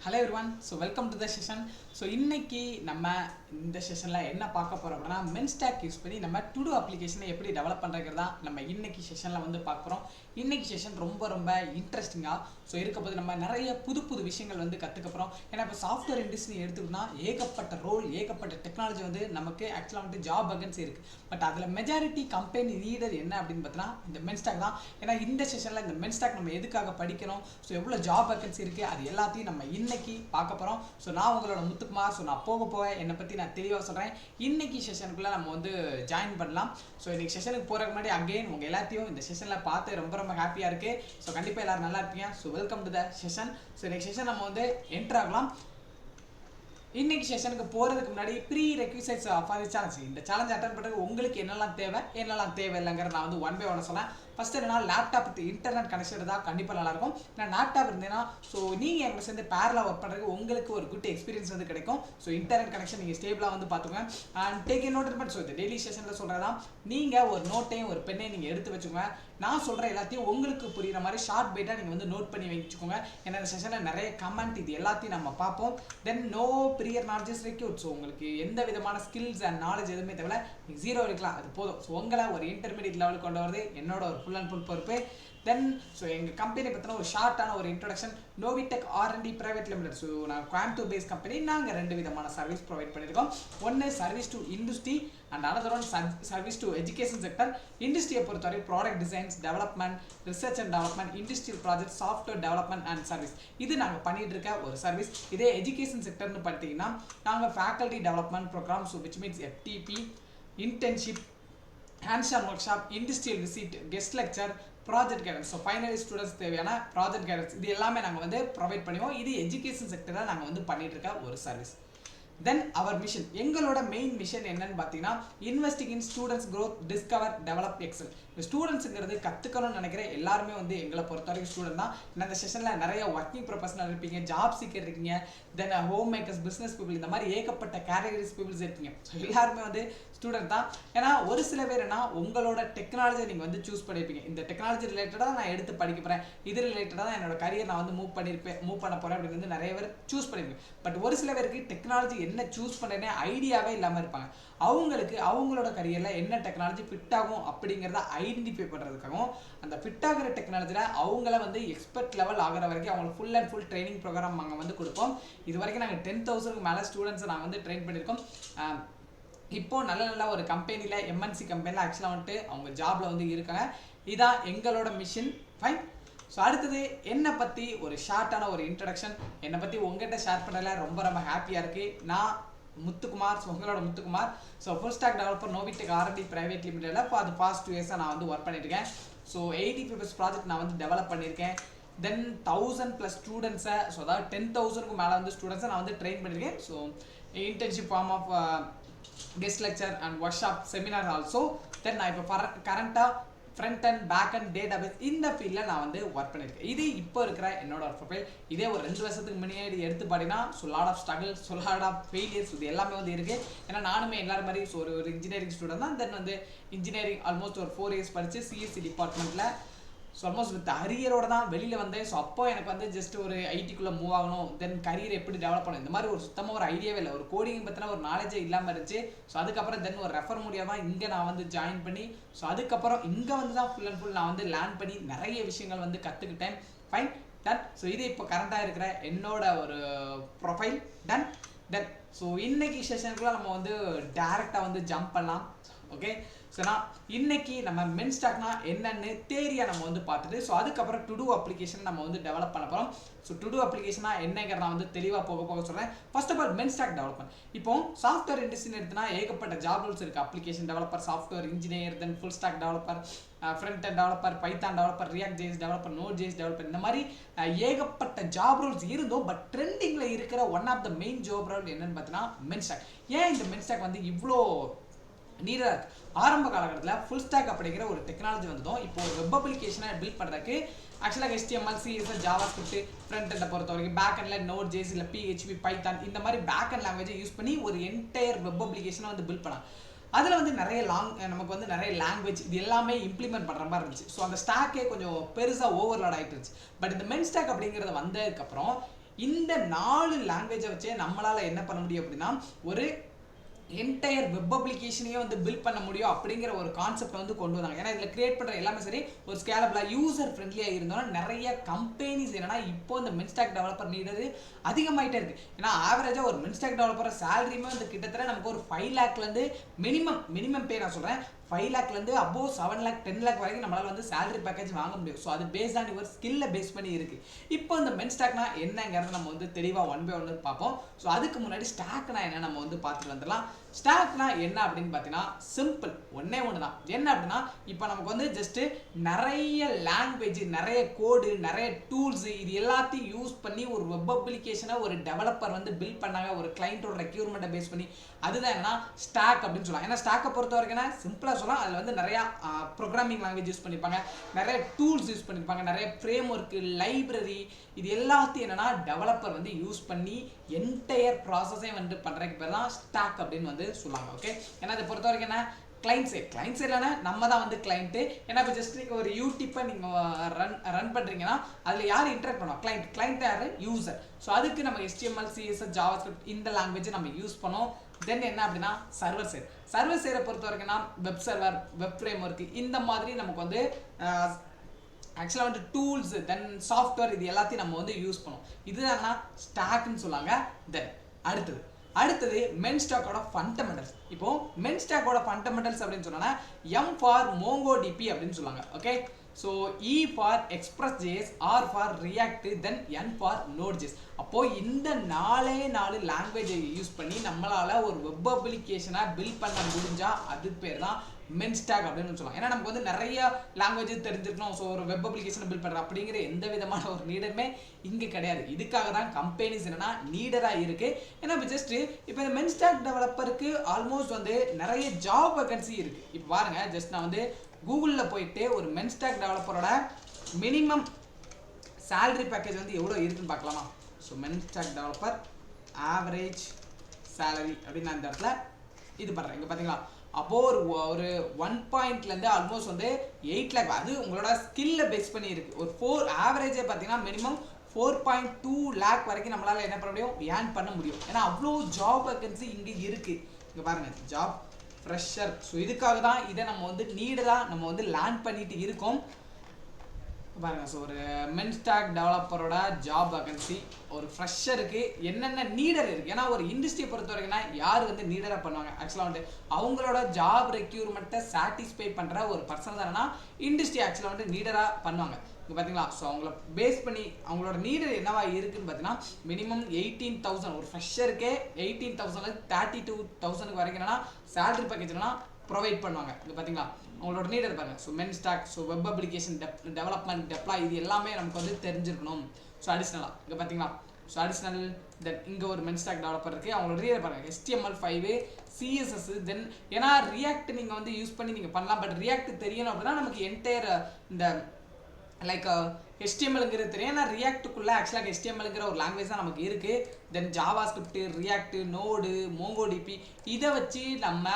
Hello everyone, so welcome to the session. So இன்னைக்கு நம்ம இந்த செஷன்ல என்ன பார்க்க போறோம் அப்படினா மென்ஸ்டாக் யூஸ் பண்ணி நம்ம டு டு அப்ளிகேஷனை எப்படி டெவலப் பண்றதுங்கறத நம்ம இன்னைக்கு செஷன்ல வந்து பார்க்க போறோம். இன்னைக்கு செஷன் ரொம்ப இன்ட்ரஸ்டிங்கா இருக்க போது நம்ம நிறைய புது விஷயங்கள் வந்து கத்துக்க போறோம். ஏன்னா இப்ப சாஃப்ட்வேர் இண்டஸ்ட்ரி எடுத்துக்கிட்டா ஏகப்பட்ட ரோல் ஏகப்பட்ட டெக்னாலஜி வந்து நமக்கு ஆக்சுவலா வந்து ஜாப் வேகன்சி இருக்கு. பட் அதுல மெஜாரிட்டி கம்பெனி நீடர் என்ன அப்படினு பார்த்தா இந்த மென்ஸ்டாக் தான். ஏன்னா இந்த செஷன்ல இந்த மென்ஸ்டாக் நம்ம எதுக்காக படிக்கணும், சோ எவ்வளவு ஜாப் வேகன்சி இருக்கு, அது எல்லாத்தையும் நம்ம இன்னைக்கு பார்க்க போறோம். சோ நான் உங்களோட முத்துக்குமார். சோ நான் போக என்னை பத்தி நான் தெளிவா சொல்றேன். இன்னைக்கு செஷனுக்குள்ள நம்ம வந்து ஜாயின் பண்ணலாம். சோ இன்னைக்கு செஷனுக்கு போறதுக்கு முன்னாடி அகைன் உங்க எல்லாத்தையும் இந்த செஷன்ல பார்த்து ரொம்ப ஹாப்பியா இருக்கு. சோ கண்டிப்பா எல்லாரும் நல்லா இருப்பீங்க. So welcome to the session. So இன்னைக்கு செஷன் நம்ம வந்து என்டர் ஆகலாம். இன்னைக்கு செஷனுக்கு போறதுக்கு முன்னாடி ப்ரீ ரெக்விசைட்ஸ் ஃபார் தி சேலஞ்ச். இந்த சேலஞ்ச் அட்டெண்ட் பண்றதுக்கு உங்களுக்கு என்னெல்லாம் தேவை இல்லைங்கிறத நான் வந்து ஒன் பை ஒன் சொல்றேன். ஃபர்ஸ்ட் என்னன்னா லேப்டாப் வித் இன்டர்நெட் கனெக்ஷன் இருந்தால் கண்டிப்பாக நல்லா இருக்கும். நான் லேப்டாப் இருந்தேன்னா ஸோ நீங்கள் எங்களை சேர்ந்து பேரலாக ஒர்க் பண்ணுறதுக்கு உங்களுக்கு ஒரு குட் எக்ஸ்பீரியன்ஸ் வந்து கிடைக்கும். ஸோ இன்டர்நெட் கனெக்ஷன் நீங்கள் ஸ்டேபிளாக வந்து பார்த்துக்கோங்க. And take a note but so இந்த டெய்லி செஷனில் சொல்கிறதா நீங்கள் ஒரு நோட்டையும் ஒரு பெண்ணையும் நீங்கள் எடுத்து வச்சுக்கோங்க. நான் சொல்கிற எல்லாத்தையும் உங்களுக்கு புரியுற மாதிரி ஷார்ட் பைட்டாக நீங்கள் வந்து நோட் பண்ணி வச்சுக்கோங்க. ஏன்னா இந்த செஷனில் நிறைய கமெண்ட் இது எல்லாத்தையும் நம்ம பார்ப்போம். Then no prior knowledges required. So உங்களுக்கு எந்த விதமான ஸ்கில்ஸ் அண்ட் நாலேஜ் எதுவுமே தேவை, நீங்கள் ஜீரோ இருக்கலாம், அது போதும். ஸோ உங்களை ஒரு இன்டர்மீடியட் லெவலுக்கு கொண்டு வரது என்னோட ஒரு ஃபுல் அண்ட் ஃபுல் பொறுப்பு. தென் ஸோ எங்கள் கம்பெனி பற்றின ஒரு ஷார்ட்டான ஒரு introduction. Novitech R and D private limited. So நான் கோயம்புத்தூர் பேஸ் கம்பெனி. நாங்கள் ரெண்டு விதமான சர்வீஸ் ப்ரொவைட் பண்ணியிருக்கோம். ஒன்று service to industry and another one service to education sector. இண்டஸ்ட்ரியை பொறுத்தவரை product designs, development, research and development, industrial project, software development and service. இது நாங்கள் பண்ணிட்டு இருக்க ஒரு சர்வீஸ். இதே எஜுகேஷன் செக்டர்னு பார்த்தீங்கன்னா நாங்கள் faculty development programme, so which means FTP, internship, hands on workshop, industrial visit, guest lecture, project guidance. So final students தேவையான ப்ராஜெக்ட் கைடன்ஸ் இது எல்லாமே நாங்கள் வந்து ப்ரொவைட் பண்ணுவோம். இது எஜுகேஷன் செக்டரில் நாங்கள் வந்து பண்ணிட்டு இருக்க ஒரு சர்வீஸ். தென் அவர் மிஷன், எங்களோட மெயின் மிஷன் என்னன்னு பார்த்தீங்கன்னா investing in students growth, discover, develop, excel. இந்த ஸ்டூடெண்ட்ஸுங்கிறது கற்றுக்கணும்னு நினைக்கிற எல்லாருமே வந்து எங்களை பொறுத்த வரைக்கும் ஸ்டூடெண்ட் தான். இந்த செஷனில் நிறைய ஒர்க்கிங் ப்ரொஃபஷனல் இருப்பீங்க, ஜாப் சீக்கர் இருக்கீங்க, தென் ஹோம் மேக்கர்ஸ், பிஸ்னஸ் பீப்புள், இந்த மாதிரி ஏகப்பட்ட கேட்டகரிஸ் பீப்புள்ஸ் இருக்கீங்க. ஸோ எல்லாருமே வந்து ஸ்டூடெண்ட் தான். ஏன்னா ஒரு சில பேர் என்ன உங்களோட டெக்னாலஜியை நீங்கள் வந்து சூஸ் பண்ணியிருப்பீங்க. இந்த டெக்னாலஜி ரிலேட்டடாக நான் எடுத்து படிக்க போகிறேன், இது ரிலேட்டடாக தான் என்னோட கரியர் நான் வந்து மூவ் பண்ண போகிறேன் அப்படின்னு வந்து நிறைய பேர் சூஸ் பண்ணியிருப்பேன். பட் ஒரு சில பேருக்கு டெக்னாலஜி என்ன சூஸ் பண்ணுறேனே ஐடியாவே இல்லாமல் இருப்பாங்க. அவங்களுக்கு அவங்களோட கரியரில் என்ன டெக்னாலஜி ஃபிட் ஆகும் அப்படிங்கிறத ஐடென்டிஃபை பண்ணுறதுக்காகவும் அந்த ஃபிட் ஆகிற டெக்னாலஜியில் அவங்கள வந்து எக்ஸ்பர்ட் லெவல் ஆகிற வரைக்கும் அவங்களுக்கு full and full training programme நாங்கள் வந்து கொடுப்போம். இது வரைக்கும் நாங்கள் 10,000க்கு மேலே ஸ்டூடெண்ட்ஸை நாங்கள் வந்து ட்ரெயின் பண்ணியிருக்கோம். இப்போ நல்ல ஒரு கம்பெனியில் MNC கம்பெனியில் ஆக்சுவலாக வந்துட்டு அவங்க ஜாப்ல வந்து இருக்காங்க. இதான் எங்களோட மிஷன். ஃபைன். ஸோ அடுத்தது என்னை பற்றி ஒரு ஷார்ட்டான ஒரு இன்ட்ரடக்ஷன். என்னை பற்றி உங்கள்கிட்ட ஷேர் பண்ணல ரொம்ப ஹாப்பியாக இருக்குது. நான் முத்துக்குமார். ஸோ உங்களோட Muthukumar. So full stack developer Novitech R and D private லிமிடெடில் இப்போ அது பாஸ்ட் 2 இயர்ஸாக நான் வந்து ஒர்க் பண்ணியிருக்கேன். ஸோ 80 ப்ராஜெக்ட் நான் வந்து டெவலப் பண்ணியிருக்கேன். தென் 1000+ ஸ்டூடெண்ட்ஸை, ஸோ அதாவது 10,000க்கு மேலே வந்து ஸ்டூடெண்ட்ஸை நான் வந்து ட்ரெயின் பண்ணியிருக்கேன். So internship form of guest lecture and workshop seminar also. Then நான் இப்போ கரண்ட்டாக front end back end database இந்த ஃபீல்டில் நான் வந்து ஒர்க் பண்ணியிருக்கேன். இது இப்போ இருக்கிற என்னோட ஒர்க் ப்ரொஃபைல். இதே ஒரு 2 வருஷத்துக்கு முன்னாடி எடுத்து பார்த்தீங்கன்னா lot of struggle, lot of failures இது எல்லாமே வந்து இருக்குது. ஏன்னா நானுமே எல்லாரும் மாதிரி ஸோ ஒரு இன்ஜினியரிங் ஸ்டூடெண்ட் தான். தென் வந்து இன்ஜினியரிங் ஆல்மோஸ்ட் ஒரு 4 இயர்ஸ் படித்து CSE டிபார்ட்மெண்ட்டில் ஸோ ஆல்மோஸ்ட் வித் அரியரோட தான் வெளியில் வந்தேன். ஸோ அப்போ எனக்கு வந்து ஜஸ்ட் ஒரு ஐடிக்குள்ளே மூவ் ஆகணும், தென் கரியர் எப்படி டெவலப் பண்ணணும், இந்த மாதிரி ஒரு சுத்தமாக ஒரு ஐடியாவே இல்லை, ஒரு கோடிங் பற்றின ஒரு நாலேஜே இல்லாமல் இருந்துச்சு. ஸோ அதுக்கப்புறம் தென் ஒரு ரெஃபர் மூலியமாக இங்கே நான் வந்து ஜாயின் பண்ணி ஸோ அதுக்கப்புறம் இங்கே வந்து தான் ஃபுல் அண்ட் ஃபுல் நான் வந்து லேர்ன் பண்ணி நிறைய விஷயங்கள் வந்து கற்றுக்கிட்டேன். ஃபைன். டன். ஸோ இது இப்போ கரண்டாக இருக்கிற என்னோட ஒரு ப்ரொஃபைல். டன். ஸோ இன்னைக்கு செஷனுக்குள்ள நம்ம வந்து டேரெக்டாக வந்து ஜம்ப் பண்ணலாம். ஓகே. ஸோ நான் இன்னைக்கு நம்ம மென்ஸ்டாக்னா என்னன்னு தேரியா நம்ம வந்து பார்த்துட்டு ஸோ அதுக்கப்புறம் டு டூ அப்ளிகேஷன் நம்ம வந்து டெவலப் பண்ண போகிறோம். ஸோ டு டூ அப்ளிகேஷனா என்னங்கிறத நான் வந்து தெளிவாக போக சொல்கிறேன். First of all MERN stack development. இப்போ சாஃப்ட்வேர் இண்டஸ்ட்ரின்னு எடுத்துனா ஏகப்பட்ட ஜாப் ரோல்ஸ் இருக்குது. Application developer, software engineer, then full stack developer, front end developer, Python developer, React JS developer, Node JS developer, இந்த மாதிரி ஏகப்பட்ட ஜாப் ரோல்ஸ் இருந்தோம். பட் ட்ரெண்டிங்கில் இருக்கிற one of the main job role என்னன்னு பார்த்தீங்கன்னா மென்ஸ்டாக். ஏன் இந்த மென்ஸ்டாக் வந்து இவ்வளோ நீடாக இருக்குது? ஆரம்ப காலகட்டத்தில் ஃபுல் ஸ்டாக் அப்படிங்கிற ஒரு டெக்னாலஜி வந்ததும் இப்போ ஒரு வெப் அப்ளிகேஷனை பில்ட் பண்ணுறதுக்கு ஆக்சுவலாக HTML, CSS, JavaScript, ஃப்ரண்ட் எண்டை பொறுத்த வரைக்கும் பேக் எண்டில் நோட் ஜேஎஸ் இல்லை PHP, பைத்தான் இந்த மாதிரி பேக் அண்ட் லாங்குவேஜை யூஸ் பண்ணி ஒரு என்டையர் வெப் அப்ளிகேஷனை வந்து பில்ட் பண்ணலாம். அதில் வந்து நிறைய நமக்கு வந்து நிறைய லாங்குவேஜ் இது எல்லாமே இம்ப்ளிமெண்ட் பண்ணுற மாதிரி இருந்துச்சு. ஸோ அந்த ஸ்டாக்கே கொஞ்சம் பெருசாக ஓவர்லோட் ஆகிட்டு இருந்துச்சு. பட் இந்த மென் ஸ்டாக் அப்படிங்கிறது வந்ததுக்கப்புறம் இந்த 4 லாங்குவேஜை வச்சே நம்மளால என்ன பண்ண முடியும் அப்படின்னா ஒரு என்டையர் வெப் அப்ளிகேஷனையே வந்து பில்ட் பண்ண முடியும் அப்படிங்கிற ஒரு கான்செப்ட் வந்து கொண்டு வந்தாங்க. ஏன்னா இதில் கிரியேட் பண்ணுற எல்லாமே சரி ஒரு ஸ்கேலபிளாக யூசர் ஃப்ரெண்ட்லியாக இருந்தோம்னா நிறைய கம்பெனிஸ் என்னன்னா இப்போ இந்த மென்ஸ்டாக் டெவலப்பர் நீடது அதிகமாயிட்டே இருக்கு. ஏன்னா ஆவரேஜாக ஒரு மென்ஸ்டாக் டெவலப்பர் சேலரியுமே வந்து கிட்டத்தட்ட நமக்கு ஒரு 5 லேக்லேருந்து மினிமம் பே நான் சொல்கிறேன் 5 லேக்லேருந்து அபோவ் 7 லேக் 10 லேக் வரைக்கும் நம்மளால் வந்து சேலரி பேக்கேஜ் வாங்க முடியும். ஸோ அது பேஸ்ட் ஆன் யுவர் ஸ்கில்லை பேஸ் பண்ணி இருக்கு. இப்போ இந்த மென்ஸ்டாக்னா என்னங்கிறத நம்ம வந்து தெளிவாக 1 by 1 பார்ப்போம். ஸோ அதுக்கு முன்னாடி ஸ்டாக்னா என்ன நம்ம வந்து பார்த்துட்டு வந்துடலாம். ஸ்டாக்னா என்ன அப்படின்னு பார்த்தீங்கன்னா சிம்பிள் ஒன்னே ஒன்று தான். என்ன அப்படின்னா இப்போ நமக்கு வந்து ஜஸ்ட்டு நிறைய லாங்குவேஜ் நிறைய கோடு நிறைய டூல்ஸ் இது எல்லாத்தையும் யூஸ் பண்ணி ஒரு வெப் அப்ளிகேஷனை ஒரு டெவலப்பர் வந்து பில்ட் பண்ணாங்க ஒரு கிளைண்ட்டோட ரெக்யூர்மெண்ட்டை பேஸ் பண்ணி. அதுதான் என்னன்னா ஸ்டாக் அப்படின்னு சொல்லலாம். ஏன்னா ஸ்டாக்கை பொறுத்த வரைக்கும் சிம்பிளாக சொல்லலாம் அதில் வந்து நிறையா ப்ரோக்ராமிங் லாங்குவேஜ் யூஸ் பண்ணியிருப்பாங்க நிறைய டூல்ஸ் யூஸ் பண்ணியிருப்பாங்க நிறைய ஃப்ரேம் ஒர்க்கு லைப்ரரி இது எல்லாத்தையும் என்னன்னா டெவலப்பர் வந்து யூஸ் பண்ணி என்டையர் ப்ராசஸே வந்து பண்ணுறதுக்கு பேர் தான் ஸ்டாக் அப்படின்னு வந்து சொல்லுவாங்க. ஓகே ஏன்னா அதை பொறுத்த வரைக்கும் என்ன கிளைண்ட் சைட்லனா நம்ம தான் வந்து கிளைண்ட்டு. ஏன்னா இப்போ ஜஸ்ட் நீங்கள் ஒரு யூடியூப்பை நீங்கள் ரன் பண்ணுறீங்கன்னா அதில் யார் இன்டராக்ட் பண்ணுவோம் கிளைண்ட் யார் யூசர். ஸோ அதுக்கு நம்ம HTML CSS JavaScript இந்த லாங்குவேஜை நம்ம யூஸ் பண்ணோம். தென் என்ன அப்படின்னா சர்வர் சைடை பொறுத்த வரைக்கும்னா web server web framework இந்த மாதிரி நமக்கு வந்து ஆக்சுவலாக வந்து டூல்ஸ் தென் சாஃப்ட்வேர் இது எல்லாத்தையும் நம்ம வந்து யூஸ் பண்ணோம். இதுதான் ஸ்டாக்னு சொல்லாங்க. தென் அடுத்தது மென்ஸ்டாக்கோட ஃபண்டமெண்டல்ஸ். இப்போ மென்ஸ்டாக்கோட ஃபண்டமெண்டல்ஸ் அப்படின்னு சொன்னா M ஃபார் MongoDB அப்படின்னு சொல்லுவாங்க. Okay so E for Express.js R for React then N for Node.js. அப்போ இந்த 4 லாங்குவேஜை யூஸ் பண்ணி நம்மளால ஒரு வெப் அப்ளிகேஷனை பில்ட் பண்ண முடிஞ்சா அது பேர் தான் மென்ஸ்டாக் அப்படின்னு சொல்லலாம். ஏன்னா நமக்கு வந்து நிறைய லாங்குவேஜ் தெரிஞ்சிருக்கணும். ஸோ ஒரு வெப் அப்ளிகேஷன் பில்ட் பண்ணுற அப்படிங்கிற எந்த விதமான ஒரு நீடருமே இங்கே கிடையாது. இதுக்காக தான் கம்பெனிஸ் என்னன்னா நீடராக இருக்கு. ஏன்னா இப்போ ஜஸ்ட் இப்போ இந்த மென்ஸ்டாக் டெவலப்பருக்கு ஆல்மோஸ்ட் வந்து நிறைய ஜாப் வேகன்சி இருக்கு. இப்போ பாருங்க ஜஸ்ட் நான் வந்து கூகுளில் போயிட்டு ஒரு மென்ஸ்டாக் டெவலப்பரோட மினிமம் சேலரி பேக்கேஜ் வந்து எவ்வளோ இருக்குன்னு பார்க்கலாமா. ஸோ மென்ஸ்டாக் டெவலப்பர் ஆவரேஜ் சேலரி அப்படின்னு நான் இந்த இடத்துல இது பண்ணுறேன். இங்கே பார்த்தீங்களா அப்போ ஒரு 1.லேருந்து ஆல்மோஸ்ட் வந்து 8 லேக் அது உங்களோட ஸ்கில்லை பேஸ் பண்ணி இருக்கு. ஒரு 4 ஆவரேஜே பார்த்தீங்கன்னா மினிமம் 4.2 லேக் வரைக்கும் நம்மளால என்ன பண்ண முடியும் ஏர்ன் பண்ண முடியும். ஏன்னா அவ்வளோ ஜாப் வேகன்சி இங்கே இருக்கு. இங்கே பாருங்க ஜாப் ஃப்ரெஷர். ஸோ இதுக்காக தான் இதை நம்ம வந்து நீடராக நம்ம வந்து லேண்ட் பண்ணிட்டு இருக்கோம். பாருங்க ஸோ ஒரு மென்ஸ்டாக் டெவலப்பரோட ஜாப் வேகன்சி ஒரு ஃப்ரெஷருக்கு என்னென்ன நீடர் இருக்குது. ஏன்னா ஒரு இண்டஸ்ட்ரியை பொறுத்த வரைக்கும்னா யார் வந்து நீடராக பண்ணுவாங்க ஆக்சுவலாக வந்து அவங்களோட ஜாப் ரெக்யூர்மெண்ட்டை சாட்டிஸ்ஃபை பண்ணுற ஒரு பர்சன் தானேன்னா இண்டஸ்ட்ரி ஆக்சுவலாக வந்து நீடராக பண்ணுவாங்க. இங்கே பார்த்தீங்களா ஸோ அவங்கள பேஸ் பண்ணி அவங்களோட நீடர் என்னவா இருக்குன்னு பார்த்தீங்கன்னா மினிமம் 18,000 ஒரு ஃப்ரெஷருக்கே 18,000 32,000 வரைக்கும் என்னன்னா சேலரி பேக்கேஜ் என்னன்னா ப்ரொவைட் பண்ணுவாங்க. இங்கே பார்த்தீங்களா அவங்களோட நீடர் பாருங்க. So MERN stack so web application development deploy இது எல்லாமே நமக்கு வந்து தெரிஞ்சிருக்கணும். ஸோ அடிஷ்னலாக இங்கே பார்த்தீங்களா ஸோ அடிஷ்னல் தென் இங்கே ஒரு மென்ஸ்டாக் டெவலப்பர் இருக்குது அவங்களோட நீடர் பாருங்கள் HTML5 CSS தென் ஏன்னா ரியாக்ட் நீங்கள் வந்து யூஸ் பண்ணி நீங்கள் பண்ணலாம். பட் ரியாக்ட் தெரியணும் அப்படின்னா நமக்கு என்டையர் இந்த லைக் HTMLங்கிறது தெரியும். ஏன்னா ரியாக்டுக்குள்ளே ஆக்சுவலாக HTMLங்கிற ஒரு லாங்குவேஜ் தான் நமக்கு இருக்குது. தென் JavaScript ரியாக்ட் நோடு MongoDB இதை வச்சு நம்ம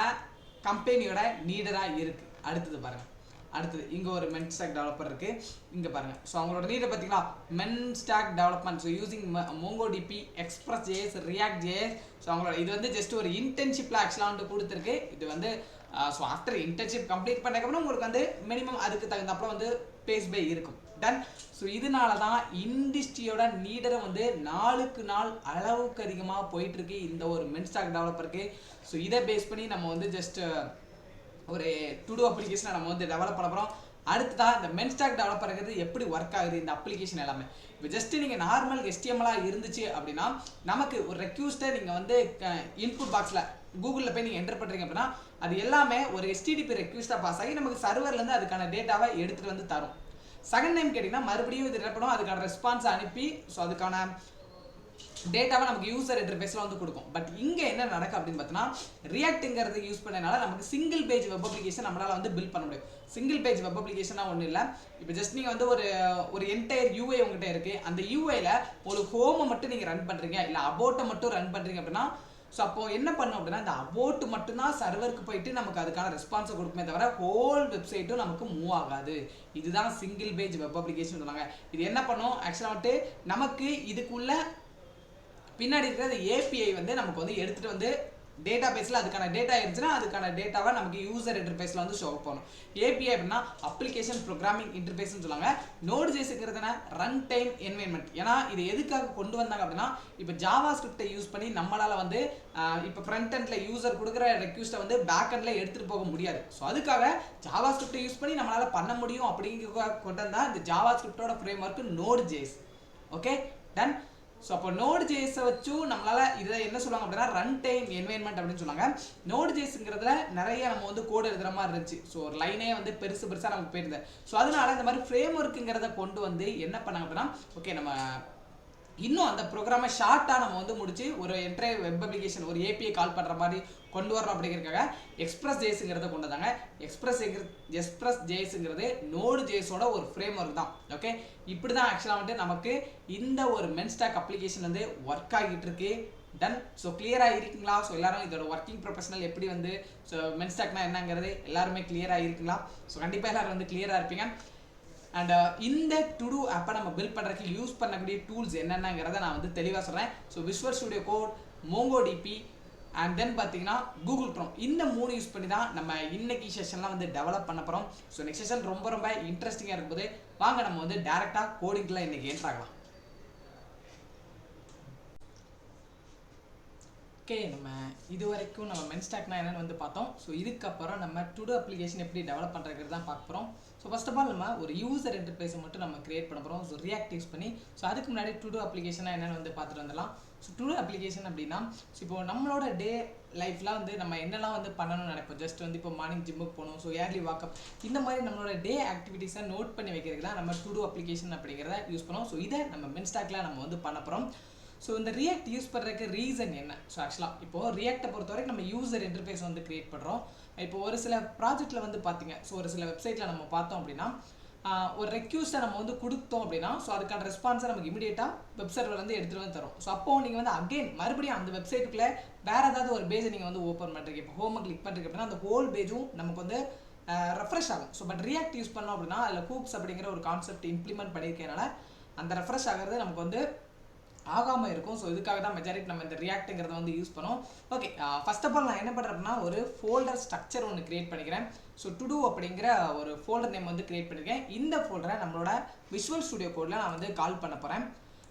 கம்பெனியோட நீடராக இருக்குது. அடுத்தது பாருங்கள் அடுத்தது இங்கே ஒரு மென்ஸ்டாக் டெவலப்பர் இருக்குது. இங்கே பாருங்கள் ஸோ அவங்களோட நீடை பார்த்தீங்களா MERN stack development so using MongoDB Express.js React.js. So அவங்களோட இது வந்து ஜஸ்ட் ஒரு இன்டர்ன்ஷிப்பில் ஆக்சுவலாக வந்து கொடுத்துருக்கு. இது வந்து ஸோ ஆஃப்டர் இன்டர்ன்ஷிப் கம்ப்ளீட் பண்ணதுக்கப்புறம் உங்களுக்கு வந்து மினிமம் அதுக்கு தகுந்தப்போ வந்து பேஸ் பே இருக்கும். டன் ஸோ இதனால தான் இண்டஸ்ட்ரியோட நீடரை வந்து நாளுக்கு நாள் அளவுக்கு அதிகமாக போயிட்டுருக்கு இந்த ஒரு மென்ஸ்டாக் டெவலப்பருக்கு. ஸோ இதை பேஸ் பண்ணி நம்ம வந்து ஜஸ்ட் ஒரு டு அப்ளிகேஷனை நம்ம வந்து டெவலப் பண்ண போகிறோம். அடுத்ததான் இந்த மென்ஸ்டாக் டெவலப்பருங்கிறது எப்படி ஒர்க் ஆகுது இந்த அப்ளிகேஷன் எல்லாமே. இப்போ ஜஸ்ட் நீங்கள் நார்மல் HTML இருந்துச்சு அப்படின்னா நமக்கு ஒரு ரெக்யூஸ்ட்டை நீங்கள் வந்து இன்புட் பாக்ஸில் கூகுளில் போய் நீங்கள் என்டர் பண்ணுறீங்க அப்படின்னா அது எல்லாமே ஒரு HTTP ரெக்யூஸ்ட்டாக பாஸ் ஆகி நமக்கு சர்வர்லேருந்து அதுக்கான டேட்டாவை எடுத்துகிட்டு வந்து தரும். செகண்ட் டைம் கேட்டிங்கன்னா மறுபடியும் இது என்ன பண்ணும் அதுக்கான ரெஸ்பான்ஸை அனுப்பி ஸோ அதுக்கான டேட்டாவை நமக்கு யூசர் இன்டர்ஃபேஸில் வந்து கொடுக்கும். பட் இங்கே என்ன நடக்கும் அப்படின்னு பார்த்தீங்கன்னா ரியாக்ட்ங்கிறது யூஸ் பண்ணனால நமக்கு சிங்கிள் பேஜ் வெப் அப்ளிகேஷன் நம்மளால் வந்து பில்ட் பண்ண முடியும். சிங்கிள் பேஜ் வெப் அப்ளிகேஷனாக ஒன்றும் இல்லை. இப்போ ஜஸ்ட் நீங்கள் வந்து ஒரு என்டையர் UI உங்கள்கிட்ட இருக்குது. அந்த UIயில் ஒரு ஹோமை மட்டும் நீங்கள் ரன் பண்ணுறீங்க இல்லை அபோட்டை மட்டும் ரன் பண்ணுறீங்க அப்படின்னா ஸோ அப்போ என்ன பண்ணும் அப்படின்னா இந்த அபோட் மட்டும்தான் சர்வருக்கு போயிட்டு நமக்கு அதுக்கான ரெஸ்பான்ஸை கொடுக்குமே தவிர ஹோல் வெப்சைட்டும் நமக்கு மூவ் ஆகாது. இதுதான் சிங்கிள் பேஜ் வெப் அப்ளிகேஷன் சொன்னாங்க. இது என்ன பண்ணும் ஆக்சுவலாக வந்துட்டு நமக்கு இதுக்குள்ள பின்னாடி இருக்கிற ஏபிஐ வந்து நமக்கு வந்து எடுத்துகிட்டு வந்து டேட்டா பேஸில் அதுக்கான டேட்டா இருந்துச்சுன்னா அதுக்கான டேட்டாவை நமக்கு யூசர் இன்டர்ஃபேஸில் வந்து ஷோ பண்ணணும். ஏபிஐ அப்படின்னா அப்ளிகேஷன் ப்ரோக்ராமிங் இன்டர்ஃபேஸ்னு சொல்லுவாங்க. நோட் ஜேஸ்ங்கிறதுனா ரன் டைம் என்வைரன்மெண்ட். ஏன்னா இது எதுக்காக கொண்டு வந்தாங்க அப்படின்னா இப்போ ஜாவா ஸ்கிரிப்டை யூஸ் பண்ணி நம்மளால் வந்து இப்போ ஃப்ரண்ட் எண்டில் யூசர் கொடுக்குற ரெக்வஸ்ட்டை வந்து பேக் எண்டில் எடுத்துகிட்டு போக முடியாது. ஸோ அதுக்காக ஜாவா ஸ்கிரிப்டை யூஸ் பண்ணி நம்மளால் பண்ண முடியும் அப்படிங்கிற கொண்டு வந்தால் இந்த ஜாவா ஸ்கிரிப்டோட framework Node JS. Okay done. So அப்போ நோட் ஜேஸை வச்சு நம்மளால் இதை என்ன சொல்லுவாங்க அப்படின்னா ரன் டைம் என்வைரன்மெண்ட் அப்படின்னு சொல்லுவாங்க. நோட் ஜேஸுங்கிறதுல நிறைய நம்ம வந்து கோடு எழுதுற மாதிரி இருந்துச்சு. ஸோ ஒரு லைனே வந்து பெருசாக நமக்கு போயிருந்தது. ஸோ அதனால இந்த மாதிரி ஃப்ரேம் ஒர்க்குங்கிறத கொண்டு வந்து என்ன பண்ணாங்க அப்படின்னா ஓகே நம்ம இன்னும் அந்த ப்ரோக்ராமை ஷார்ட்டாக நம்ம வந்து முடிச்சு ஒரு என்டையர் வெப் அப்ளிகேஷன் ஒரு ஏபிஐ கால் பண்ணுற மாதிரி கொண்டு வரோம் அப்படிங்கிறதுக்காக எக்ஸ்பிரஸ் ஜேஸுங்கிறத கொண்டு வந்தாங்க. எக்ஸ்பிரஸ் ஜேஸுங்கிறது நோடு ஜேஸோட ஒரு ஃப்ரேம் ஒர்க் தான். ஓகே இப்படி தான் ஆக்சுவலாக வந்துட்டு நமக்கு இந்த ஒரு மென்ஸ்டாக் அப்ளிகேஷன் வந்து ஒர்க் ஆகிட்டு இருக்கு. டன். ஸோ கிளியராக இருக்குங்களா? ஸோ எல்லாரும் இதோட ஒர்க்கிங் ப்ரொஃபஷனல் எப்படி வந்து ஸோ மென்ஸ்டாக்னா என்னங்கிறது எல்லாருமே கிளியராக இருக்குங்களா? ஸோ கண்டிப்பாக எல்லாரும் வந்து கிளியராக இருப்பீங்க. அண்ட் இந்த டுடூ ஆப்பை நம்ம பில்ட் பண்ணுறதுக்கு யூஸ் பண்ணக்கூடிய டூல்ஸ் என்னென்னங்கிறத நான் வந்து தெளிவாக சொல்கிறேன். So Visual Studio Code, MongoDB and then பார்த்தீங்கன்னா கூகுள் க்ரோம், இந்த 3 யூஸ் பண்ணி தான் நம்ம இன்னைக்கு செஷன்லாம் வந்து டெவலப் பண்ண போகிறோம். ஸோ நெக்ஸ்ட் செஷன் ரொம்ப இன்ட்ரெஸ்டிங்காக இருக்கும்போது வாங்க நம்ம வந்து டேரெக்டாக கோடிங்கில் இன்றைக்கி என்ட்ரு ஆகலாம். ஓகே நம்ம இது வரைக்கும் நம்ம மென்ஸ்டாக்னா என்னென்னு வந்து பார்த்தோம். ஸோ இதுக்கப்புறம் நம்ம டுடூ அப்ளிகேஷன் எப்படி டெவலப் பண்ணுறது தான் பார்க்க போகிறோம். ஸோ ஃபர்ஸ்ட் ஆஃப் ஆல் நம்ம ஒரு யூசர் இன்டர்ஃபேஸை மட்டும் நம்ம கிரியேட் பண்ண போகிறோம். ஸோ ரியாக்ட் யூஸ் பண்ணி. ஸோ அதுக்கு முன்னாடி டுடூ அப்ளிகேஷனாக என்னென்னு வந்து பார்த்துட்டு வந்துடலாம். ஸோ டுடூ அப்ளிகேஷன் அப்படின்னா ஸோ இப்போ நம்மளோட டே லைஃப்லாம் வந்து நம்ம என்னெல்லாம் வந்து பண்ணணும்னு நினைப்போம். ஜஸ்ட் வந்து இப்போ மார்னிங் ஜிம்முக்கு போகணும், ஸோ ஏர்லி வாக்கப், இந்த மாதிரி நம்மளோட டே ஆக்டிவிட்டீஸை நோட் பண்ணி வைக்கிறதுக்கு தான் நம்ம டுடூ அப்ளிகேஷன் அப்படிங்கிறத யூஸ் பண்ணுவோம். ஸோ இதை நம்ம மென்ஸ்டாக்கில் நம்ம வந்து பண்ண போகிறோம். ஸோ இந்த ரியாக்ட் யூஸ் பண்ணுறதுக்கு ரீசன் என்ன? ஸோ ஆக்சுவலாக இப்போது ரியாக்டை பொறுத்தவரைக்கும் நம்ம யூசர் இன்டர்ஃபேஸ் வந்து கிரியேட் பண்ணுறோம். இப்போ ஒரு சில ப்ராஜெக்ட்டில் வந்து பார்த்தீங்க, ஸோ ஒரு சில வெப்சைட்டில் நம்ம பார்த்தோம் அப்படின்னா ஒரு ரெக்யூஸ்ட்டை நம்ம வந்து கொடுத்தோம் அப்படின்னா ஸோ அதுக்கான ரெஸ்பான்ஸை நமக்கு இமீடியட்டாக வெப் சர்வர் வந்து எடுத்துகிட்டு வந்து தரும். ஸோ அப்போது நீங்கள் வந்து அகெயின் மறுபடியும் அந்த வெப்சைட்டுக்குள்ளே வேறு ஏதாவது ஒரு பேஜை நீங்கள் வந்து ஓப்பன் பண்ணுறீங்க. இப்போ ஹோமை கிளிக் பண்ணுறீங்க அப்படின்னா அந்த ஹோல் பேஜும் நமக்கு வந்து ரெஃப்ரெஷ் ஆகும். ஸோ பட் ரியாக்ட் யூஸ் பண்ணோம் அப்படின்னா அதில் கூப்ஸ் அப்படிங்கிற ஒரு கான்செப்ட் இம்ப்ளிமெண்ட் பண்ணியிருக்கனால அந்த ரெஃப்ரெஷ் ஆகிறது நமக்கு வந்து ஆகாமல் இருக்கும். ஸோ இதுக்காக தான் மெஜாரிட்டி நம்ம இந்த ரியாக்ட்டுங்கிறத வந்து யூஸ் பண்ணோம். ஓகே ஃபர்ஸ்ட் ஆஃப் ஆல் நான் என்ன பண்ணுறேன்னா ஒரு ஃபோல்டர் ஸ்ட்ரக்சர் ஒன்று கிரியேட் பண்ணிக்கிறேன். ஸோ டுடூ அப்படிங்கிற ஒரு ஃபோல்டர் நேம் வந்து கிரியேட் பண்ணியிருக்கேன். இந்த ஃபோல்டரை நம்மளோட விஷுவல் ஸ்டுடியோ கோடில் நான் வந்து கால் பண்ண போகிறேன்.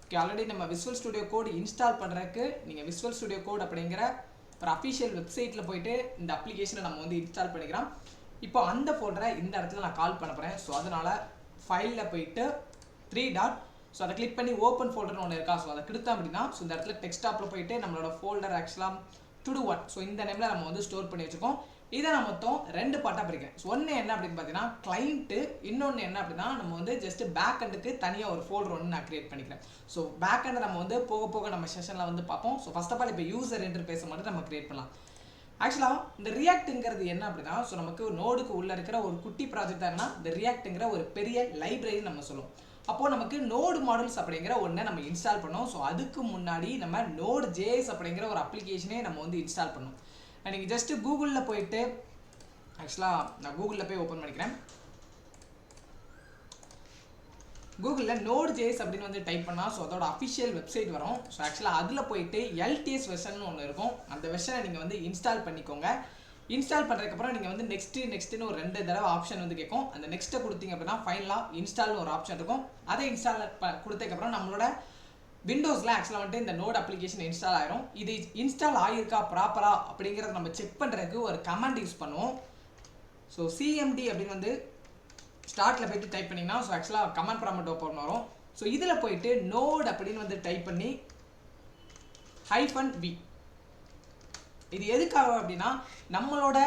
ஓகே ஆல்ரெடி நம்ம விஷுவல் ஸ்டுடியோ கோட் இன்ஸ்டால் பண்ணுறதுக்கு நீங்கள் விஷுவல் ஸ்டுடியோ கோட் அப்படிங்கிற ஒரு அஃபிஷியல் வெப்சைட்டில் போயிட்டு இந்த அப்ளிகேஷனை நம்ம வந்து இன்ஸ்டால் பண்ணிக்கிறோம். இப்போ அந்த ஃபோல்டரை இந்த இடத்துல நான் கால் பண்ண போகிறேன். ஸோ அதனால் ஃபைலில் போயிட்டு 3 டாட், ஸோ அதை கிளிக் பண்ணி ஓப்பன் ஃபோல்டர்னு ஒன்று இருக்கா, ஸோ அதை கொடுத்தோம் அப்படின்னா ஸோ இந்த இடத்துல டெக்ஸ்டாப்பில் போயிட்டு நம்மளோட ஃபோல்டர் ஆக்சுவலாக டுடூ 1, ஸோ இந்த நேமில் நம்ம வந்து ஸ்டோர் பண்ணி வச்சுக்கோம். இதை நான் மொத்தம் 2 பார்ட்டாக பிரிக்கிறேன். ஸோ ஒன்று என்ன அப்படின்னு பார்த்தீங்கன்னா கிளைண்ட்டு, இன்னொன்று என்ன அப்படின்னா நம்ம வந்து ஜஸ்ட் பேக் எண்டுக்கு தனியாக ஒரு ஃபோல்டர் ஒன்று நான் கிரியேட் பண்ணிக்கிறேன். ஸோ பேக் எண்டை நம்ம வந்து போக நம்ம செஷனில் வந்து பார்ப்போம். ஸோ ஃபர்ஸ்ட் ஆஃப் ஆல் இப்போ யூசர் இன்டர்ஃபேஸை மட்டும் நம்ம கிரியேட் பண்ணலாம். ஆக்சுவலாக இந்த ரியாக்ட்டுங்கிறது என்ன அப்படின்னா ஸோ நமக்கு நோடுக்கு உள்ளே இருக்கிற ஒரு குட்டி ப்ராஜெக்டாக இருந்தால் இந்த ரியாக்ட்டுங்கிற ஒரு பெரிய லைப்ரரி நம்ம சொல்லுவோம். அப்போது நமக்கு நோடு மாடல்ஸ் அப்படிங்கிற ஒன்றை நம்ம இன்ஸ்டால் பண்ணோம். ஸோ அதுக்கு முன்னாடி நம்ம நோடு ஜேஎஸ் அப்படிங்கிற ஒரு அப்ளிகேஷனே நம்ம வந்து இன்ஸ்டால் பண்ணோம். நீங்கள் ஜஸ்ட்டு கூகுளில் போயிட்டு ஆக்சுவலாக நான் கூகுளில் போய் ஓப்பன் பண்ணிக்கிறேன். கூகுளில் நோடு ஜேஎஸ் அப்படின்னு வந்து டைப் பண்ணால் ஸோ அதோட அஃபிஷியல் வெப்சைட் வரும். ஸோ ஆக்சுவலாக அதில் போயிட்டு எல்டிஎஸ் வெர்ஷன் ஒன்று இருக்கும். அந்த வெர்ஷனை நீங்கள் வந்து இன்ஸ்டால் பண்ணிக்கோங்க. இன்ஸ்டால் பண்ணுறதுக்கப்புறம் நீங்கள் வந்து நெக்ஸ்ட்டுன்னு ஒரு 2 தடவை ஆப்ஷன் வந்து கேட்கும். அந்த நெக்ஸ்ட்டை கொடுத்தீங்க அப்படின்னா ஃபைனலாக இன்ஸ்டால்னு ஒரு ஆப்ஷன் இருக்கும். அதை இன்ஸ்டால் கொடுத்ததுக்கப்புறம் நம்மளோட விண்டோஸில் ஆக்சுவலாக வந்துட்டு இந்த நோட் அப்ளிகேஷன் இன்ஸ்டால் ஆயிரும். இது இன்ஸ்டால் ஆகியிருக்கா ப்ராப்பராக அப்படிங்கிறத நம்ம செக் பண்ணுறதுக்கு ஒரு கமாண்ட் யூஸ் பண்ணுவோம். ஸோ சிஎம்டி அப்படின்னு வந்து ஸ்டார்ட்டில் போய்ட்டு டைப் பண்ணிங்கன்னா ஸோ ஆக்சுவலாக கமாண்ட் ப்ராம்ப்ட் ஓப்பன் வரும். ஸோ இதில் போயிட்டு நோட் அப்படின்னு வந்து டைப் பண்ணி -v, இது எதுக்காக அப்படின்னா நம்மளோட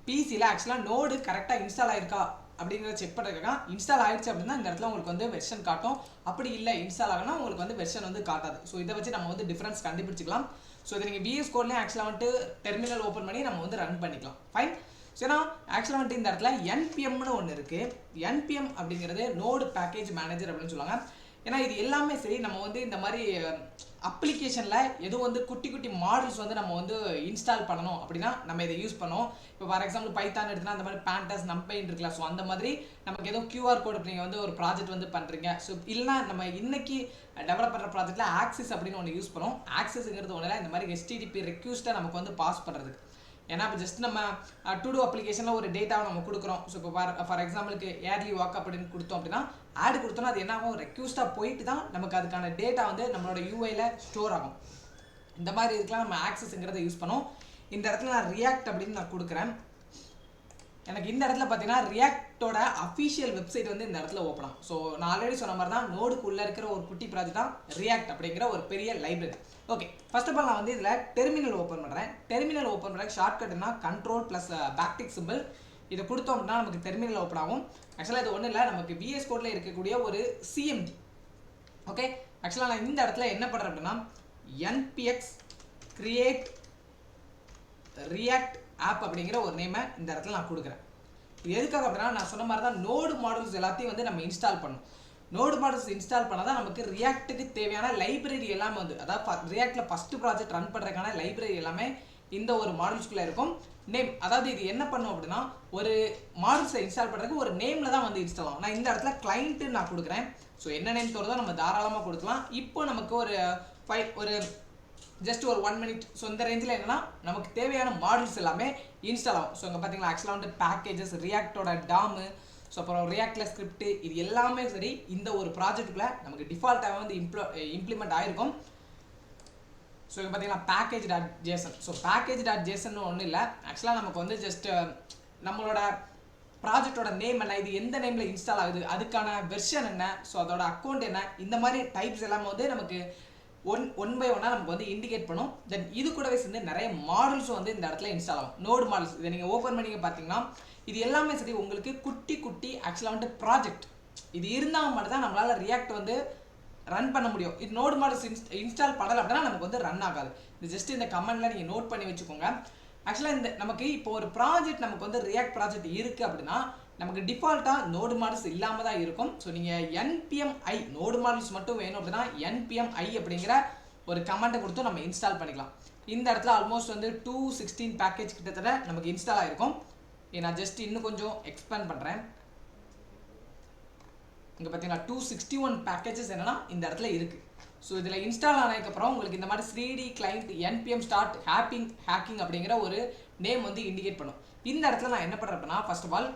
பிசியில் ஆக்சுவலாக நோடு கரெக்டாக இன்ஸ்டால் ஆயிருக்கா அப்படிங்கிறத செக் பண்ணுறதுக்காக. இன்ஸ்டால் ஆயிடுச்சு அப்படின்னா இந்த இடத்துல உங்களுக்கு வந்து வெர்ஷன் காட்டும். அப்படி இல்லை இன்ஸ்டால் ஆகனா உங்களுக்கு வந்து வெர்ஷன் வந்து காட்டாது. ஸோ இதை வச்சு நம்ம வந்து டிஃப்ரென்ஸ் கண்டுபிடிச்சிக்கலாம். ஸோ இதை நீங்கள் VS கோட்லேயே ஆக்சுவலாக வந்துட்டு டெர்மினல் ஓப்பன் பண்ணி நம்ம வந்து ரன் பண்ணிக்கலாம். ஃபைன். ஸோ ஏன்னா ஆக்சுவலாக வந்துட்டு இந்த இடத்துல NPMனு ஒன்று இருக்குது. NPM அப்படிங்கிறது நோடு பேக்கேஜ் மேனேஜர் அப்படின்னு சொல்லுவாங்க. ஏன்னா இது எல்லாமே சரி நம்ம வந்து இந்த மாதிரி அப்ளிகேஷனில் எதுவும் வந்து குட்டி குட்டி மாடல்ஸ் வந்து நம்ம வந்து இன்ஸ்டால் பண்ணணும் அப்படின்னா நம்ம இதை யூஸ் பண்ணோம். இப்போ ஃபார் எக்ஸாம்பிள் பைத்தான் எடுத்துனா அந்த மாதிரி பேண்டஸ் நம்பைன் இருக்குல்ல, ஸோ அந்த மாதிரி நமக்கு ஏதோ கியூஆர் கோட் நீங்கள் வந்து ஒரு ப்ராஜெக்ட் வந்து பண்ணுறீங்க. ஸோ இல்லைனா நம்ம இன்னைக்கு டெவலப் பண்ணுற ப்ராஜெக்ட்டில் ஆக்சிஸ் அப்படின்னு ஒன்று யூஸ் பண்ணோம். ஆக்சிஸ்ங்கிறது ஒன்றும் இல்லை, இந்த மாதிரி HTTP ரெக்யூஸ்ட்டை நமக்கு வந்து பாஸ் பண்ணுறதுக்கு. ஏன்னா இப்போ ஜஸ்ட் நம்ம டு டூ அப்ளிகேஷனில் ஒரு டேட்டாவை நம்ம கொடுக்குறோம். ஸோ இப்போ ஃபார் எக்ஸாம்பிளுக்கு ஏர்லி வாக் அப்படின்னு கொடுத்தோம் அப்படின்னா ஆட் கொடுத்தோம்னா அது என்ன ஆகும், ரெக்யூஸ்ட்டாக போயிட்டு தான் நமக்கு அதுக்கான டேட்டா வந்து நம்மளோட யூஐயில் ஸ்டோர் ஆகும். இந்த மாதிரி இதுக்கெலாம் நம்ம ஆக்சஸ்ங்கிறத யூஸ் பண்ணோம். இந்த இடத்துல நான் ரியாக்ட் அப்படின்னு நான் கொடுக்குறேன். எனக்கு இந்த இடத்துல பார்த்தீங்கன்னா ரியாக்டோட அஃபிஷியல் வெப்சைட் வந்து இந்த இடத்துல ஓப்பன் ஆகும். ஸோ நான் ஆல்ரெடி சொன்ன மாதிரி தான் நோடுக்குள்ளே இருக்கிற ஒரு குட்டி ப்ராஜெக்ட் தான் ரியாக்ட் அப்படிங்கிற ஒரு பெரிய library. Okay, first of all நான் வந்து இதில் டெர்மினல் ஓப்பன் பண்ணுறேன். டெர்மினல் ஓப்பன் பண்ணுற ஷார்ட்கட்னா கண்ட்ரோல் ப்ளஸ் பேக்டிக் சிம்பிள். இதை கொடுத்தோம் அப்படின்னா நமக்கு டெர்மினல் ஓப்பன் ஆகும். ஆக்சுவலாக இது ஒன்றும் இல்லை, நமக்கு VS கோடில் இருக்கக்கூடிய ஒரு CMD. ஓகே, ஆக்சுவலாக நான் இந்த இடத்துல என்ன பண்ணுறேன் அப்படின்னா npx create react app அப்படிங்கிற ஒரு நேமை இந்த இடத்துல நான் கொடுக்குறேன். இது எதுக்காக அப்படின்னா நான் சொன்ன மாதிரி தான் நோடு மாடல்ஸ் எல்லாத்தையும் வந்து நம்ம இன்ஸ்டால் பண்ணணும். நோடு மாடல்ஸ் இன்ஸ்டால் பண்ணால் தான் நமக்கு ரியாக்ட்டுக்கு தேவையான லைப்ரரி எல்லாமே வந்து, அதாவது ரியாக்டில் ஃபஸ்ட்டு ப்ராஜெக்ட் ரன் பண்ணுறதுக்கான லைப்ரரி எல்லாமே இந்த ஒரு மாடல்ஸ்குள்ளே இருக்கும். நேம், அதாவது இது என்ன பண்ணும் அப்படின்னா ஒரு மாடல்ஸை இன்ஸ்டால் பண்ணுறதுக்கு ஒரு நேமில் தான் வந்து இன்ஸ்டால் ஆகும். நான் இந்த இடத்துல கிளைண்ட்டு நான் கொடுக்குறேன். ஸோ என்ன நேம் தோறுதோ நம்ம தாராளமாக கொடுக்கலாம். இப்போ நமக்கு ஒரு ஜஸ்ட் ஒரு 1 minute. ஸோ இந்த ரேஞ்சில் என்னன்னா நமக்கு தேவையான மாடல்ஸ் எல்லாமே இன்ஸ்டால் ஆகும். ஸோ இங்கே பார்த்தீங்களா ஆக்சுவலாக வந்து பேக்கேஜஸ், ரியாக்டோட டாமு, ஸோ அப்புறம் ரியாக்டில் ஸ்கிரிப்ட், இது எல்லாமே சரி இந்த ஒரு ப்ராஜெக்ட்டுக்குள்ளே நமக்கு டிஃபால்ட்டாக வந்து இம்ப்ளிமெண்ட் ஆகிருக்கும். ஸோ இங்கே பார்த்தீங்கன்னா package.json. ஸோ package.json ஒன்றும் இல்லை, ஆக்சுவலாக நமக்கு வந்து ஜஸ்ட் நம்மளோட ப்ராஜெக்டோட நேம் என்ன, இது எந்த நேமில் இன்ஸ்டால் ஆகுது, அதுக்கான வெர்ஷன் என்ன, ஸோ அதோட அக்கௌண்ட் என்ன, இந்த மாதிரி டைப்ஸ் எல்லாமே வந்து நமக்கு ஒன் பை ஒன்னாக நமக்கு வந்து இண்டிகேட் பண்ணும். தென் இது கூடவே சேர்ந்து நிறைய மாடல்ஸும் வந்து இந்த இடத்துல இன்ஸ்டால் ஆகும். நோடு மாடல்ஸ் இதை நீங்கள் ஓப்பன் பண்ணி பார்த்தீங்கன்னா இது எல்லாமே சரி உங்களுக்கு குட்டி குட்டி ஆக்சுவலாக வந்து ப்ராஜெக்ட் இது இருந்தால் மட்டும் தான் நம்மளால் ரியாக்ட் வந்து ரன் பண்ண முடியும். இது நோடு மாடல்ஸ் இன்ஸ்டால் பண்ணலை அப்படின்னா நமக்கு வந்து ரன் ஆகாது. இது ஜஸ்ட் இந்த கமெண்ட்ல நீங்கள் நோட் பண்ணி வச்சுக்கோங்க. ஆக்சுவலாக இந்த நமக்கு இப்போ ஒரு ப்ராஜெக்ட் நமக்கு வந்து ரியாக்ட் ப்ராஜெக்ட் இருக்குது அப்படின்னா நமக்கு டிஃபால்ட்டாக நோடு மாடல்ஸ் இல்லாமல் தான் இருக்கும். ஸோ நீங்கள் npmi நோடு மாடல்ஸ் மட்டும் வேணும் அப்படின்னா npmi அப்படிங்கிற ஒரு கமெண்ட்டை கொடுத்து நம்ம இன்ஸ்டால் பண்ணிக்கலாம். இந்த இடத்துல ஆல்மோஸ்ட் வந்து 216 பேக்கேஜ் கிட்டத்தட்ட நமக்கு இன்ஸ்டால் ஆகிருக்கும். நான் ஜஸ்ட் இன்னும் கொஞ்சம் எக்ஸ்பேண்ட் பண்ணுறேன். இங்கே பார்த்தீங்கன்னா 261 பேக்கேஜஸ் என்னன்னா இந்த இடத்துல இருக்குது. ஸோ இதில் இன்ஸ்டால் ஆனதுக்கப்புறம் உங்களுக்கு இந்த மாதிரி 3D client npm start hacking அப்படிங்கிற ஒரு நேம் வந்து இண்டிகேட் பண்ணும். இந்த இடத்துல நான் என்ன பண்ணுறேன் அப்படின்னா ஃபர்ஸ்ட் ஆஃப் ஆல்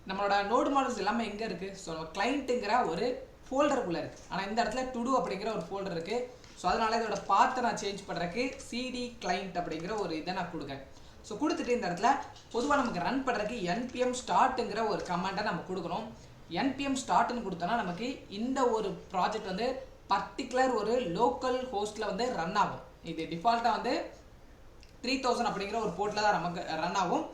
நம்மளோட நோடு மாடல்ஸ் எல்லாமே எங்கே இருக்குது, ஸோ நம்ம கிளைண்ட்டுங்கிற ஒரு ஃபோல்டருக்குள்ளே இருக்குது. ஆனால் இந்த இடத்துல டு டூ அப்படிங்கிற ஒரு ஃபோல்டர் இருக்குது. ஸோ அதனால இதோட பாத்தை நான் சேஞ்ச் பண்ணுறதுக்கு CD கிளைண்ட் அப்படிங்கிற ஒரு இதை நான் கொடுக்குறேன். ஸோ கொடுத்துட்டு இந்த இடத்துல பொதுவாக நமக்கு ரன் பண்ணுறதுக்கு npm startங்கிற ஒரு கமாண்டை நம்ம கொடுக்கணும். npm startன்னு கொடுத்தோன்னா நமக்கு இந்த ஒரு ப்ராஜெக்ட் வந்து பர்டிகுலர் ஒரு லோக்கல் ஹோஸ்ட்டில் வந்து ரன் ஆகும். இது டிஃபால்ட்டாக வந்து 3000 அப்படிங்கிற ஒரு போர்ட்டில் தான் நமக்கு ரன் ஆகும்.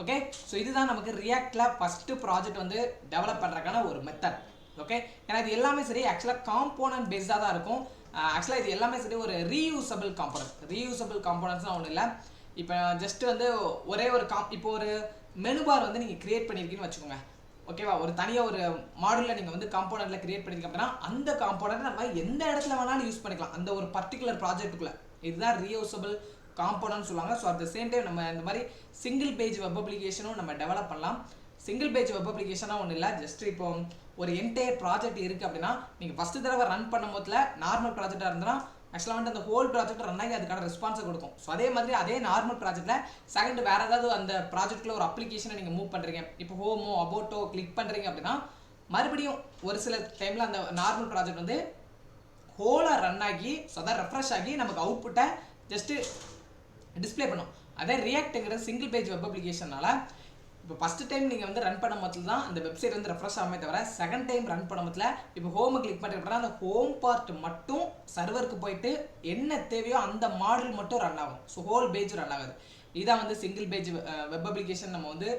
ஓகே, ஸோ இதுதான் நமக்கு ரியாக்டில் ஃபஸ்ட்டு ப்ராஜெக்ட் வந்து டெவலப் பண்ணுறதுக்கான ஒரு மெத்தட். ஓகே, ஏன்னா இது எல்லாமே சரி ஆக்சுவலாக காம்போனன்ட் பேஸ்டாக தான் இருக்கும். ஆக்சுவலாக இது எல்லாமே சரி ஒரு ரீயூசபிள் காம்போனன்ட்ஸ்லாம் ஒன்றும் இல்லை. இப்போ ஜஸ்ட் வந்து ஒரே ஒரு இப்போ ஒரு மெனு பார் வந்து நீங்கள் கிரியேட் பண்ணியிருக்கீங்கன்னு வச்சுக்கோங்க. ஓகேவா, ஒரு தனியாக ஒரு மாடலில் நீங்கள் வந்து காம்போனண்ட்டில் கிரியேட் பண்ணியிருக்கீங்க அப்படின்னா அந்த காம்போனண்ட்டை நம்ம எந்த இடத்துல வேணாலும் யூஸ் பண்ணிக்கலாம் அந்த ஒரு பர்டிகுலர் ப்ராஜெக்ட்டுக்குள்ளே. இதுதான் ரீயூசபிள் காம்போனன்ட் சொல்லுவாங்க. So at the same time நம்ம இந்த மாதிரி சிங்கிள் பேஜ் வெப் அப்ளிகேஷனும் நம்ம டெவலப் பண்ணலாம். சிங்கிள் பேஜ் வெப் அப்ளிகேஷனாக ஒன்றும் இல்லை, ஜஸ்ட் இப்போ ஒரு என்டையர் ப்ராஜெக்ட் இருக்குது அப்படின்னா நீங்கள் ஃபஸ்ட்டு தடவை ரன் பண்ணும் போதில் நார்மல் ப்ராஜெக்டாக இருந்ததுன்னா ஆக்சுவலாக வந்து அந்த ஹோல் ப்ராஜெக்ட் ரன் ஆகி அதுக்கான ரெஸ்பான்ஸை கொடுக்கும். ஸோ அதே மாதிரி அதே நார்மல் ப்ராஜெக்ட்டில் செகண்ட் வேறு ஏதாவது அந்த ப்ராஜெக்ட்டில் ஒரு அப்ளிகேஷனை நீங்கள் மூவ் பண்ணுறீங்க, இப்போ ஹோமோ அபோட்டோ கிளிக் பண்ணுறீங்க அப்படின்னா மறுபடியும் ஒரு சில டைமில் அந்த நார்மல் ப்ராஜெக்ட் வந்து ஹோலாக ரன் ஆகி ஸோ அதான் ரெஃப்ரெஷ் ஆகி நமக்கு அவுட்புட்டை ஜஸ்ட்டு டிஸ்பிளே பண்ணும். அதே ரியாக்ட்ங்கிற சிங்கிள் பேஜ் வெப் அப்ளிகேஷனால இப்போ ஃபஸ்ட்டு டைம் நீங்கள் வந்து ரன் பண்ண போதில் தான் அந்த வெப்சைட் வந்து ரெஃப்ரெஷ் ஆகாமே தவிர செகண்ட் டைம் ரன் பண்ண போதில் இப்போ ஹோமை கிளிக் பண்ணிட்டு அந்த ஹோம் பார்ட் மட்டும் சர்வருக்கு போயிட்டு என்ன தேவையோ அந்த மாடல் மட்டும் ரன் ஆகும். ஸோ ஹோல் பேஜ் ரன் ஆகாது. இதான் வந்து சிங்கிள் பேஜ் வெப் அப்ளிகேஷன் நம்ம வந்து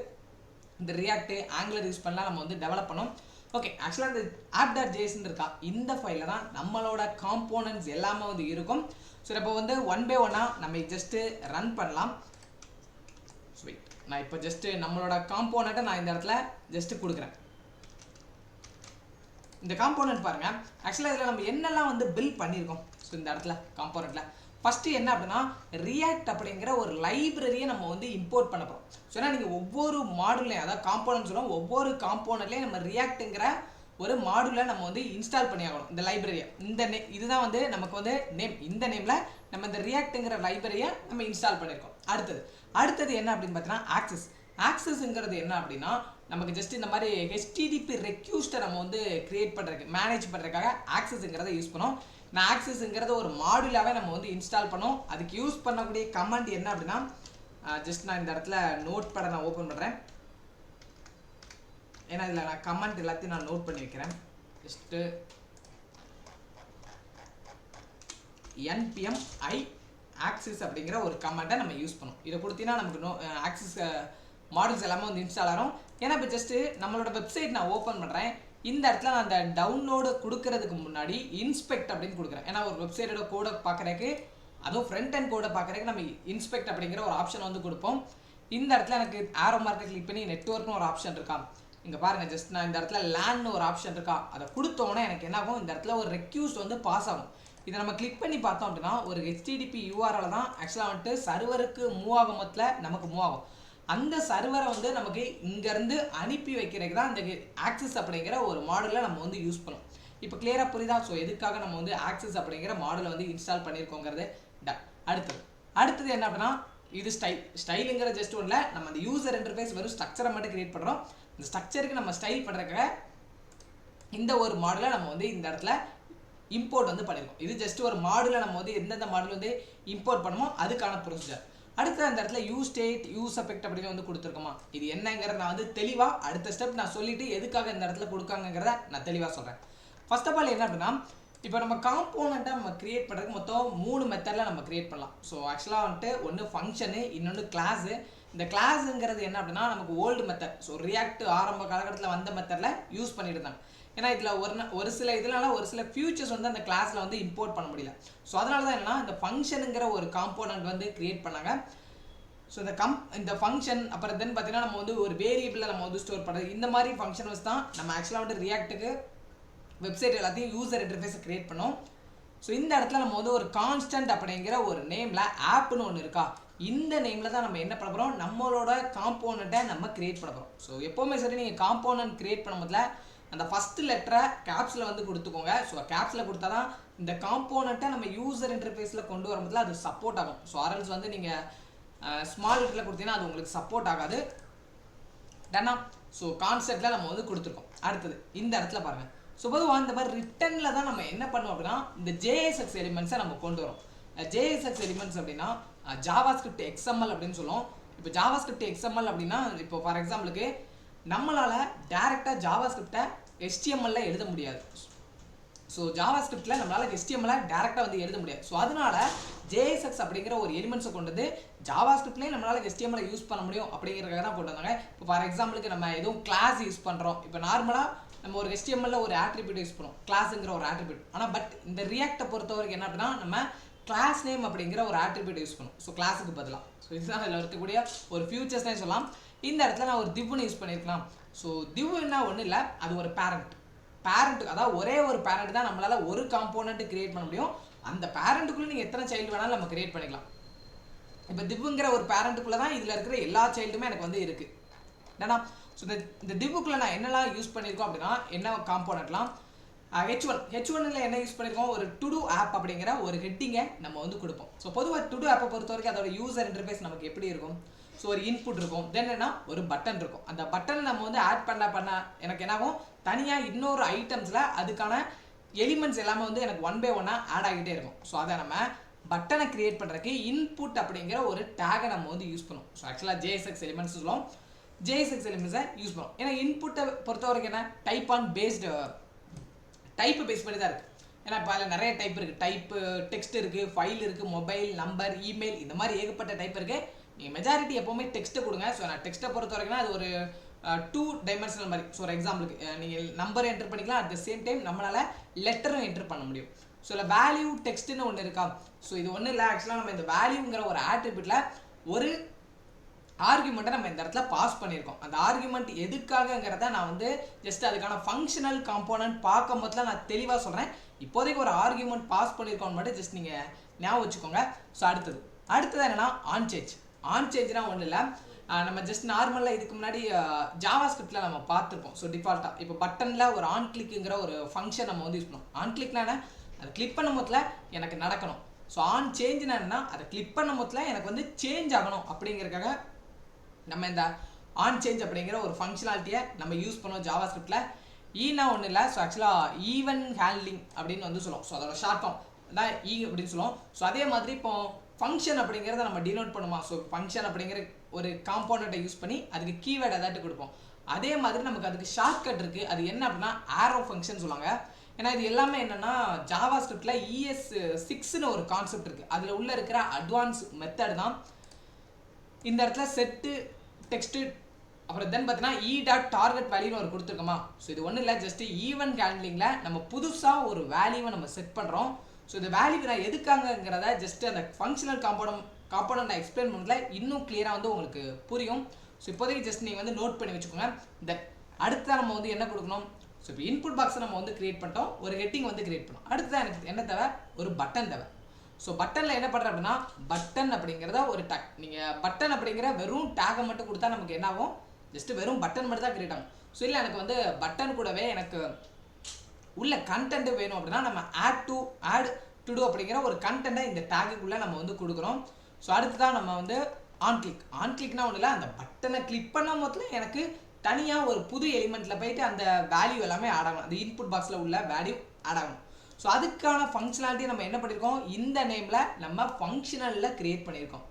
இந்த ரியாக்ட் ஆங்குலர் யூஸ் பண்ணலாம் நம்ம வந்து டெவலப் பண்ணோம். ஓகே, ஆக்சுவலாக இந்த app.json இருக்கா இந்த ஃபைலில் தான் நம்மளோட காம்போனன்ட்ஸ் எல்லாமே வந்து இருக்கும். ஸோ இப்போ வந்து ஒன் பை ஒன்னாக நம்ம ஜஸ்ட்டு ரன் பண்ணலாம். ஸ்வீட், நான் இப்போ ஜஸ்ட்டு நம்மளோட காம்போனண்ட்டை நான் இந்த இடத்துல ஜஸ்ட்டு கொடுக்குறேன். இந்த காம்போனன்ட் பாருங்க, ஆக்சுவலாக இதில் நம்ம என்னெல்லாம் வந்து பில்ட் பண்ணியிருக்கோம். ஸோ இந்த இடத்துல காம்போனண்ட்டில் ஃபஸ்ட்டு என்ன அப்படின்னா ரியாக்ட் அப்படிங்கிற ஒரு லைப்ரரியை நம்ம வந்து இம்போர்ட் பண்ண போகிறோம். ஸோ ஏன்னா நீங்கள் ஒவ்வொரு மாடுலையும், அதாவது காம்போனன்ட் சொல்லுவோம், ஒவ்வொரு காம்போனண்ட்லேயும் நம்ம ரியாக்ட்டுங்கிற ஒரு மாடுலை நம்ம வந்து இன்ஸ்டால் பண்ணி ஆகணும். இந்த லைப்ரரியை, இந்த இதுதான் வந்து நமக்கு வந்து நேம். இந்த நேமில் நம்ம இந்த ரியாக்ட்டுங்கிற லைப்ரரியை நம்ம இன்ஸ்டால் பண்ணியிருக்கோம். அடுத்தது என்ன அப்படின்னு பார்த்தீங்கன்னா ஆக்சஸ். ஆக்சஸ்ங்கிறது என்ன அப்படின்னா நமக்கு ஜஸ்ட் இந்த மாதிரி HTTP ரெக்யூஸ்ட்டை நம்ம வந்து கிரியேட் பண்ணுறதுக்கு, மேனேஜ் பண்ணுறதுக்காக ஆக்சஸ்ங்கிறத யூஸ் பண்ணோம். நான் ஆக்சஸ்ங்கிறத ஒரு மாடுலாவே நம்ம வந்து இன்ஸ்டால் பண்ணோம். அதுக்கு யூஸ் பண்ணக்கூடிய கமாண்ட் என்ன அப்படின்னா ஜஸ்ட் நான் இந்த இடத்துல நோட் பேடை நான் ஓப்பன் பண்ணுறேன். ஏன்னா இதில் நான் கமெண்ட் எல்லாத்தையும் நான் நோட் பண்ணி வைக்கிறேன். ஜஸ்ட்டு npm i access அப்படிங்கிற ஒரு கமெண்ட்டை நம்ம யூஸ் பண்ணோம். இதை கொடுத்தீங்கன்னா நமக்கு ஆக்சஸ் மாடல்ஸ் எல்லாமே வந்து இன்ஸ்டால் ஆகும். ஏன்னா இப்போ ஜஸ்ட்டு நம்மளோட வெப்சைட் நான் ஓப்பன் பண்ணுறேன். இந்த இடத்துல நான் அந்த டவுன்லோடு கொடுக்கறதுக்கு முன்னாடி இன்ஸ்பெக்ட் அப்படின்னு கொடுக்குறேன். ஏன்னா ஒரு வெப்சைட்டோட கோடை பார்க்குறதுக்கு, அதுவும் ஃப்ரண்ட் அண்ட் கோடை பார்க்குறதுக்கு நம்ம இன்ஸ்பெக்ட் அப்படிங்கிற ஒரு ஆப்ஷன் வந்து கொடுப்போம். இந்த இடத்துல எனக்கு ஆரோ மார்க்கை கிளிக் பண்ணி நெட்வொர்க்னு ஒரு ஆப்ஷன் இருக்கா, இங்கே பாருங்கள். ஜஸ்ட் நான் இந்த இடத்துல லேண்ட்னு ஒரு ஆப்ஷன் இருக்கா, அதை கொடுத்தோன்னே எனக்கு என்ன ஆகும், இந்த இடத்துல ஒரு ரெக்யூஸ்ட் வந்து பாஸ் ஆகும். இதை நம்ம கிளிக் பண்ணி பார்த்தோம் அப்படின்னா ஒரு HTTP URL தான் ஆக்சுவலாக வந்துட்டு சர்வருக்கு மூவ் ஆகும் மொத்தத்தில் நமக்கு மூவ் ஆகும். அந்த சர்வரை வந்து நமக்கு இங்கேருந்து அனுப்பி வைக்கிறதுக்கு தான் இந்த ஆக்சஸ் அப்படிங்கிற ஒரு மாடலை நம்ம வந்து யூஸ் பண்ணும். இப்போ கிளியராக புரியுதா? ஸோ எதுக்காக நம்ம வந்து ஆக்சஸ் அப்படிங்கிற மாடலை வந்து இன்ஸ்டால் பண்ணியிருக்கோங்கிறது டன். அடுத்தது என்ன அப்படின்னா இது ஸ்டைலுங்கிற ஜஸ்ட் ஒன்றில் நம்ம அந்த யூசர் இன்டர்ஃபேஸ் வெறும் ஸ்ட்ரக்சரை மட்டும் கிரியேட் பண்ணுறோம். இந்த ஸ்ட்ரக்சருக்கு நம்ம ஸ்டைல் பண்ணுறதுக்காக இந்த ஒரு மாடலை நம்ம வந்து இந்த இடத்துல இம்போர்ட் வந்து பண்ணியிருக்கோம். இது ஜஸ்ட் ஒரு மாடலை நம்ம வந்து எந்தெந்த மாடல் வந்து இம்போர்ட் பண்ணுமோ அதுக்கான ப்ரொசீஜர். அடுத்து அந்த இடத்துல யூஸ் ஸ்டேட் யூஸ் எஃபெக்ட் அப்படின்னு வந்து கொடுத்துருக்கோமா, இது என்னங்கிறத நான் வந்து தெளிவாக அடுத்த ஸ்டெப் நான் சொல்லிட்டு எதுக்காக இந்த இடத்துல கொடுக்காங்கிறத நான் தெளிவாக சொல்கிறேன். ஃபர்ஸ்ட் ஆஃப் ஆல் என்ன அப்படின்னா இப்போ நம்ம காம்போனண்ட்டை நம்ம கிரியேட் பண்ணுறதுக்கு மொத்தம் 3 மெத்தடில் நம்ம கிரியேட் பண்ணலாம். ஸோ ஆக்சுவலாக வந்துட்டு ஒன்று ஃபங்க்ஷனு, இன்னொன்று கிளாஸு. இந்த கிளாஸுங்கிறது என்ன அப்படின்னா நமக்கு ஓல்டு மெத்தட். ஸோ ரியாக்ட் ஆரம்ப காலகட்டத்தில் வந்த மெத்தடில் யூஸ் பண்ணிட்டு இருந்தாங்க. ஏன்னா இதில் ஒரு சில ஒரு சில ஃபியூச்சர்ஸ் வந்து அந்த கிளாஸில் வந்து இம்போர்ட் பண்ண முடியல. ஸோ அதனால தான் என்னன்னா இந்த ஃபங்க்ஷனுங்கிற ஒரு காம்போனன்ட் வந்து கிரியேட் பண்ணாங்க. ஸோ இந்த ஃபங்க்ஷன் அப்புறம் தென் பார்த்தீங்கன்னா நம்ம வந்து ஒரு வேரியபிளில் நம்ம வந்து ஸ்டோர் பண்ணுறது, இந்த மாதிரி ஃபங்க்ஷன் வச்சு தான் நம்ம ஆக்சுவலாக வந்து ரியாக்ட்டுக்கு வெப்சைட் எல்லாத்தையும் யூசர் இன்டர்ஃபேஸை கிரியேட் பண்ணோம். ஸோ இந்த இடத்துல நம்ம வந்து ஒரு கான்ஸ்டன்ட் அப்படிங்கிற ஒரு நேமில் ஆப்னு ஒன்று இருக்கா, இந்த நேமில் தான் நம்ம என்ன பண்ண போகிறோம், நம்மளோட காம்போனண்ட்டை நம்ம கிரியேட் பண்ண போகிறோம். ஸோ எப்போவுமே சரி நீங்கள் காம்போனன்ட் கிரியேட் பண்ணும்போதுல அந்த ஃபஸ்ட்டு லெட்டரை கேப்ஸில் வந்து கொடுத்துக்கோங்க. ஸோ கேப்ஸில் கொடுத்தா தான் இந்த காம்போனண்ட்டை நம்ம யூசர் இன்டர்ஃபேஸில் கொண்டு வரும்போதுல அது சப்போர்ட் ஆகும். ஸோ ஆர்எல்ஸ் வந்து நீங்கள் ஸ்மால் லெட்டரில் கொடுத்தீங்கன்னா அது உங்களுக்கு சப்போர்ட் ஆகாது. டன்னா. ஸோ கான்செப்டில் நம்ம வந்து கொடுத்துருக்கோம். அடுத்தது இந்த இடத்துல பாருங்கள். ஸோ பொதுவாக இந்த மாதிரி ரிட்டனில் தான் நம்ம என்ன பண்ணுவோம் அப்படின்னா இந்த JSX எலிமெண்ட்ஸை நம்ம கொண்டு வரோம். JSX எலிமெண்ட்ஸ் அப்படின்னா ஜாவாஸ்கிரிப்ட் XML அப்படின்னு சொல்லுவோம். இப்போ ஜாவாஸ்கிரிப்ட் XML அப்படின்னா இப்போ ஃபார் எக்ஸாம்பிளுக்கு நம்மளால் டேரெக்டாக ஜாவாஸ்கிரிப்டை HTML எழுத முடியாது. ஸோ ஜாவாஸ்கிரிப்டில் நம்மளால் HTML டேரெக்டாக வந்து எழுத முடியாது. ஸோ அதனால JSX அப்படிங்கிற ஒரு எலிமெண்ட்ஸை கொண்டு வந்து ஜாவாஸ்கிரிப்ட்லேயே நம்மளால் HTML யூஸ் பண்ண முடியும் அப்படிங்கிறதுக்காக தான் கொண்டு வந்தாங்க. இப்போ ஃபார் எக்ஸாம்பிளுக்கு நம்ம எதுவும் கிளாஸ் யூஸ் பண்ணுறோம். இப்போ நார்மலாக நம்ம ஒரு HTML ஒரு ஆட்ரிபியூட் யூஸ் பண்ணுவோம், கிளாஸுங்கிற ஒரு ஆட்ரிபியூட். ஆனால் பட் இந்த ரியாக்டை பொறுத்த வரைக்கும் என்ன அப்படின்னா நம்ம கிளாஸ் நேம் அப்படிங்கிற ஒரு ஆட்ரிபியூட் யூஸ் பண்ணுவோம். ஸோ கிளாஸுக்கு பதிலாக. ஸோ இதுதான் அதில் இருக்கக்கூடிய ஒரு ஃபியூச்சர்ஸ்னே சொல்லலாம். இந்த இடத்துல நான் ஒரு திவ்னு யூஸ் பண்ணியிருக்கலாம். ஸோ திவ்னா ஒன்றும் இல்லை, அது ஒரு பேரண்ட். அதாவது ஒரே ஒரு பேரண்ட் தான் நம்மளால் ஒரு காம்போனண்ட் கிரியேட் பண்ண முடியும். அந்த பேரண்ட்டுக்குள்ளே நீங்கள் எத்தனை சைல்டு வேணாலும் நம்ம கிரியேட் பண்ணிக்கலாம். இப்போ திவ்ங்கிற ஒரு பேரண்ட்டுக்குள்ளே தான் இதில் இருக்கிற எல்லா சைல்டுமே எனக்கு வந்து இருக்குது. என்னன்னா ஸோ இந்த திவ்வுக்குள்ளே நான் என்னெல்லாம் யூஸ் பண்ணியிருக்கோம் அப்படின்னா என்ன காம்போனண்ட்லாம் H1ல் என்ன யூஸ் பண்ணியிருக்கோம், ஒரு டு டூ ஆப் அப்படிங்கிற ஒரு ஹெட்டிங்கை நம்ம வந்து கொடுப்போம். ஸோ பொதுவாக டு டூ ஆப்பை பொறுத்த வரைக்கும் அதோட யூசர் இன்டர்ஃபேஸ் நமக்கு எப்படி இருக்கும், ஸோ ஒரு இன்புட் இருக்கும், தென் என்ன ஒரு பட்டன் இருக்கும். அந்த பட்டனை நம்ம வந்து ஆட் பண்ண எனக்கு என்னாகும் தனியாக இன்னொரு ஐட்டம்ஸில் அதுக்கான எலிமெண்ட்ஸ் எல்லாமே வந்து எனக்கு 1 by 1 ஆட் ஆகிட்டே இருக்கும். ஸோ அதை நம்ம பட்டனை கிரியேட் பண்ணுறதுக்கு இன்புட் அப்படிங்கிற ஒரு டேகை நம்ம வந்து யூஸ் பண்ணுவோம். ஸோ ஆக்சுவலாக JSX எலிமெண்ட்ஸ் சொல்லுவோம். JSX எலிமெண்ட்ஸை யூஸ் பண்ணுவோம். ஏன்னா இன்புட்டை பொறுத்த வரைக்கும் என்ன type on based, type base பண்ணி தான் இருக்குது. ஏன்னா இப்போ அதில் நிறைய டைப் இருக்குது. டைப்பு டெக்ஸ்ட் இருக்குது, ஃபைல் இருக்குது, மொபைல் நம்பர், இமெயில், இந்த மாதிரி ஏகப்பட்ட டைப் இருக்குது. நீங்கள் மெஜாரிட்டி எப்போவுமே டெக்ஸ்ட்டை கொடுங்க. ஸோ நான் டெக்ஸ்ட்டை பொறுத்த வரைக்கும்னா அது ஒரு 2 டைமென்ஷனல் மாதிரி. ஸோ ஒரு எக்ஸாம்பிளுக்கு நீங்கள் நம்பர் என்டர் பண்ணிக்கலாம், அட் த சேம் டைம் நம்மளால் லெட்டரும் என்டர் பண்ண முடியும். ஸோ இல்லை வேல்யூ டெக்ஸ்ட்டுன்னு ஒன்று இருக்கா. ஸோ இது ஒன்றும் இல்லை, ஆக்சுவலாக நம்ம இந்த வேல்யூங்கிற ஒரு ஆட்ரிபியூட்டில் ஒரு ஆர்குமெண்ட்டை நம்ம இந்த இடத்துல பாஸ் பண்ணியிருக்கோம். அந்த ஆர்குமெண்ட் எதுக்காகங்கிறத நான் வந்து ஜஸ்ட் அதுக்கான ஃபங்க்ஷனல் காம்போனன்ட் பார்க்கும் போதுல நான் தெளிவாக சொல்கிறேன். இப்போதைக்கு ஒரு ஆர்குமெண்ட் பாஸ் பண்ணியிருக்கோன்னு மட்டும் ஜஸ்ட் நீங்கள் ஞாபகம் வச்சுக்கோங்க. ஸோ அடுத்தது என்னன்னா ஆன் சேஞ்ச்னா ஒன்றும் இல்லை, நம்ம ஜஸ்ட் நார்மலாக இதுக்கு முன்னாடி ஜாவா ஸ்கிரிப்டில் நம்ம பார்த்துருப்போம். ஸோ டிஃபால்ட்டாக இப்போ பட்டனில் ஒரு ஆன் கிளிக்குங்கிற ஒரு ஃபங்க்ஷன் நம்ம வந்து யூஸ் பண்ணோம். ஆன் கிளிக்னா என்ன, அதை கிளிக் பண்ணும் போதுல எனக்கு நடக்கணும். ஸோ ஆன் சேஞ்சுனா என்னன்னா, அதை கிளிக் பண்ணும் போதுல எனக்கு வந்து சேஞ்ச் ஆகணும் அப்படிங்கிறதுக்காக நம்ம இந்த ஆன் சேஞ்ச் அப்படிங்கிற ஒரு ஃபங்க்ஷனாலிட்டியை நம்ம யூஸ் பண்ணோம் ஜாவா ஸ்கிரிப்டில். ஈனா ஒன்றும் இல்லை, ஸோ ஆக்சுவலாக ஈவன் ஹேண்ட்லிங் அப்படின்னு வந்து சொல்லுவோம். ஸோ அதோட ஷார்ட் ஃபார்ம் தான் ஈ அப்படின்னு சொல்லுவோம். ஸோ அதே மாதிரி இப்போ ஃபங்க்ஷன் அப்படிங்கிறத நம்ம டினோட் பண்ணுமா, ஸோ ஃபங்க்ஷன் அப்படிங்கிற ஒரு காம்போனண்ட்டை யூஸ் பண்ணி அதுக்கு கீவேர்டு ஏதாட்டு கொடுப்போம். அதே மாதிரி நமக்கு அதுக்கு ஷார்ட்கட் இருக்குது. அது என்ன அப்படின்னா ஆரோ ஃபங்க்ஷன் சொல்லுவாங்க. ஏன்னா இது எல்லாமே என்னென்னா ஜாவா ஸ்கிரிப்டில் ES6ன்னு ஒரு கான்செப்ட் இருக்குது. அதில் உள்ள இருக்கிற அட்வான்ஸ் மெத்தட் தான் இந்த இடத்துல செட்டு டெக்ஸ்ட்டு அப்புறம் தென் பார்த்தீங்கன்னா e.target வேல்யூன்னு ஒரு கொடுத்துருக்கோமா. ஸோ இது ஒன்றும் இல்லை, ஜஸ்ட் ஈவன் ஹேண்ட்லிங்கில் நம்ம புதுசாக ஒரு வேல்யூவை நம்ம செட் பண்ணுறோம். ஸோ இந்த வேல்யூ நான் எதுக்காகங்கிறத ஜஸ்ட் அந்த ஃபங்க்ஷனல் காம்போனன்ட் நான் எக்ஸ்பிளைன் பண்ணல, இன்னும் கிளியராக வந்து உங்களுக்கு புரியும். ஸோ இப்போதைக்கு ஜஸ்ட் நீங்கள் வந்து நோட் பண்ணி வச்சுக்கோங்க. அடுத்ததான் நம்ம வந்து என்ன கொடுக்கணும், ஸோ இப்போ இன்புட் பாக்ஸை நம்ம வந்து கிரியேட் பண்ணிட்டோம், ஒரு ஹெட்டிங் வந்து கிரியேட் பண்ணோம். அடுத்ததான் எனக்கு என்ன தேவை, ஒரு பட்டன் தேவை. ஸோ பட்டனில் என்ன பண்ணுறேன் அப்படின்னா, பட்டன் அப்படிங்கிறத ஒரு டேக், நீங்கள் பட்டன் அப்படிங்கிற வெறும் டேகை மட்டும் கொடுத்தா நமக்கு என்ன ஆகும், ஜஸ்ட் வெறும் பட்டன் மட்டும் தான் கிரியேட் ஆகும். ஸோ இல்லை எனக்கு வந்து பட்டன் கூடவே எனக்கு உள்ள கண்டென்ட் வேணும் அப்படின்னா நம்ம ஆட் டு டூ அப்படிங்கிற ஒரு கண்டென்ட்டை இந்த டேகுக்குள்ளே நம்ம வந்து கொடுக்குறோம். ஸோ அடுத்ததான் நம்ம வந்து ஆன் கிளிக்னா ஒன்றும் இல்லை, அந்த பட்டனை கிளிக் பண்ணும் போதுல எனக்கு தனியாக ஒரு புது எலிமெண்ட்டில் போயிட்டு அந்த வேல்யூ எல்லாமே ஆட் ஆகணும், அந்த இன்புட் பாக்ஸில் உள்ள வேல்யூ ஆட் ஆகணும். ஸோ அதுக்கான ஃபங்க்ஷனாலிட்டி நம்ம என்ன பண்ணியிருக்கோம், இந்த நேமில் நம்ம ஃபங்க்ஷனலில் கிரியேட் பண்ணியிருக்கோம்.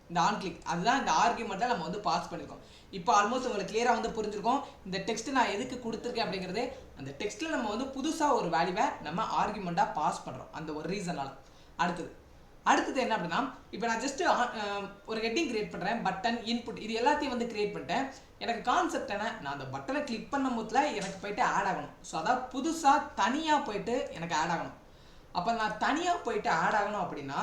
இந்த ஆன் கிளிக் அதுதான் இந்த ஆர்குமெண்ட்டில் நம்ம வந்து பாஸ் பண்ணியிருக்கோம். இப்போ ஆல்மோஸ்ட் உங்களுக்கு கிளியராக வந்து புரிஞ்சிருக்கும் இந்த டெக்ஸ்ட் நான் எதுக்கு கொடுத்துருக்கேன் அப்படிங்கிறது. அந்த டெக்ஸ்ட்டில் நம்ம வந்து புதுசாக ஒரு வேல்யூவை நம்ம ஆர்குமெண்ட்டாக பாஸ் பண்ணுறோம் அந்த ஒரு ரீசனால். அடுத்தது என்ன அப்படின்னா, இப்போ நான் ஜஸ்ட் ஒரு ஹெட்டிங் கிரியேட் பண்ணுறேன், பட்டன் இன்புட் இது எல்லாத்தையும் வந்து கிரியேட் பண்ணிட்டேன். எனக்கு கான்செப்ட் என்ன, நான் அந்த பட்டனை கிளிக் பண்ணும் போதுல எனக்கு போயிட்டு ஆட் ஆகணும். ஸோ அதாவது புதுசாக தனியாக போயிட்டு எனக்கு ஆட் ஆகணும். அப்போ நான் தனியாக போயிட்டு ஆட் ஆகணும் அப்படின்னா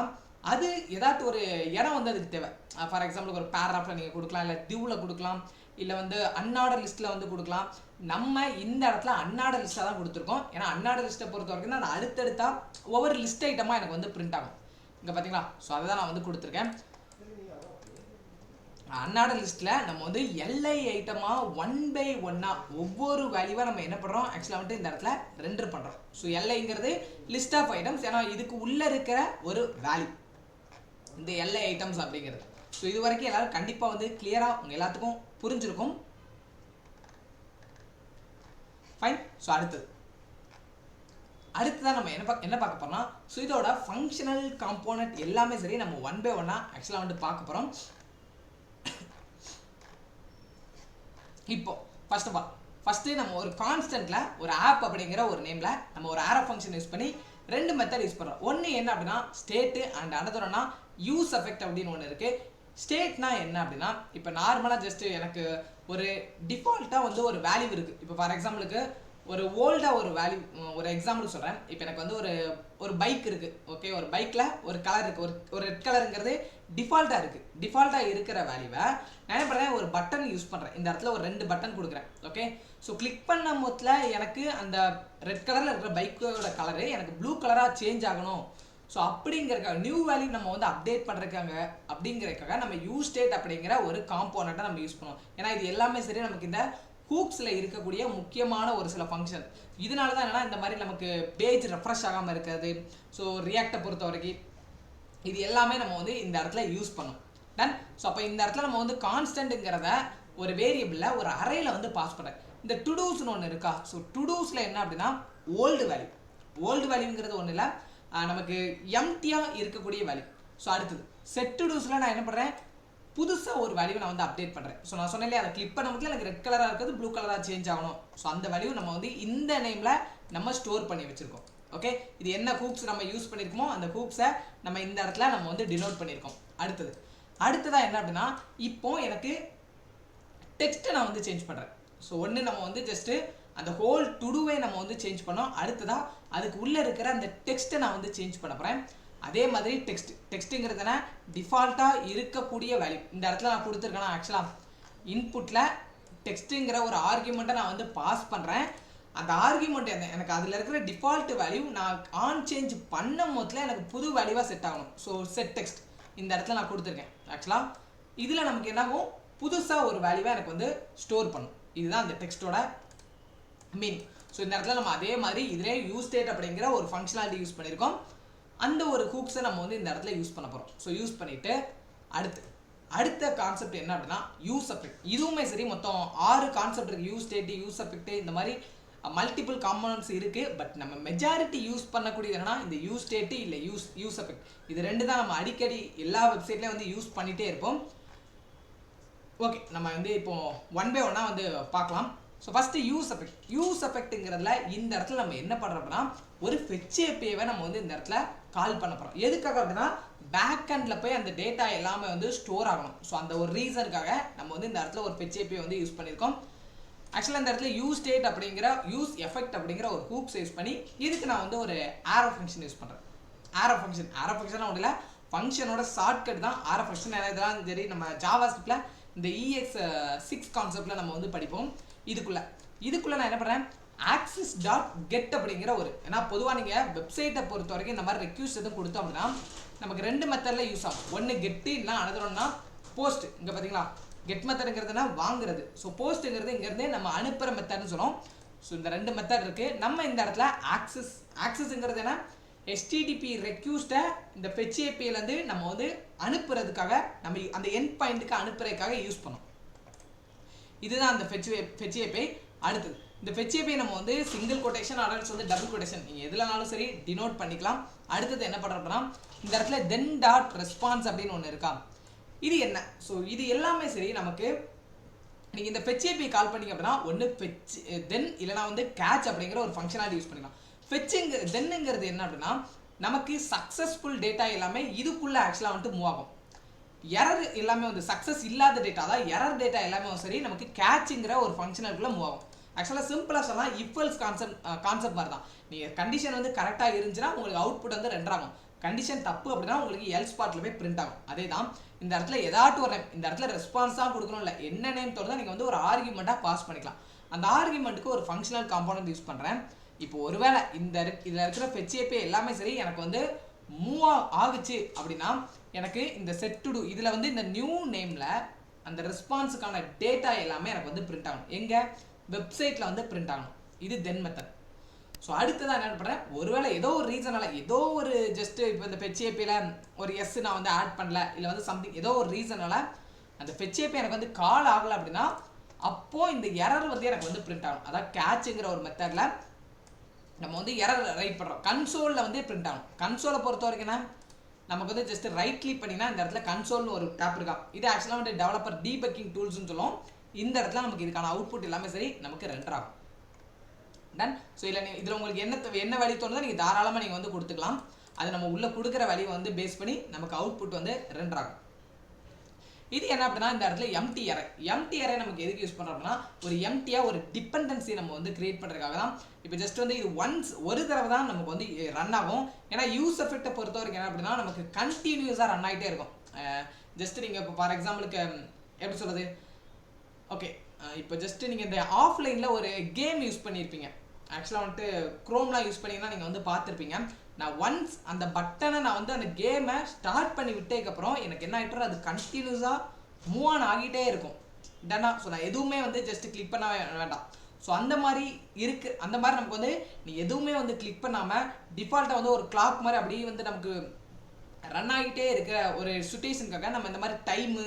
அது ஏதாச்சும் ஒரு இடம் வந்து அதுக்கு தேவை. ஃபார் எக்ஸாம்பிளுக்கு ஒரு பேராகிராஃபில் நீங்கள் கொடுக்கலாம், இல்லை டியூவில் கொடுக்கலாம், இல்லை வந்து அன்ஆர்டர் லிஸ்ட்டில் வந்து கொடுக்கலாம். நம்ம இந்த இடத்துல அன்ஆர்டர் லிஸ்ட்டாக தான் கொடுத்துருக்கோம். ஏன்னா அன்ஆர்டர் லிஸ்ட்டை பொறுத்த வரைக்கும் தான் அடுத்தடுத்தா ஒவ்வொரு லிஸ்ட் ஐட்டமாக எனக்கு வந்து பிரிண்ட் ஆகும். இங்கே பார்த்தீங்களா, ஸோ அதை தான் நான் வந்து கொடுத்துருக்கேன். அன்ஆர்டர் லிஸ்ட்டில் நம்ம வந்து எல்ஐ ஐட்டமாக 1/1 ஒவ்வொரு வேல்யூவாக நம்ம என்ன பண்ணுறோம், ஆக்சுவலாக வந்துட்டு இந்த இடத்துல ரெண்டர் பண்ணுறோம். ஸோ எல்ஐங்கிறது லிஸ்ட் ஆஃப் ஐட்டம்ஸ், ஏன்னா இதுக்கு உள்ளே இருக்கிற ஒரு வேல்யூ இந்த எல்ஐ ஐட்டம்ஸ் அப்படிங்கிறது. ஸோ இது வரைக்கும் எல்லாரும் கண்டிப்பாக வந்து கிளியராக உங்கள் எல்லாத்துக்கும் புரிஞ்சிருக்கும். ஃபைன். ஸோ அடுத்ததான் நம்ம என்ன பார்க்க போறோம்னா, ஸோ இதோட ஃபங்க்ஷனல் காம்போனன்ட் எல்லாமே சரி நம்ம 1/1 ஆக்சுவலாக வந்து பார்க்க போகிறோம். இப்போ ஃபர்ஸ்ட் நம்ம ஒரு கான்ஸ்டன்ட்ல ஒரு ஆப் அப்படிங்கிற ஒரு நேம்ல நம்ம ஒரு ஆரோ ஃபங்க்ஷன் யூஸ் பண்ணி ரெண்டு மெத்தட் யூஸ் பண்ணுறோம். ஒன்று என்ன அப்படின்னா ஸ்டேட்டு அண்ட் அனதர்னா யூஸ் எஃபெக்ட் அப்படின்னு ஒன்று இருக்கு. ஸ்டேட்னா என்ன அப்படின்னா, இப்போ நார்மலாக ஜஸ்ட் எனக்கு ஒரு டிஃபால்ட்டாக வந்து ஒரு வேல்யூ இருக்குது. இப்போ ஃபார் எக்ஸாம்பிளுக்கு ஒரு ஓல்டாக ஒரு வேல்யூ, ஒரு எக்ஸாம்பிள் சொல்கிறேன். இப்போ எனக்கு வந்து ஒரு பைக் இருக்குது. ஓகே, ஒரு பைக்கில் ஒரு கலர் இருக்குது, ஒரு ரெட் கலருங்கிறது டிஃபால்ட்டாக இருக்குது. டிஃபால்ட்டாக இருக்கிற வேல்யூவை நான் என்ன பண்ணுறேன், ஒரு பட்டன் யூஸ் பண்ணுறேன். இந்த இடத்துல ஒரு 2 பட்டன் கொடுக்குறேன். ஓகே, ஸோ கிளிக் பண்ண போதுல எனக்கு அந்த ரெட் கலரில் இருக்கிற பைக்கோட கலரு எனக்கு ப்ளூ கலராக சேஞ்ச் ஆகணும். ஸோ அப்படிங்கிறக்காக நியூ வேல்யூ நம்ம வந்து அப்டேட் பண்ணுறதுக்காக அப்படிங்கிறதுக்காக நம்ம யூஸ் ஸ்டேட் அப்படிங்கிற ஒரு காம்போனண்ட்டை நம்ம யூஸ் பண்ணுவோம். ஏன்னா இது எல்லாமே சரி நமக்கு இந்த ஹூக்ஸில் இருக்கக்கூடிய முக்கியமான ஒரு சில ஃபங்க்ஷன். இதனால தான் என்னன்னா இந்த மாதிரி நமக்கு பேஜ் ரெஃப்ரெஷ் ஆகாமல் இருக்கிறது. ஸோ ரியாக்டை பொறுத்த வரைக்கும் இது எல்லாமே நம்ம வந்து இந்த இடத்துல யூஸ் பண்ணோம். டன். ஸோ அப்போ இந்த இடத்துல நம்ம வந்து கான்ஸ்டன்ட்டுங்கிறத ஒரு வேரியபிளில் ஒரு அரேயில் வந்து பாஸ் பண்ணுறேன். இந்த டுடூஸ்னு ஒன்று இருக்கா. ஸோ டுடூஸில் என்ன அப்படின்னா ஓல்டு வேல்யூங்கிறது ஒன்றும் இல்லை, நமக்கு எம்டியாக இருக்கக்கூடிய வேல்யூ. ஸோ அடுத்தது செட் டுடூஸில் நான் என்ன பண்ணுறேன், புதுசாக ஒரு வேல்யூ நான் வந்து அப்டேட் பண்ணுறேன். ஸோ நான் சொன்னேன் அதை கிளிக் பண்ண முடியல, எனக்கு ரெட் கலராக இருக்கிறது ப்ளூ கலராக சேஞ்ச் ஆகணும். ஸோ அந்த வேல்யூ நம்ம வந்து இந்த நேமில் நம்ம ஸ்டோர் பண்ணி வச்சுருக்கோம். ஓகே, இது என்ன ஹூக்ஸ் நம்ம யூஸ் பண்ணியிருக்கோமோ அந்த ஹூக்ஸை நம்ம இந்த இடத்துல நம்ம வந்து டினோட் பண்ணியிருக்கோம். அடுத்ததாக என்ன அப்படின்னா, இப்போ எனக்கு டெக்ஸ்ட்டை நான் வந்து சேஞ்ச் பண்ணுறேன். ஸோ ஒன்று நம்ம வந்து ஜஸ்ட்டு அந்த ஹோல் டுடூவை நம்ம வந்து சேஞ்ச் பண்ணோம். அடுத்ததாக அதுக்கு உள்ளே இருக்கிற அந்த டெக்ஸ்ட்டை நான் வந்து சேஞ்ச் பண்ண போகிறேன். அதே மாதிரி டெக்ஸ்ட்டுங்கிறதுனா டிஃபால்ட்டாக இருக்கக்கூடிய வேல்யூ. இந்த இடத்துல நான் கொடுத்துருக்கேன்னா ஆக்சுவலாக இன்புட்டில் டெக்ஸ்ட்டுங்கிற ஒரு ஆர்குமெண்ட்டை நான் வந்து பாஸ் பண்ணுறேன். அந்த ஆர்குமெண்ட் எனக்கு அதில் இருக்கிற டிஃபால்ட் வேல்யூ நான் ஆன் சேஞ்ச் பண்ணும் போதில் எனக்கு புது வேல்யூவாக செட் ஆகணும். ஸோ செட் டெக்ஸ்ட் இந்த இடத்துல நான் கொடுத்துருக்கேன். ஆக்சுவலாக இதில் நமக்கு என்னாகும், புதுசாக ஒரு வேல்யூவாக எனக்கு வந்து ஸ்டோர் பண்ணும். இதுதான் அந்த டெக்ஸ்ட்டோட மீனிங். ஸோ இந்த இடத்துல நம்ம அதே மாதிரி இதிலே யூஸ் ஸ்டேட் அப்படிங்கிற ஒரு ஃபங்க்ஷனாலிட்டி யூஸ் பண்ணியிருக்கோம். அந்த ஒரு ஹூக்ஸை நம்ம வந்து இந்த இடத்துல யூஸ் பண்ண போகிறோம். ஸோ யூஸ் பண்ணிவிட்டு அடுத்த கான்செப்ட் என்ன அப்படின்னா யூஸ் எஃபெக்ட். இதுவுமே சரி, மொத்தம் 6 கான்செப்ட் இருக்குது. யூஸ் ஸ்டேட், யூஸ் எஃபெக்ட், இந்த மாதிரி மல்டிபிள் காம்பனன்ட்ஸ் இருக்குது. பட் நம்ம மெஜாரிட்டி யூஸ் பண்ணக்கூடியது என்னன்னா இந்த யூஸ் ஸ்டேட்டு இல்லை யூஸ் எஃபெக்ட். இது ரெண்டு தான் நம்ம அடிக்கடி எல்லா வெப்சைட்லேயும் வந்து யூஸ் பண்ணிகிட்டே இருப்போம். ஓகே, நம்ம வந்து இப்போது ஒன் பை ஒன்னாக வந்து பார்க்கலாம். ஸோ ஃபஸ்ட்டு யூஸ் எஃபெக்ட்டுங்கிறதுல இந்த இடத்துல நம்ம என்ன பண்ணுறோம் அப்படின்னா ஒரு ஃபெட்ச் ஏபிஐவை நம்ம வந்து இந்த இடத்துல கால் பண்ண போகிறோம். எதுக்காக அப்படின்னா பேக் எண்டில் போய் அந்த டேட்டா எல்லாமே வந்து ஸ்டோர் ஆகணும். ஸோ அந்த ஒரு ரீசனுக்காக நம்ம வந்து இந்த இடத்துல ஒரு ஃபெட்ச் ஏபிஐ வந்து யூஸ் பண்ணியிருக்கோம். ஆக்சுவலாக இந்த இடத்துல யூஸ் ஸ்டேட் அப்படிங்கிற யூஸ் எஃபெக்ட் அப்படிங்கிற ஒரு ஹூக்ஸ் யூஸ் பண்ணி இதுக்கு நான் வந்து ஒரு ஆரோ ஃபங்க்ஷன் யூஸ் பண்ணுறேன். ஆரோ ஃபங்க்ஷன் ஒன்றும் இல்லை, ஃபங்க்ஷனோட ஷார்ட்கட் தான் ஆரோ ஃபங்க்ஷன். இதெல்லாம் சரி நம்ம ஜாவாஸ்கிரிப்டில் இந்த EX6 கான்செப்டில் நம்ம வந்து படிப்போம். இதுக்குள்ளே நான் என்ன பண்ணுறேன், ஆக்சஸ் டாட் கெட் அப்படிங்கிற ஒரு, ஏன்னா பொதுவாக நீங்கள் வெப்சைட்டை பொறுத்த வரைக்கும் இந்த மாதிரி ரெக்யூஸ்ட் எதுவும் கொடுத்தோம் அப்படின்னா நமக்கு 2 மெத்தடில் யூஸ் ஆகும். ஒன்று கெட்டு, இல்லைனா அனதர் போஸ்ட். இங்கே பார்த்தீங்களா, கெட் மெத்தடுங்கிறதுனா வாங்குறது. ஸோ போஸ்ட்டுங்கிறது இங்கேருந்து நம்ம அனுப்புகிற மெத்தட்னு சொல்லுவோம். ஸோ இந்த 2 மெத்தட் இருக்குது. நம்ம இந்த இடத்துல ஆக்சஸ்ங்கிறது என்ன, HTTP ரெக்யூஸ்ட்டை இந்த ஃபெட்ச் ஏபிஐலேருந்து நம்ம வந்து அனுப்புறதுக்காக, நம்ம அந்த எண்ட் பாயிண்ட்டுக்கு அனுப்புறதுக்காக யூஸ் பண்ணோம். இதுதான் அந்த ஃபெட்ச் ஏபிஐ. அடுத்தது இந்த ஃபெட்ச் ஏபிஐ நம்ம வந்து சிங்கிள் கொட்டேஷன் ஆர்எல்ஸ் வந்து டபுள் கொட்டேஷன் நீங்கள் எதுலனாலும் சரி டினோட் பண்ணிக்கலாம். அடுத்தது என்ன பண்ணுறோம்னா இந்த இடத்துல தென் டாட் ரெஸ்பான்ஸ் அப்படின்னு ஒன்று இருக்கா, இது என்ன. ஸோ இது எல்லாமே சரி, நமக்கு நீங்கள் இந்த ஃபெட்ச் ஏபிஐ கால் பண்ணிங்க அப்படின்னா ஒன்று ஃபெட்ச் தென் இல்லைனா வந்து கேட்ச் அப்படிங்கிற ஒரு ஃபங்க்ஷனாலிட்டி யூஸ் பண்ணிக்கலாம். தென்னுங்கிறது என்ன அப்படின்னா நமக்கு சக்ஸஸ்ஃபுல் டேட்டா எல்லாமே இதுக்குள்ளே ஆக்சுவலாக வந்துட்டு மூவ் ஆகும். எரர் எல்லாமே வந்து சக்ஸஸ் இல்லாத டேட்டா தான், எரர் டேட்டா எல்லாமே சரி நமக்கு கேட்சுங்கிற ஒரு ஃபங்க்ஷனுக்குள்ளே மூவ் ஆகும். ஆக்சுவலாக சிம்பிளாக சொல்லலாம் இஃப்எல்ஸ் கான்செப்ட் மாதிரி தான். நீங்கள் கண்டிஷன் வந்து கரெக்டாக இருந்துச்சுன்னா உங்களுக்கு அவுட்புட் வந்து 2 ஆகும். கண்டிஷன் தப்பு அப்படின்னா உங்களுக்கு எல்ஸ் பார்ட்டில் போய் பிரிண்ட் ஆகும். அதே தான் இந்த இடத்துல ஏதாட்டும் ஒரு நேம், இந்த இடத்துல ரெஸ்பான்ஸ் தான் கொடுக்கணும் இல்லை, என்ன நேம் தோணுதோ நீங்கள் வந்து ஒரு ஆர்குமெண்ட்டாக பாஸ் பண்ணிக்கலாம். அந்த ஆர்குமெண்ட்டுக்கு ஒரு ஃபங்க்ஷனல் காம்பனன்ட் யூஸ் பண்ணுறேன். இப்போ ஒருவேளை இதில் இருக்கிற ஃபெட்ச் ஏபிஐ எல்லாமே சரி எனக்கு வந்து மூவ் ஆகுச்சு அப்படின்னா எனக்கு இந்த செட் டு டூ இதில் வந்து இந்த நியூ நேமில் அந்த ரெஸ்பான்ஸுக்கான டேட்டா எல்லாமே எனக்கு வந்து பிரிண்ட் ஆகணும். எங்கள் வெப்சைட்டில் வந்து பிரிண்ட் ஆகணும். இது தென் மெத்தட். ஸோ அடுத்ததான் என்ன பண்ணுறேன், ஒருவேளை ஏதோ ஒரு ரீசனால் ஏதோ ஒரு ஜஸ்ட்டு இப்போ இந்த ஃபெட்ச் ஏபியில் ஒரு எஸ் நான் வந்து ஆட் பண்ணல, இல்லை வந்து சம்திங் ஏதோ ஒரு ரீசனால் அந்த ஃபெட்ச் ஏபி எனக்கு வந்து கால் ஆகலை அப்படின்னா அப்போது இந்த எரர் வந்து எனக்கு வந்து பிரிண்ட் ஆகும். அதாவது கேட்சுங்கிற ஒரு மெத்தடில் நம்ம வந்து எரர் ரைட் பண்ணுறோம். கன்சோலில் வந்து பிரிண்ட் ஆகும். கன்சோலை பொறுத்த வரைக்கும் என்ன, நமக்கு வந்து ஜஸ்ட் ரைட் கிளிக் பண்ணிங்கன்னா இந்த இடத்துல கன்சோல்னு ஒரு டேப் இருக்கா. இது ஆக்சுவலாக வந்து டெவலப்பர் டீபக்கிங் டூல்ஸ்னு சொல்லுவோம். இந்த இடத்துல நமக்கு இதுக்கான அவுட்புட் எல்லாமே சரி நமக்கு ரெண்டர் ஆகும். டன். ஸோ இதில் உங்களுக்கு என்ன வழி தோணுதோ நீங்கள் தாராளமாக நீங்கள் வந்து கொடுத்துக்கலாம். அது நம்ம உள்ளே கொடுக்குற வழியை வந்து பேஸ் பண்ணி நமக்கு அவுட்புட் வந்து ரெண்டர் ஆகும். இது என்ன அப்படின்னா இந்த இடத்துல எம்டி அரே நமக்கு எதுக்கு யூஸ் பண்ணுறோம் அப்படின்னா ஒரு எம்டியாக ஒரு டிபெண்டன்சி நம்ம வந்து கிரியேட் பண்ணுறதுக்காக தான். இப்போ ஜஸ்ட் வந்து இது ஒரு தடவை தான் நமக்கு வந்து ரன் ஆகும். ஏன்னா யூஸ் எஃபெக்டை பொறுத்த வரைக்கும் என்ன அப்படின்னா நமக்கு கண்டினியூஸாக ரன் ஆகிட்டே இருக்கும். ஜஸ்ட் நீங்கள் இப்போ ஃபார் எக்ஸாம்பிளுக்கு எப்படி சொல்கிறது, ஓகே இப்போ ஜஸ்ட்டு நீங்கள் இந்த ஆஃப்லைனில் ஒரு கேம் யூஸ் பண்ணியிருப்பீங்க. ஆக்சுவலாக வந்துட்டு க்ரோம்லாம் யூஸ் பண்ணிங்கன்னா நீங்கள் வந்து பார்த்துருப்பீங்க. நான் ஒன்ஸ் அந்த பட்டனை நான் வந்து அந்த கேமை ஸ்டார்ட் பண்ணி விட்டதுக்கப்புறம் எனக்கு என்ன ஆகிட்டோ அது கண்டினியூஸாக மூவ் ஆன் ஆகிட்டே இருக்கும். டன்னா. ஸோ நான் எதுவுமே வந்து ஜஸ்ட்டு கிளிக் பண்ண வேண்டாம். ஸோ அந்த மாதிரி இருக்குது. அந்த மாதிரி நமக்கு வந்து நீ எதுவுமே வந்து கிளிக் பண்ணாமல் டிஃபால்ட்டாக வந்து ஒரு கிளாக் மாதிரி அப்படியே வந்து நமக்கு ரன் ஆகிட்டே இருக்கிற ஒரு சுச்சுவேஷனுக்காக நம்ம இந்த மாதிரி டைமு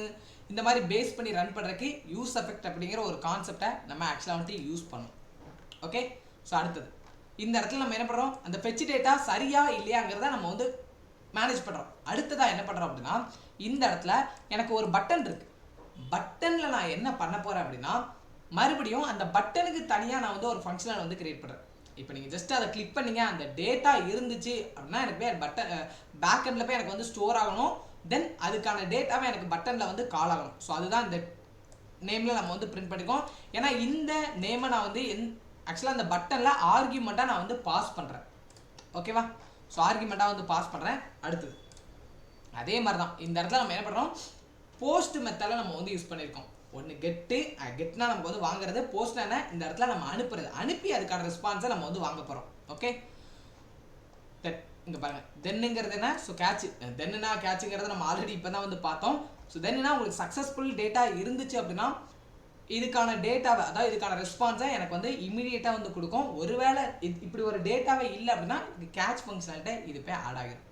இந்த மாதிரி பேஸ் பண்ணி ரன் பண்ணுறதுக்கு யூஸ் எஃபெக்ட் அப்படிங்கிற ஒரு கான்செப்டை நம்ம ஆக்சுவலாக வந்துட்டு யூஸ் பண்ணோம். ஓகே. ஸோ அடுத்தது இந்த இடத்துல நம்ம என்ன பண்ணுறோம், அந்த ஃபெட்ச் டேட்டா சரியா இல்லையாங்கிறத நம்ம வந்து மேனேஜ் பண்ணுறோம். அடுத்ததாக என்ன பண்ணுறோம் அப்படின்னா இந்த இடத்துல எனக்கு ஒரு பட்டன் இருக்குது. பட்டனில் நான் என்ன பண்ண போகிறேன் அப்படின்னா மறுபடியும் அந்த பட்டனுக்கு தனியாக நான் வந்து ஒரு ஃபங்க்ஷனல் வந்து கிரியேட் பண்ணுறேன். இப்போ நீங்கள் ஜஸ்ட் அதை கிளிக் பண்ணிங்க அந்த டேட்டா இருந்துச்சு அப்படின்னா எனக்கு போய் பட்டன் பேக் எண்டில் போய் எனக்கு வந்து ஸ்டோர் ஆகணும். தென் அதுக்கான டேட்டாவே எனக்கு பட்டனில் வந்து கால் ஆகணும். ஸோ அதுதான் இந்த நேமில் நம்ம வந்து பிரிண்ட் பண்ணிக்கோம். ஏன்னா இந்த நேமை நான் வந்து ஆக்சுவலாக அந்த பட்டனில் ஆர்கியூமெண்ட்டாக நான் வந்து பாஸ் பண்ணுறேன். ஓகேவா. ஸோ ஆர்குமெண்ட்டாக வந்து பாஸ் பண்ணுறேன். அடுத்தது அதே மாதிரி தான் இந்த இடத்துல நம்ம என்ன பண்ணுறோம், போஸ்ட் மெத்தடில் நம்ம வந்து யூஸ் பண்ணியிருக்கோம். ஒன்று கெட்னா நமக்கு வந்து வாங்குறது, போஸ்ட்னா என்ன, இந்த இடத்துல நம்ம அனுப்புறது, அனுப்பி அதுக்கான ரெஸ்பான்ஸை நம்ம வந்து வாங்க போகிறோம். ஓகே, இங்கே பாருங்கள் தென்னுங்கிறது என்ன, ஸோ கேட்ச், தென்னுனா கேட்சுங்கிறத நம்ம ஆல்ரெடி இப்போ தான் வந்து பார்த்தோம். ஸோ தென்னுனா உங்களுக்கு சக்ஸஸ்ஃபுல் டேட்டா இருந்துச்சு அப்படின்னா இதுக்கான டேட்டாவை, அதாவது இதுக்கான ரெஸ்பான்ஸை எனக்கு வந்து இமீடியட்டாக வந்து கொடுக்கும். ஒருவேளை இப்படி ஒரு டேட்டாவே இல்லை அப்படின்னா இது கேட்ச் ஃபங்க்ஷனாலிட்டி இது போய் ஆட் ஆகிடும்.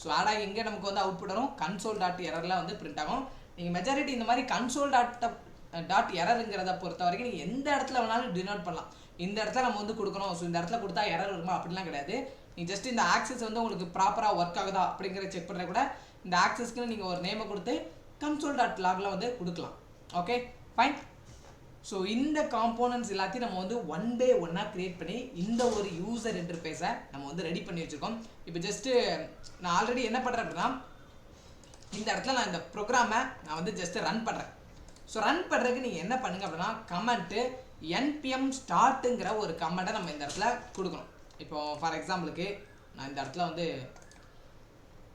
ஸோ ஆட் ஆகி இங்கே நமக்கு வந்து அவுட்புட் வரும், கன்சோல் டாட் எரரில் வந்து பிரிண்ட் ஆகும். நீங்கள் மெஜாரிட்டி இந்த மாதிரி கன்சோல் டாட் எரருங்கிறத பொறுத்த வரைக்கும் நீங்கள் எந்த இடத்துல வேணாலும் டினோட் பண்ணலாம். இந்த இடத்துல நம்ம வந்து கொடுக்கணும், ஸோ இந்த இடத்துல கொடுத்தா எரர் வருமா அப்படிலாம் கிடையாது. நீங்கள் ஜஸ்ட் இந்த ஆக்சஸ் வந்து உங்களுக்கு ப்ராப்பராக ஒர்க் ஆகுதா அப்படிங்கிறத செக் பண்ணுற கூட இந்த ஆக்சஸ்க்கு நீங்கள் ஒரு நேமை கொடுத்து கன்சோல் டாட் லாகில் வந்து கொடுக்கலாம். Okay fine. ஸோ இந்த காம்போனன்ட்ஸ் எல்லாத்தையும் நம்ம வந்து ஒன் பை ஒன்னாக க்ரியேட் பண்ணி இந்த ஒரு யூசர் இன்டர்ஃபேஸை நம்ம வந்து ரெடி பண்ணி வச்சுருக்கோம். இப்போ ஜஸ்ட்டு நான் ஆல்ரெடி என்ன பண்ணுறேன் அப்படின்னா இந்த இடத்துல நான் இந்த ப்ரோக்ராமை நான் வந்து ஜஸ்ட்டு ரன் பண்ணுறேன். ஸோ ரன் பண்ணுறதுக்கு நீங்கள் என்ன பண்ணுங்க அப்படின்னா கமெண்ட்டு npm ஸ்டார்ட்டுங்கிற ஒரு கமெண்ட்டை நம்ம இந்த இடத்துல கொடுக்கணும். இப்போ ஃபார் எக்ஸாம்பிளுக்கு நான் இந்த இடத்துல வந்து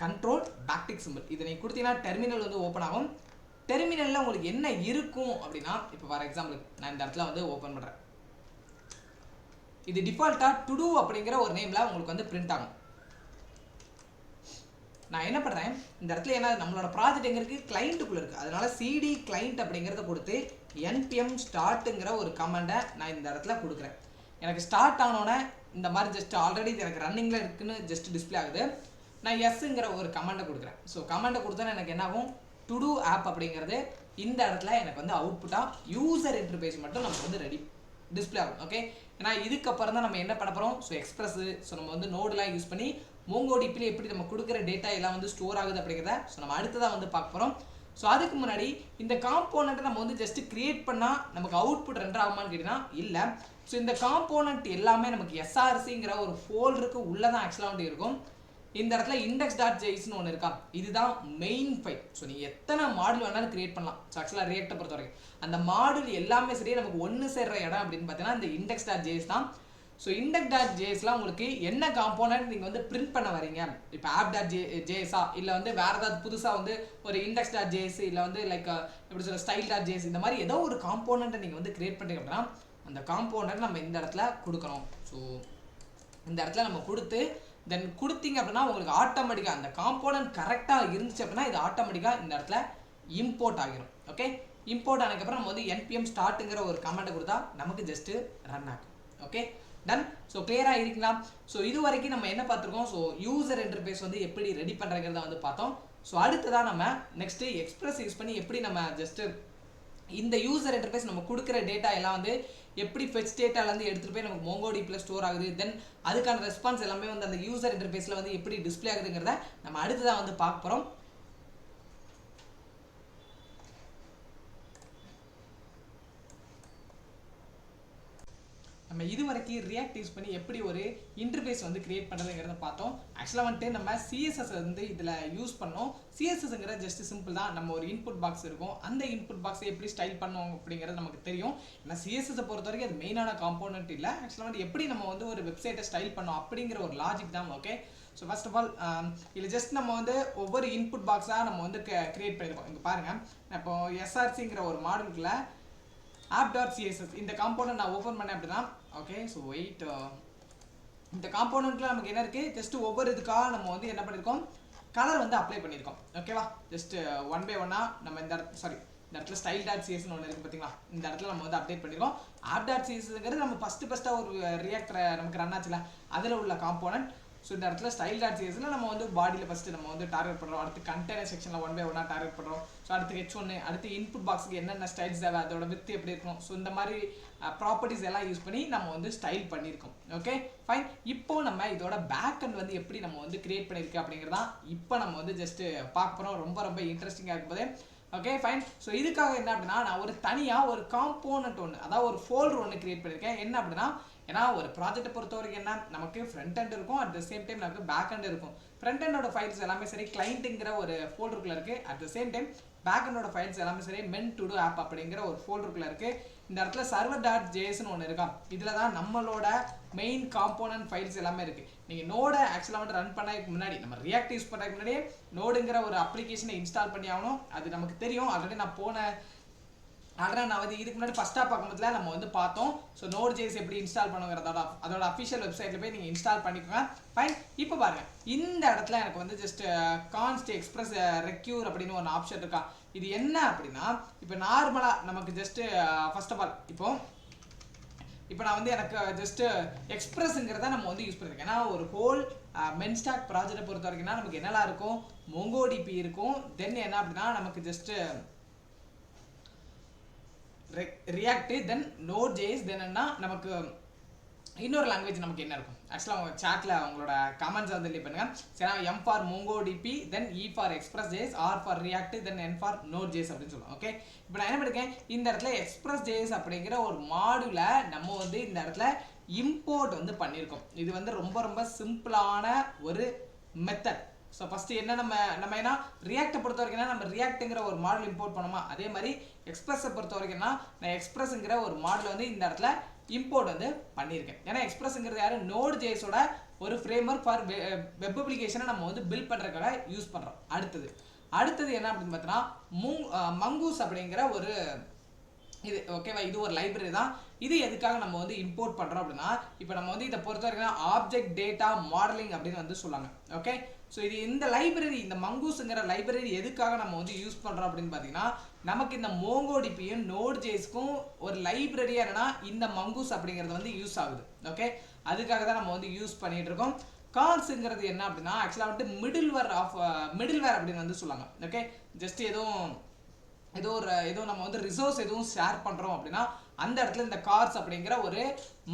கண்ட்ரோல் பேக்டிக் சிம்பிள் இதை நீங்கள் கொடுத்தீங்கன்னா டெர்மினல் வந்து ஓப்பன் ஆகும். டெர்மினலில் உங்களுக்கு என்ன இருக்கும் அப்படின்னா இப்போ ஃபார் எக்ஸாம்பிளுக்கு நான் இந்த இடத்துல வந்து ஓப்பன் பண்ணுறேன். இது டிஃபால்ட்டாக டு டூ அப்படிங்கிற ஒரு நேமில் உங்களுக்கு வந்து பிரிண்ட் ஆகும். நான் என்ன பண்ணுறேன் இந்த இடத்துல என்ன நம்மளோட ப்ராஜெக்ட் எங்கே இருக்குது, கிளைண்ட்டுக்குள்ளே இருக்குது. அதனால சிடி கிளைண்ட் அப்படிங்கிறத கொடுத்து npm ஸ்டார்ட்டுங்கிற ஒரு கமெண்டை நான் இந்த இடத்துல கொடுக்குறேன். எனக்கு ஸ்டார்ட் ஆனோடனே இந்த மாதிரி ஜஸ்ட் ஆல்ரெடி எனக்கு ரன்னிங்கில் இருக்குன்னு ஜஸ்ட் டிஸ்பிளே ஆகுது. நான் எஸ்ங்கிற ஒரு கமெண்டை கொடுக்குறேன். ஸோ கமெண்டை கொடுத்தா எனக்கு என்ன ஆகும், டு டூ ஆப் அப்படிங்கிறது இந்த இடத்துல எனக்கு வந்து அவுட்புட்டாக யூசர் இன்டர்ஃபேஸ் மட்டும் நமக்கு வந்து ரெடி டிஸ்பிளே ஆகும். ஓகே, ஏன்னா இதுக்கப்புறம் தான் நம்ம என்ன பண்ண போகிறோம், ஸோ எக்ஸ்பிரஸ், ஸோ நம்ம வந்து நோடெலாம் யூஸ் பண்ணி மோங்கோடிபியில் எப்படி நம்ம கொடுக்குற டேட்டா எல்லாம் வந்து ஸ்டோர் ஆகுது அப்படிங்கிறத ஸோ நம்ம அடுத்ததாக வந்து பார்க்க போகிறோம். ஸோ அதுக்கு முன்னாடி இந்த காம்போனண்ட்டை நம்ம வந்து ஜஸ்ட் கிரியேட் பண்ணால் நமக்கு அவுட்புட் ரெண்டர் ஆகுமான்னு கேட்டிங்கன்னா இல்லை. ஸோ இந்த காம்போனண்ட் எல்லாமே நமக்கு எஸ்ஆர்சிங்கிற ஒரு ஃபோல்டருக்கு உள்ளே தான் ஆக்சுவலாக வந்து இருக்கும். இந்த இடத்துல index.jsன்னு ஒன்று இருக்கா, இதுதான் மெயின் ஃபைல். ஸோ நீங்கள் எத்தனை மாடல் வேணாலும் கிரியேட் பண்ணலாம். ஸோ ஆக்சுவலாக ரியாக்டை பொறுத்த வரைக்கும் அந்த மாடல் எல்லாமே சரியாக நமக்கு ஒன்று சேர்ற இடம் அப்படின்னு பார்த்தீங்கன்னா இந்த index.js தான். ஸோ index.jsலாம் உங்களுக்கு என்ன காம்போனன்ட் நீங்கள் வந்து பிரிண்ட் பண்ண வரீங்க, இப்போ app.jsஆ இல்லை வந்து வேறு ஏதாவது புதுசாக வந்து ஒரு index.js இல்லை வந்து லைக் எப்படி சொல்ல style.js இந்த மாதிரி ஏதோ ஒரு காம்போனண்ட்டை நீங்கள் வந்து கிரியேட் பண்ணுறீங்க அப்படின்னா அந்த காம்போனண்ட் நம்ம இந்த இடத்துல கொடுக்கணும். ஸோ இந்த இடத்துல நம்ம கொடுத்து தென் கொடுத்தீங்க அப்படின்னா உங்களுக்கு ஆட்டோமேட்டிக்காக அந்த காம்போனன்ட் கரெக்டாக இருந்துச்சு அப்படின்னா இது ஆட்டோமேட்டிக்காக இந்த இடத்துல இம்போர்ட் ஆகிரும். ஓகே, இம்போர்ட் ஆனதுக்கப்புறம் நம்ம வந்து npm ஸ்டார்ட்டுங்கிற ஒரு கமெண்ட்டை கொடுத்தா நமக்கு ஜஸ்ட்டு ரன் ஆகும். Okay done. ஸோ கிளியராக இருக்குங்களா? ஸோ இது வரைக்கும் நம்ம என்ன பார்த்துருக்கோம், ஸோ யூசர் இன்டர்ஃபேஸ் வந்து எப்படி ரெடி பண்ணுறங்கிறத வந்து பார்த்தோம். ஸோ அடுத்ததான் நம்ம நெக்ஸ்ட்டு எக்ஸ்பிரஸ் யூஸ் பண்ணி எப்படி நம்ம ஜஸ்ட்டு இந்த யூசர் இன்டர்ஃபேஸ் நம்ம கொடுக்குற டேட்டா எல்லாம் வந்து எப்படி ஃபெச் டேட்டாலேருந்து எடுத்துகிட்டு போய் நமக்கு மோங்கோடிபியில் ஸ்டோர் ஆகுது, தென் அதுக்கான ரெஸ்பான்ஸ் எல்லாமே வந்து அந்த யூசர் இன்டர்ஃபேஸில் வந்து எப்படி டிஸ்பிளே ஆகுதுங்கிறத நம்ம அடுத்ததான் வந்து பார்க்க போகிறோம். நம்ம இது வரைக்கும் ரியாக்ட் யூஸ் பண்ணி எப்படி ஒரு இன்டர்ஃபேஸ் வந்து கிரியேட் பண்ணுறதுங்கிறத பார்த்தோம். ஆக்சுவலாக வந்துட்டு நம்ம சிஎஸ்எஸ் வந்து இதில் யூஸ் பண்ணோம். சிஎஸ்எஸ்ங்கிறது ஜஸ்ட் சிம்பிள் தான். நம்ம ஒரு இன்புட் பாக்ஸ் இருக்கும், அந்த இன்புட் பாக்ஸை எப்படி ஸ்டைல் பண்ணோம் அப்படிங்கிறது நமக்கு தெரியும். ஏன்னா சிஎஸ்எஸை பொறுத்த வரைக்கும் அது மெயினான காம்போனன்ட் இல்லை. ஆக்சுவலாக வந்து எப்படி நம்ம வந்து ஒரு வெப்சைட்டை ஸ்டைல் பண்ணோம் அப்படிங்கிற ஒரு லாஜிக் தான். Okay, so first of all இதில் ஜஸ்ட் நம்ம வந்து ஒவ்வொரு இன்புட் பாக்ஸாக நம்ம வந்து கிரியேட் பண்ணியிருக்கோம். இங்கே பாருங்கள், இப்போ எஸ்ஆர்சிங்கிற ஒரு மாடலுக்குள்ள app.css இந்த காம்போனன்ட் நான் ஓப்பன் பண்ணேன் அப்படின்னா ஓகே. ஸோ வெயிட், இந்த காம்போனன்ட்ல நமக்கு என்ன இருக்குது, ஜஸ்ட் ஒவ்வொரு இதுக்காக நம்ம வந்து என்ன பண்ணியிருக்கோம், கலர் வந்து அப்ளை பண்ணியிருக்கோம். ஓகேவா, ஜஸ்ட் ஒன் பை ஒன்னாக நம்ம இந்த இடத்துல style.csன்னு ஒன்று இருக்குது பார்த்தீங்களா, இந்த இடத்துல நம்ம வந்து அப்டேட் பண்ணியிருக்கோம். app.csங்கிறது நம்ம ஃபஸ்ட்டாக ஒரு ரியாக்டரை நமக்கு ரன் ஆச்சுல அதில் உள்ள காம்போனன்ட். ஸோ இந்த இடத்துல style.csல நம்ம வந்து பாடியில் ஃபஸ்ட்டு நம்ம வந்து டார்கெட் பண்ணுறோம். அடுத்து கண்டெய்னர் செக்ஷனில் ஒன் பை ஒன்னாக டார்கெட் பண்ணுறோம். ஸோ அடுத்து H1, அடுத்து இன்புட் பாக்ஸுக்கு என்னென்ன ஸ்டைல்ஸ் தேவை, அதோட வித் எப்படி இருக்கணும், ஸோ இந்த மாதிரி ப்ராப்பர்ட்டிஸ் எல்லாம் யூஸ் பண்ணி நம்ம வந்து ஸ்டைல் பண்ணியிருக்கோம். Okay fine. இப்போ நம்ம இதோட பேக் அண்ட் வந்து எப்படி நம்ம வந்து கிரியேட் பண்ணியிருக்கோம் அப்படிங்கிறதான் இப்போ நம்ம வந்து ஜஸ்ட்டு பார்க்க போகிறோம். ரொம்ப இன்ட்ரெஸ்டிங்காக இருக்கும்போது ஓகே ஃபைன். ஸோ இதுக்காக என்ன அப்படின்னா நான் ஒரு தனியாக ஒரு காம்போனன்ட் ஒன்று, அதாவது ஒரு ஃபோல்டர் ஒன்று கிரியேட் பண்ணியிருக்கேன். என்ன அப்படின்னா ஏன்னா ஒரு ப்ராஜெக்ட்டை பொறுத்த வரைக்கும் என்ன நமக்கு ஃப்ரண்ட் எண்ட் இருக்கும், அட் த சேம் டைம் நமக்கு பேக் எண்ட் இருக்கும். ஃப்ரண்ட் எண்டோட ஃபைல்ஸ் எல்லாமே சரி கிளைண்ட்டுங்கிற ஒரு ஃபோல்டருக்குள்ள இருக்குது. At the same time back எண்டோட ஃபைல்ஸ் எல்லாமே சரி மென் டு டூ ஆப் அப்படிங்கிற ஒரு ஃபோல்டருக்குள்ள இருக்குது. இந்த இடத்துல server.jsன்னு ஒன்று இருக்கா, இதில் தான் நம்மளோட மெயின் காம்போனன்ட் ஃபைல்ஸ் எல்லாமே இருக்குது. நீங்கள் நோடை ஆக்சுவலாக வந்து ரன் பண்ணதுக்கு முன்னாடி, நம்ம ரியாக்ட் யூஸ் பண்ணுறதுக்கு முன்னாடியே நோடுங்கிற ஒரு அப்ளிகேஷனை இன்ஸ்டால் பண்ணி ஆகணும். அது நமக்கு தெரியும். ஆல்ரெடி நான் வந்து இதுக்கு முன்னாடி ஃபஸ்ட்டாக பார்க்கும்போதுல நம்ம வந்து பார்த்தோம். ஸோ Node.js எப்படி இன்ஸ்டால் பண்ணுங்கிறதோட அதோட அஃபிஷியல் வெப்சைட்டில் போய் நீங்கள் இன்ஸ்டால் பண்ணிக்கோங்க. ஃபைன். இப்போ பாருங்கள், இந்த இடத்துல எனக்கு வந்து ஜஸ்ட் கான்ஸ்ட் எக்ஸ்பிரஸ் ரெக்யூர் அப்படின்னு ஒரு ஆப்ஷன் இருக்கா. இது என்ன அப்படின்னா, இப்போ நார்மலாக நமக்கு ஜஸ்ட்டு ஃபர்ஸ்ட் ஆஃப் ஆல் இப்போ நான் வந்து எனக்கு ஜஸ்ட்டு எக்ஸ்பிரஸ்ங்கிறத நம்ம வந்து யூஸ் பண்ணியிருக்கேன். ஏன்னா ஒரு ஹோல் மென்ஸ்டாக் ப்ராஜெக்டை பொறுத்த வரைக்கும்னா நமக்கு என்னெல்லாம் இருக்கும், MongoDB இருக்கும். தென் என்ன அப்படின்னா நமக்கு just React, then Node.js, then என்ன நமக்கு இன்னொரு லாங்குவேஜ் நமக்கு என்ன இருக்கும். ஆக்சுவலாக உங்கள் சாட்டில் உங்களோட கமெண்ட்ஸ் வந்து லீவ் பண்ணுங்கள். சரி, M for MongoDB, then E for Express.js, R for React, then N for Node.js அப்படின்னு சொல்லுவோம். ஓகே, இப்போ நான் என்ன பண்ணிருக்கேன், இந்த இடத்துல Express.js அப்படிங்கிற ஒரு மாடியூலை நம்ம வந்து இந்த இடத்துல இம்போர்ட் வந்து பண்ணியிருக்கோம். இது வந்து ரொம்ப ரொம்ப சிம்பிளான ஒரு மெத்தட். ஸோ ஃபஸ்ட்டு என்ன நம்ம ஏன்னா ரியாக்டை பொறுத்த வரைக்கும்னா நம்ம ரியாக்ட்டுங்கிற ஒரு மாடல் இம்போர்ட் பண்ணோமா, அதே மாதிரி எக்ஸ்பிரஸை பொறுத்த வரைக்கும்னா நான் எக்ஸ்பிரஸ்ங்கிற ஒரு மாடல் வந்து இந்த இடத்துல இம்போர்ட் வந்து பண்ணியிருக்கேன். ஏன்னா எக்ஸ்பிரஸ்ங்கிறது யார், Node.jsோட ஒரு ஃப்ரேம்வொர்க் ஃபார் வெப் அப்ளிகேஷனை நம்ம வந்து பில்ட் பண்ணுறதுக்காக யூஸ் பண்ணுறோம். அடுத்தது என்ன அப்படின்னு பார்த்தோன்னா மங்கூஸ் அப்படிங்கிற ஒரு இது. ஓகேவா, இது ஒரு லைப்ரரி தான். இது எதுக்காக நம்ம வந்து இம்போர்ட் பண்ணுறோம் அப்படின்னா, இப்போ நம்ம வந்து இதை பொறுத்த வரைக்கும் ஆப்ஜெக்ட் டேட்டா மாடலிங் அப்படின்னு வந்து சொல்லுவாங்க. ஓகே, ஸோ இது இந்த லைப்ரரி, இந்த மங்கூஸுங்கிற லைப்ரரி எதுக்காக நம்ம வந்து யூஸ் பண்ணுறோம் அப்படின்னு பார்த்தீங்கன்னா, நமக்கு இந்த MongoDBயும் Node.jsக்கும் ஒரு லைப்ரரியாக என்னன்னா இந்த மங்கூஸ் அப்படிங்கிறது வந்து யூஸ் ஆகுது. ஓகே, அதுக்காக தான் நம்ம வந்து யூஸ் பண்ணிட்டு இருக்கோம். கான்ஸுங்கிறது என்ன அப்படின்னா, ஆக்சுவலாக வந்து மிடில்வேர் அப்படின்னு வந்து சொல்லுவாங்க. ஓகே, ஜஸ்ட் ஏதோ நம்ம வந்து ரிசோர்ஸ் எதுவும் ஷேர் பண்ணுறோம் அப்படின்னா அந்த இடத்துல இந்த கார்ஸ் அப்படிங்கிற ஒரு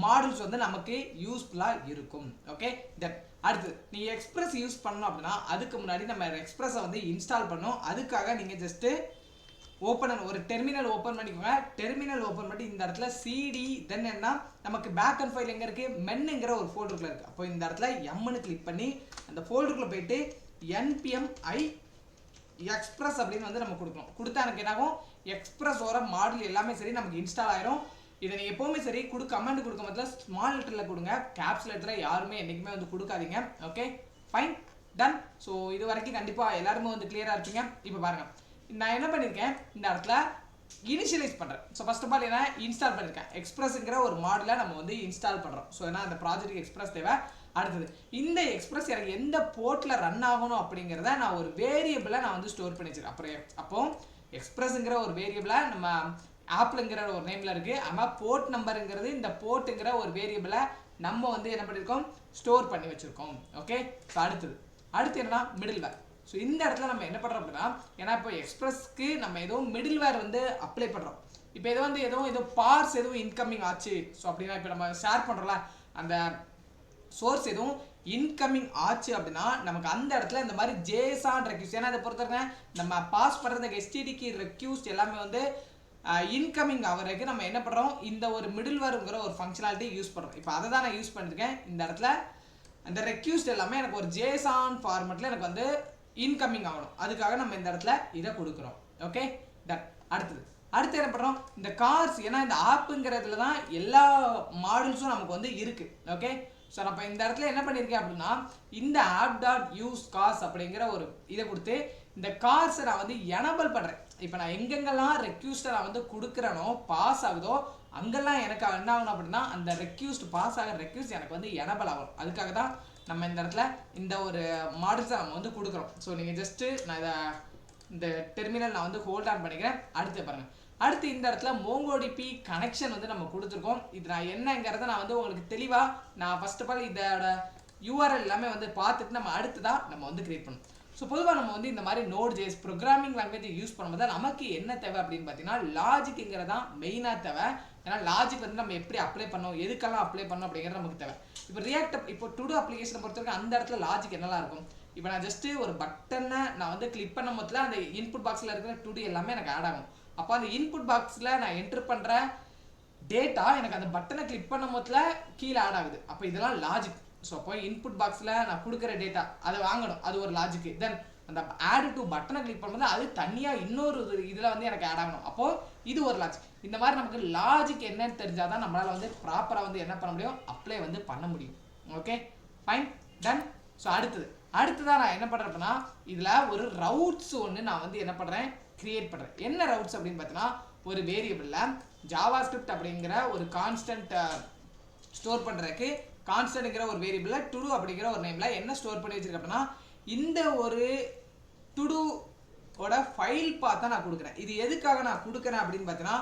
மாடல்ஸ் வந்து நமக்கு யூஸ்ஃபுல்லாக இருக்கும். ஓகே, தென் அடுத்து நீங்கள் எக்ஸ்பிரஸ் யூஸ் பண்ணணும் அப்படின்னா அதுக்கு முன்னாடி நம்ம எக்ஸ்பிரஸை வந்து இன்ஸ்டால் பண்ணோம். அதுக்காக நீங்கள் ஜஸ்ட்டு ஒரு டெர்மினல் ஓப்பன் பண்ணிக்கோங்க. டெர்மினல் ஓப்பன் பண்ணி இந்த இடத்துல சிடி தென் என்ன நமக்கு பேக் அண்ட் ஃபைல் எங்கே இருக்குது, மென்னுங்கிற ஒரு ஃபோல்டருக்குள்ள இருக்குது. அப்போ இந்த இடத்துல எம்னு கிளிக் பண்ணி அந்த ஃபோல்டருக்குள்ளே போயிட்டு npm i எக்ஸ்பிரஸ் அப்படின்னு வந்து நம்ம கொடுக்கணும். கொடுத்தா எனக்கு என்னாகும், எக்ஸ்பிரஸோட மாடல் எல்லாமே சரி நமக்கு இன்ஸ்டால் ஆயிரும். இதை நீங்கள் எப்போவுமே சரி கமெண்ட் கொடுக்க முதல்ல ஸ்மால் லெட்டரில் கொடுங்க, கேப்ஸ் லெட்டரில் யாருமே என்றைக்குமே வந்து கொடுக்காதீங்க. Okay, fine, ton. ஸோ இது வரைக்கும் கண்டிப்பாக எல்லாருமே வந்து கிளியராக இருப்பீங்க. இப்போ பாருங்கள், நான் என்ன பண்ணியிருக்கேன், இந்த இடத்துல இனிஷியலைஸ் பண்ணுறேன். ஸோ ஃபர்ஸ்ட் ஆஃப் ஆல் என்ன இன்ஸ்டால் பண்ணியிருக்கேன், எக்ஸ்பிரஸ்ங்கிற ஒரு மாடலை நம்ம வந்து இன்ஸ்டால் பண்ணுறோம். ஸோ ஏன்னா அந்த ப்ராஜெக்ட்டுக்கு எக்ஸ்பிரஸ் தேவை. அடுத்தது இந்த எக்ஸ்பிரஸ் எனக்கு எந்த போர்ட்டில் ரன் ஆகணும் அப்படிங்கிறத நான் ஒரு வேரியபிளை நான் வந்து ஸ்டோர் பண்ணி வச்சிருக்கேன். அப்போ எக்ஸ்பிரஸ்ங்கிற ஒரு வேரியபிளை நம்ம ஆப்ளுங்கிற ஒரு நேமில் இருக்குது. ஆனால் போர்ட் நம்பருங்கிறது இந்த போர்ட்டுங்கிற ஒரு வேரியபிளை நம்ம வந்து என்ன பண்ணியிருக்கோம், ஸ்டோர் பண்ணி வச்சுருக்கோம். ஓகே, ஸோ அடுத்து என்னன்னா மிடில்வேர். ஸோ இந்த இடத்துல நம்ம என்ன பண்ணுறோம் அப்படின்னா, ஏன்னா இப்போ எக்ஸ்பிரஸ்க்கு நம்ம எதுவும் மிடில்வேர் வந்து அப்ளை பண்ணுறோம். இப்போ ஏதோ பார்ஸ் எதுவும் இன்கமிங் ஆச்சு. ஸோ அப்படின்னா இப்போ நம்ம ஷேர் பண்ணுறோம்ல, அந்த சோர்ஸ் எதுவும் இன்கமிங் ஆச்சு அப்படின்னா நமக்கு அந்த இடத்துல இந்த மாதிரி JSON ரெக்யூஸ்ட், ஏன்னா அதை பொறுத்தவரைக்கும் நம்ம பாஸ் பண்ணுற HTTP ரெக்யூஸ்ட் எல்லாமே வந்து இன்கமிங் ஆகிறதுக்கு நம்ம என்ன பண்ணுறோம், இந்த ஒரு மிடில்வேர்ங்கிற ஒரு ஃபங்க்ஷனாலிட்டி யூஸ் பண்ணுறோம். இப்போ அதை தான் நான் யூஸ் பண்ணியிருக்கேன். இந்த இடத்துல அந்த ரெக்யூஸ்ட் எல்லாமே எனக்கு ஒரு JSON ஃபார்மெட்டில் எனக்கு வந்து இன்கமிங் ஆகணும். அதுக்காக நம்ம இந்த இடத்துல இதை கொடுக்குறோம். Okay, done. அடுத்து என்ன பண்ணுறோம், இந்த கார்ஸ், ஏன்னா இந்த ஆப்புங்கிறதுல தான் எல்லா மாடல்ஸும் நமக்கு வந்து இருக்குது. ஓகே, ஸோ நான் இப்போ இந்த இடத்துல என்ன பண்ணியிருக்கேன் அப்படின்னா, இந்த app.use cars அப்படிங்கிற ஒரு இதை கொடுத்து இந்த கார்ஸை நான் வந்து எனபிள் பண்ணுறேன். இப்போ நான் எங்கெங்கெல்லாம் ரெக்யூஸ்ட்டை நான் வந்து கொடுக்குறேனோ பாஸ் ஆகுதோ அங்கெல்லாம் எனக்கு என்ன ஆகணும் அப்படின்னா அந்த ரெக்யூஸ்ட் பாஸ் ஆகிற ரெக்யூஸ்ட் எனக்கு வந்து எனபிள் ஆகும். அதுக்காக தான் நம்ம இந்த இடத்துல இந்த ஒரு மாடல்ஸை நம்ம வந்து கொடுக்குறோம். ஸோ நீங்கள் ஜஸ்ட்டு நான் இந்த டெர்மினல் நான் வந்து ஹோல்ட் ஆன் பண்ணிக்கிறேன். அடுத்து பாருங்கள், அடுத்து இந்த இடத்துல MongoDB கனெக்ஷன் வந்து நம்ம கொடுத்துருக்கோம். இது நான் என்னங்கிறத நான் வந்து உங்களுக்கு தெளிவாக நான் ஃபர்ஸ்ட் ஆஃப் ஆல் இதோட URL எல்லாமே வந்து பார்த்துட்டு நம்ம அடுத்ததாக நம்ம வந்து கிரியேட் பண்ணணும். ஸோ பொதுவாக நம்ம வந்து இந்த மாதிரி Node.js ப்ரோக்ராமிங் லாங்குவேஜ் யூஸ் பண்ணும்போது நமக்கு என்ன தேவை அப்படின்னு பார்த்தீங்கன்னா லாஜிக்ங்கிறதான் மெயினாக தேவை. ஏன்னா லாஜிக் வந்து நம்ம எப்படி அப்ளை பண்ணோம், எதுக்கெல்லாம் அப்ளை பண்ணோம் அப்படிங்கிறது நமக்கு தேவை. இப்போ இப்போ டுடோ அப்ளிகேஷனை பொறுத்தவரைக்கும் அந்த இடத்துல லாஜிக் என்னெல்லாம் இருக்கும். இப்போ நான் ஜஸ்ட்டு ஒரு பட்டனை நான் வந்து கிளிக் பண்ண மொத்தத்தில் அந்த இன்புட் பாக்ஸில் இருக்கிற டுடோ எல்லாமே எனக்கு ஆட் ஆகும். அப்போ அந்த இன்புட் பாக்ஸில் நான் என்ட்ரு பண்ணுற டேட்டா எனக்கு அந்த பட்டனை கிளிக் பண்ண மொத்தத்தில் கீழே ஆட் ஆகுது. அப்போ இதெல்லாம் லாஜிக். ஸோ அப்போ இன்புட் பாக்ஸில் நான் கொடுக்குற டேட்டா அதை வாங்கணும், அது ஒரு லாஜிக்கு. தென் அந்த ஆட் டு பட்டனை கிளிக் பண்ணும்போது அது தனியாக இன்னொரு இதில் வந்து எனக்கு ஆட் ஆகணும். அப்போது இது ஒரு லாஜிக். இந்த மாதிரி நமக்கு லாஜிக் என்னன்னு தெரிஞ்சாதான் நம்மளால வந்து ப்ராப்பராக வந்து என்ன பண்ண முடியும், அப்ளை வந்து பண்ண முடியும். Okay fine ton. ஸோ அடுத்ததான் நான் என்ன பண்ணுறேன் அப்படின்னா இதில் ஒரு ரவுட்ஸ் ஒன்று நான் வந்து என்ன பண்ணுறேன், கிரியேட் பண்ணுறேன். என்ன ரவுட்ஸ் அப்படின்னு பார்த்தீங்கன்னா, ஒரு வேரியபிளில் ஜாவாஸ்கிரிப்ட் அப்படிங்கிற ஒரு கான்ஸ்டன்ட் ஸ்டோர் பண்ணுறதுக்கு கான்ஸ்டன்ட்ங்கிற ஒரு வேரியபிளில் டுடு அப்படிங்கிற ஒரு நேமில் என்ன ஸ்டோர் பண்ணி வச்சிருக்கேன் அப்படின்னா, இந்த ஒரு டுடோட ஃபைல் பார்த்தா நான் கொடுக்குறேன். இது எதுக்காக நான் கொடுக்குறேன் அப்படின்னு பார்த்தீங்கன்னா,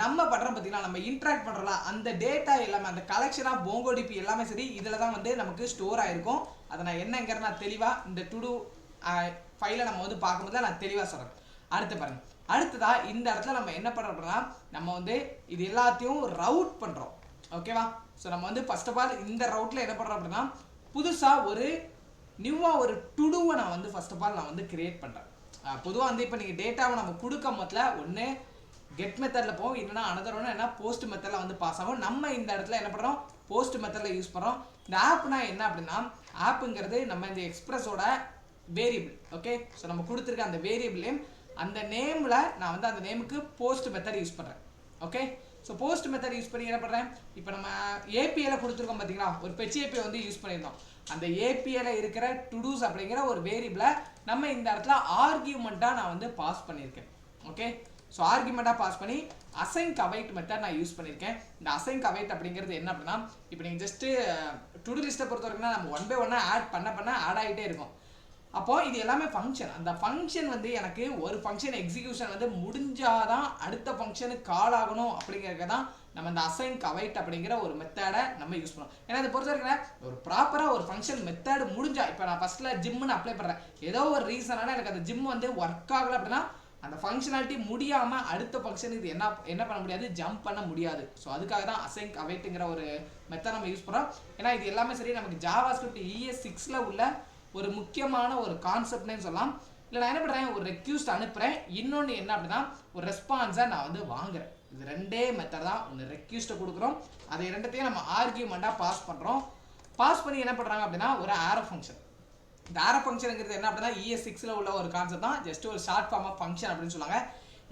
நம்ம பண்ணுறோம் பார்த்தீங்கன்னா, நம்ம இன்ட்ராக்ட் பண்ணுறோம்ல அந்த டேட்டா எல்லாமே, அந்த கலெக்ஷன் ஆஃப் MongoDB எல்லாமே சரி இதில் தான் வந்து நமக்கு ஸ்டோர் ஆகிருக்கும். அதை நான் என்னங்கிற நான் தெளிவாக இந்த டுடு ஃபைலை நம்ம வந்து பார்க்கும்போது நான் தெளிவாக சொல்கிறேன். அடுத்து பாருங்கள், அடுத்ததா இந்த இடத்துல நம்ம என்ன பண்ணுறோம் அப்படின்னா, நம்ம வந்து இது எல்லாத்தையும் ரவுட் பண்ணுறோம். ஓகேவா? ஸோ நம்ம வந்து ஃபர்ஸ்ட் ஆஃப் ஆல் இந்த ரவுட்டில் என்ன பண்ணுறோம் அப்படின்னா, புதுசாக ஒரு நியூவாக ஒரு டுடுவை நான் வந்து ஃபர்ஸ்ட் ஆஃப் ஆல் நான் வந்து கிரியேட் பண்ணுறேன். பொதுவாக வந்து இப்போ நீங்கள் டேட்டாவை நம்ம கொடுக்க முதல்ல ஒன்று கெட் மெத்தடில் போவோம், இல்லைனா அனதர் ஒன்று என்ன போஸ்ட் மெத்தடில் வந்து பாஸ் ஆகும். நம்ம இந்த இடத்துல என்ன பண்ணுறோம், போஸ்ட் மெத்தடில் யூஸ் பண்ணுறோம். இந்த ஆப்னா என்ன அப்படின்னா, ஆப்புங்கிறது நம்ம இந்த எக்ஸ்பிரஸோட வேரியபிள். ஓகே, ஸோ நம்ம கொடுத்துருக்க அந்த வேரியபிள் நேம், அந்த நேமில் நான் வந்து அந்த நேமுக்கு போஸ்ட் மெத்தட் யூஸ் பண்ணுறேன். Okay, so post method use பண்ணி என்ன பண்ணுறேன், இப்போ நம்ம ஏபிஐல கொடுத்துருக்கோம் பார்த்தீங்களா, ஒரு பெச் ஏபிஐ வந்து யூஸ் பண்ணியிருந்தோம். அந்த ஏபிஐல இருக்கிற டுடூஸ் அப்படிங்கிற ஒரு வேரியபிளை நம்ம இந்த இடத்துல ஆர்கியூமெண்ட்டாக நான் வந்து பாஸ் பண்ணியிருக்கேன். ஓகே, ஸோ ஆர்கியூமெண்ட்டாக பாஸ் பண்ணி அசைன் கவைட் மெத்தட் நான் யூஸ் பண்ணியிருக்கேன். இந்த அசைன் கவைட் அப்படிங்கிறது என்ன அப்படின்னா, இப்போ நீங்கள் ஜஸ்ட்டு டுடு லிஸ்ட்டை பொறுத்த வரைக்கும் நம்ம 1 by 1 ஆட் பண்ண ஆட் ஆகிட்டே இருக்கும். அப்போது இது எல்லாமே ஃபங்க்ஷன். அந்த ஃபங்க்ஷன் வந்து எனக்கு ஒரு ஃபங்க்ஷன் எக்ஸிக்யூஷன் வந்து முடிஞ்சாதான் அடுத்த ஃபங்க்ஷனுக்கு கால் ஆகணும் அப்படிங்கிறத தான் நம்ம இந்த அசைன் கவைட் அப்படிங்கிற ஒரு மெத்தடை நம்ம யூஸ் பண்ணுவோம். ஏன்னா இதை பொறுத்த வரைக்கும் ஒரு ப்ராப்பராக ஒரு ஃபங்க்ஷன் மெத்தட் முடிஞ்சா, இப்போ நான் ஃபஸ்ட்டில் ஜிம்முன்னு அப்ளை பண்ணுறேன், ஏதோ ஒரு ரீசனால எனக்கு அந்த ஜிம் வந்து ஒர்க் ஆகலை அப்படின்னா அந்த ஃபங்க்ஷனாலிட்டி முடியாமல் அடுத்த ஃபங்க்ஷனுக்கு இது என்ன பண்ண முடியாது, ஜம்ப் பண்ண முடியாது. ஸோ அதுக்காக தான் அசைன் கவைட்டுங்கிற ஒரு மெத்தட் நம்ம யூஸ் பண்ணுறோம். ஏன்னா இது எல்லாமே சரி நமக்கு ஜாவாஸ்கிரிப்ட் ES6 உள்ள ஒரு முக்கியமான ஒரு கான்செப்ட்னு சொல்லலாம். இல்லை நான் என்ன பண்ணுறேன், ஒரு ரெக்யூஸ்ட் அனுப்புகிறேன், இன்னொன்று என்ன அப்படின்னா ஒரு ரெஸ்பான்ஸை நான் வந்து வாங்குறேன். இது ரெண்டே மெத்தட் தான். ஒன்று ரெக்யூஸ்ட்டை கொடுக்குறோம், அதை ரெண்டத்தையும் நம்ம ஆர்கியூமெண்ட்டாக பாஸ் பண்ணுறோம். பாஸ் பண்ணி என்ன பண்ணுறாங்க அப்படின்னா ஒரு ஆரோ ஃபங்க்ஷன். இந்த ஆரோ ஃபங்க்ஷனுங்கிறது என்ன அப்படின்னா ES6 உள்ள ஒரு கான்செப்ட் தான், ஜஸ்ட் ஒரு ஷார்ட் ஃபார்ம் ஆஃப் ஃபங்க்ஷன் அப்படின்னு சொல்லுவாங்க.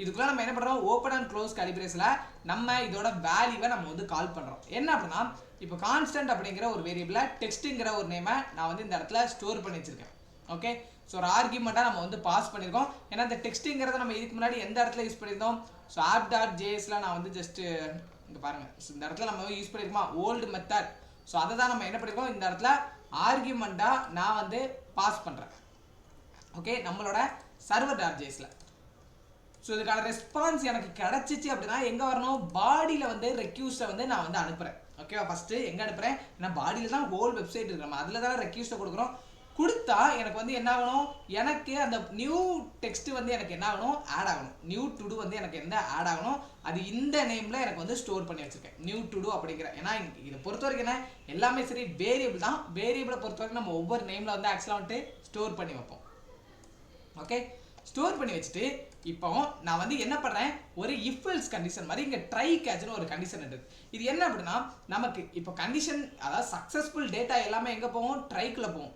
இதுக்குள்ள நம்ம என்ன பண்ணுறோம், ஓப்பன் அண்ட் க்ளோஸ் கேலிபிரேஷனில் நம்ம இதோட வேல்யூவை நம்ம வந்து கால் பண்ணுறோம். என்ன அப்படின்னா இப்போ கான்ஸ்டன்ட் அப்படிங்கிற ஒரு வேரியபிளில் டெக்ஸ்ட்டுங்கிற ஒரு நேமை நான் வந்து இந்த இடத்துல ஸ்டோர் பண்ணி வச்சிருக்கேன். ஓகே, ஸோ ஒரு ஆர்கியூமெண்ட்டாக நம்ம வந்து பாஸ் பண்ணியிருக்கோம். ஏன்னா இந்த டெக்ஸ்ட்டுங்கிறத நம்ம இதுக்கு முன்னாடி எந்த இடத்துல யூஸ் பண்ணியிருந்தோம், ஸோ app.jsல நான் வந்து ஜஸ்ட்டு இங்கே பாருங்கள், ஸோ இந்த இடத்துல நம்ம யூஸ் பண்ணியிருக்கோமா ஓல்டு மெத்தட். ஸோ அதை தான் நம்ம என்ன பண்ணியிருக்கோம், இந்த இடத்துல ஆர்கியூமெண்ட்டாக நான் வந்து பாஸ் பண்ணுறேன். ஓகே, நம்மளோட server.jsல. ஸோ இதுக்கான ரெஸ்பான்ஸ் எனக்கு கிடச்சிச்சு அப்படின்னா எங்கே வரணும், பாடியில் வந்து ரெக்யூஸ்ட்டை வந்து நான் வந்து அனுப்புகிறேன். ஓகேவா, ஃபஸ்ட்டு எங்கே அனுப்புகிறேன், ஏன்னா பாடியில் தான் ஹோல் வெப்சைட் இருக்கு, நம்ம அதில் தான் ரெக்யூஸ்ட்டை கொடுக்குறோம். கொடுத்தா எனக்கு வந்து என்ன ஆகணும், எனக்கு அந்த நியூ டெக்ஸ்ட் வந்து எனக்கு என்ன ஆகணும், ஆட் ஆகணும். நியூ டுடு வந்து எனக்கு எந்த ஆட் ஆகணும், அது இந்த நேமில் எனக்கு வந்து ஸ்டோர் பண்ணி வச்சுருக்கேன், நியூ டுடு அப்படிங்கிற. ஏன்னா இதை பொறுத்த வரைக்கும் என்ன எல்லாமே சரி வேரியபிள் தான். வேரியபிளை பொறுத்த வரைக்கும் நம்ம ஒவ்வொரு நேமில் வந்து ஆக்சுவலாக வந்துட்டு ஸ்டோர் பண்ணி வைப்போம். ஓகே, ஸ்டோர் பண்ணி வச்சுட்டு இப்போ நான் வந்து என்ன பண்ணுறேன், ஒரு இஃப் எல்ஸ் கண்டிஷன் மாதிரி இங்கே ட்ரை கேட்ச்னு ஒரு கண்டிஷன் இருக்குது. இது என்ன அப்படின்னா நமக்கு இப்போ கண்டிஷன், அதாவது சக்ஸஸ்ஃபுல் டேட்டா எல்லாமே எங்கே போகும், ட்ரைக்குள்ளே போகும்.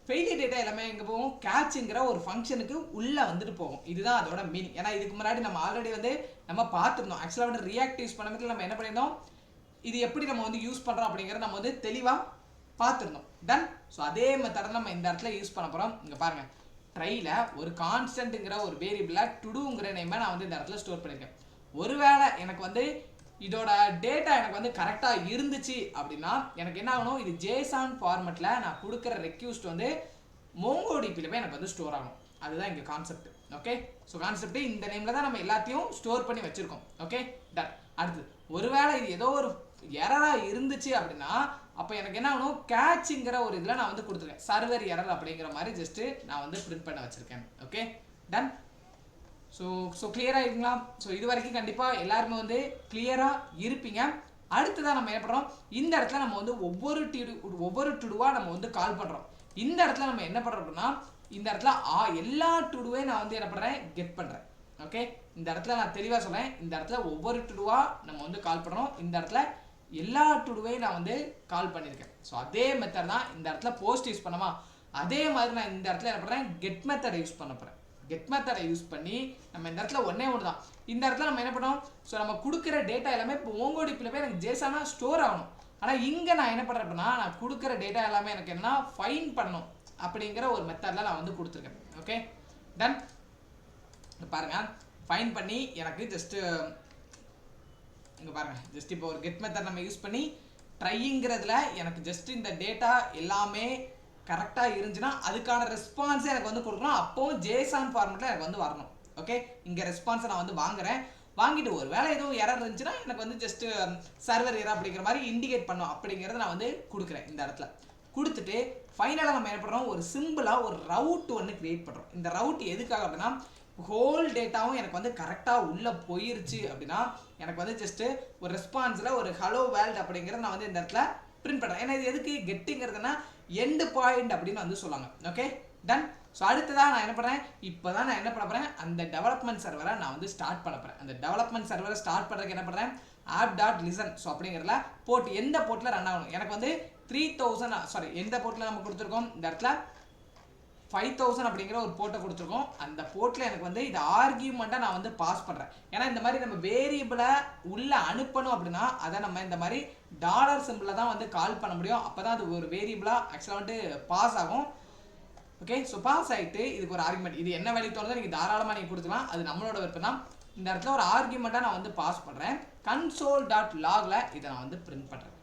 ஃபெயிலியர் டேட்டா எல்லாமே எங்கே போகும், கேட்சுங்கிற ஒரு ஃபங்க்ஷனுக்கு உள்ளே வந்துட்டு போகும். இதுதான் அதோட மீனிங். ஏன்னா இதுக்கு முன்னாடி நம்ம ஆல்ரெடி வந்து நம்ம பார்த்துருந்தோம், ஆக்சுவலாக வந்து ரியாக்ட் யூஸ் பண்ண நம்ம என்ன பண்ணியிருந்தோம், இது எப்படி நம்ம வந்து யூஸ் பண்ணுறோம் அப்படிங்கிறத நம்ம வந்து தெளிவாக பார்த்துருந்தோம். டன். ஸோ அதே மெத்தடை நம்ம இந்த இடத்துல யூஸ் பண்ண போகிறோம். இங்கே பாருங்கள், ட்ரையில் ஒரு கான்ஸ்டன்ட்டுங்கிற ஒரு வேரியபிளில் டுடுங்கிற நேமை நான் வந்து இந்த இடத்துல ஸ்டோர் பண்ணியிருக்கேன். ஒருவேளை எனக்கு வந்து இதோட டேட்டா எனக்கு வந்து கரெக்டாக இருந்துச்சு அப்படின்னா எனக்கு என்ன ஆகணும், இது JSON ஃபார்மெட்டில் நான் கொடுக்குற ரெக்யூஸ்ட் வந்து MongoDBல போய் எனக்கு வந்து ஸ்டோர் ஆகணும். அதுதான் இங்கே கான்செப்ட். ஓகே, ஸோ கான்செப்ட் இந்த நேமில் தான் நம்ம எல்லாத்தையும் ஸ்டோர் பண்ணி வச்சுருக்கோம். Okay done. அடுத்து ஒருவேளை இது ஏதோ ஒரு எரராக இருந்துச்சு அப்படின்னா அப்போ எனக்கு என்ன ஆகணும், கேட்சுங்கிற ஒரு இதில் நான் வந்து கொடுத்துருக்கேன், சர்வர் எரர் அப்படிங்கிற மாதிரி ஜஸ்ட்டு நான் வந்து பிரிண்ட் பண்ண வச்சுருக்கேன். Okay done. ஸோ கிளியராக இருக்குங்களா? ஸோ இது வரைக்கும் கண்டிப்பாக எல்லாருமே வந்து கிளியராக இருப்பீங்க. அடுத்ததான் நம்ம என்ன பண்ணுறோம், இந்த இடத்துல நம்ம வந்து ஒவ்வொரு டுடுவாக நம்ம வந்து கால் பண்ணுறோம். இந்த இடத்துல நம்ம என்ன பண்ணுறோம் அப்படின்னா இந்த இடத்துல எல்லா டுடுவே நான் வந்து என்ன பண்ணுறேன், கெட் பண்ணுறேன். ஓகே, இந்த இடத்துல நான் தெளிவாக சொல்கிறேன், இந்த இடத்துல ஒவ்வொரு டுடுவாக நம்ம வந்து கால் பண்ணுறோம். இந்த இடத்துல எல்லா டுடுவையும் நான் வந்து கால் பண்ணியிருக்கேன். ஸோ அதே மெத்தட் தான் இந்த இடத்துல போஸ்ட் யூஸ் பண்ணமா, அதே மாதிரி நான் இந்த இடத்துல என்ன பண்ணுறேன், கெட் மெத்தட் யூஸ் பண்ண போகிறேன். கெட் மெத்தடை யூஸ் பண்ணி நம்ம இந்த இடத்துல ஒன்றே ஒன்று தான். இந்த இடத்துல நம்ம என்ன பண்ணோம், ஸோ நம்ம கொடுக்குற டேட்டா எல்லாமே இப்போ MongoDBயில் போய் எனக்கு ஜேசனா ஸ்டோர் ஆகணும். ஆனால் இங்கே நான் என்ன பண்ணுறேன் அப்படின்னா, நான் கொடுக்குற டேட்டா எல்லாமே எனக்கு என்னன்னா ஃபைன் பண்ணணும் அப்படிங்கிற ஒரு மெத்தடில் நான் வந்து கொடுத்துருக்கேன். Okay done. பாருங்கள் ஃபைன் பண்ணி எனக்கு ஜஸ்ட்டு இங்கே பாருங்கள், ஜஸ்ட் இப்போ ஒரு கெட் மெத்தட் நம்ம யூஸ் பண்ணி ட்ரைங்கிறதுல எனக்கு ஜஸ்ட் இந்த டேட்டா எல்லாமே கரெக்டாக இருந்துச்சுன்னா அதுக்கான ரெஸ்பான்ஸை எனக்கு வந்து கொடுக்கணும். அப்போவும் ஜேசான் ஃபார்மெட்டில் எனக்கு வந்து வரணும். ஓகே இங்கே ரெஸ்பான்ஸை நான் வந்து வாங்குறேன். வாங்கிட்டு ஒரு வேலை எதுவும் எரர் இருந்துச்சுன்னா எனக்கு வந்து ஜஸ்ட் சர்வர் எரர் அப்படிங்கிற மாதிரி இண்டிகேட் பண்ணும் அப்படிங்கிறத நான் வந்து கொடுக்குறேன். இந்த இடத்துல கொடுத்துட்டு ஃபைனலாக நம்ம என்ன பண்ணுறோம், ஒரு சிம்பிளாக ஒரு ரவுட் ஒன்று கிரியேட் பண்ணுறோம். இந்த ரவுட் எதுக்காக அப்படின்னா, ஹோல் டேட்டாவும் எனக்கு வந்து கரெக்டாக உள்ளே போயிருச்சு அப்படின்னா எனக்கு வந்து ஜஸ்ட்டு ஒரு ரெஸ்பான்ஸில் ஒரு ஹலோ வேர்ல்ட் அப்படிங்கிறத நான் வந்து இந்த இடத்துல பிரிண்ட் பண்ணுறேன். ஏன்னா இது எதுக்கு கெட்டுங்கிறதுனா எண்டு பாயிண்ட் அப்படின்னு வந்து சொல்லுவாங்க. Okay done. ஸோ அடுத்ததான் நான் என்ன பண்ணுறேன், இப்போ தான் நான் என்ன பண்ண போகிறேன், அந்த டெவலப்மெண்ட் சர்வரை நான் வந்து ஸ்டார்ட் பண்ண போகிறேன். அந்த டெவலப்மெண்ட் சர்வரை ஸ்டார்ட் பண்ணுறதுக்கு என்ன பண்ணுறேன், app.listen ஸோ அப்படிங்கிறதுல போர்ட் எந்த போர்ட்டில் ரன் ஆகணும், எனக்கு வந்து 3000 எந்த போர்ட்டில் நம்ம கொடுத்துருக்கோம், இந்த இடத்துல 5000 அப்படிங்கிற ஒரு போர்ட்டை கொடுத்துருக்கோம். அந்த போர்ட்டில் எனக்கு வந்து இது ஆர்கியூமெண்ட்டாக நான் வந்து பாஸ் பண்ணுறேன். ஏன்னா இந்த மாதிரி நம்ம வேரியபிளை உள்ளே அனுப்பணும் அப்படின்னா அதை நம்ம இந்த மாதிரி டாலர் சிம்பிளில் தான் வந்து கால் பண்ண முடியும். அப்போ தான் அது ஒரு வேரியபிளாக ஆக்சுவலாக வந்து பாஸ் ஆகும். ஓகே ஸோ பாஸ் ஆகிட்டு இதுக்கு ஒரு ஆர்குமெண்ட், இது என்ன வேல்யூ தோணுதோ நீங்கள் தாராளமாக நீங்கள் கொடுத்துக்கலாம், அது நம்மளோட விருப்பம் தான். இந்த இடத்துல ஒரு ஆர்குமெண்ட்டாக நான் வந்து பாஸ் பண்ணுறேன். console.logல இதை நான் வந்து பிரிண்ட் பண்ணுறேன்.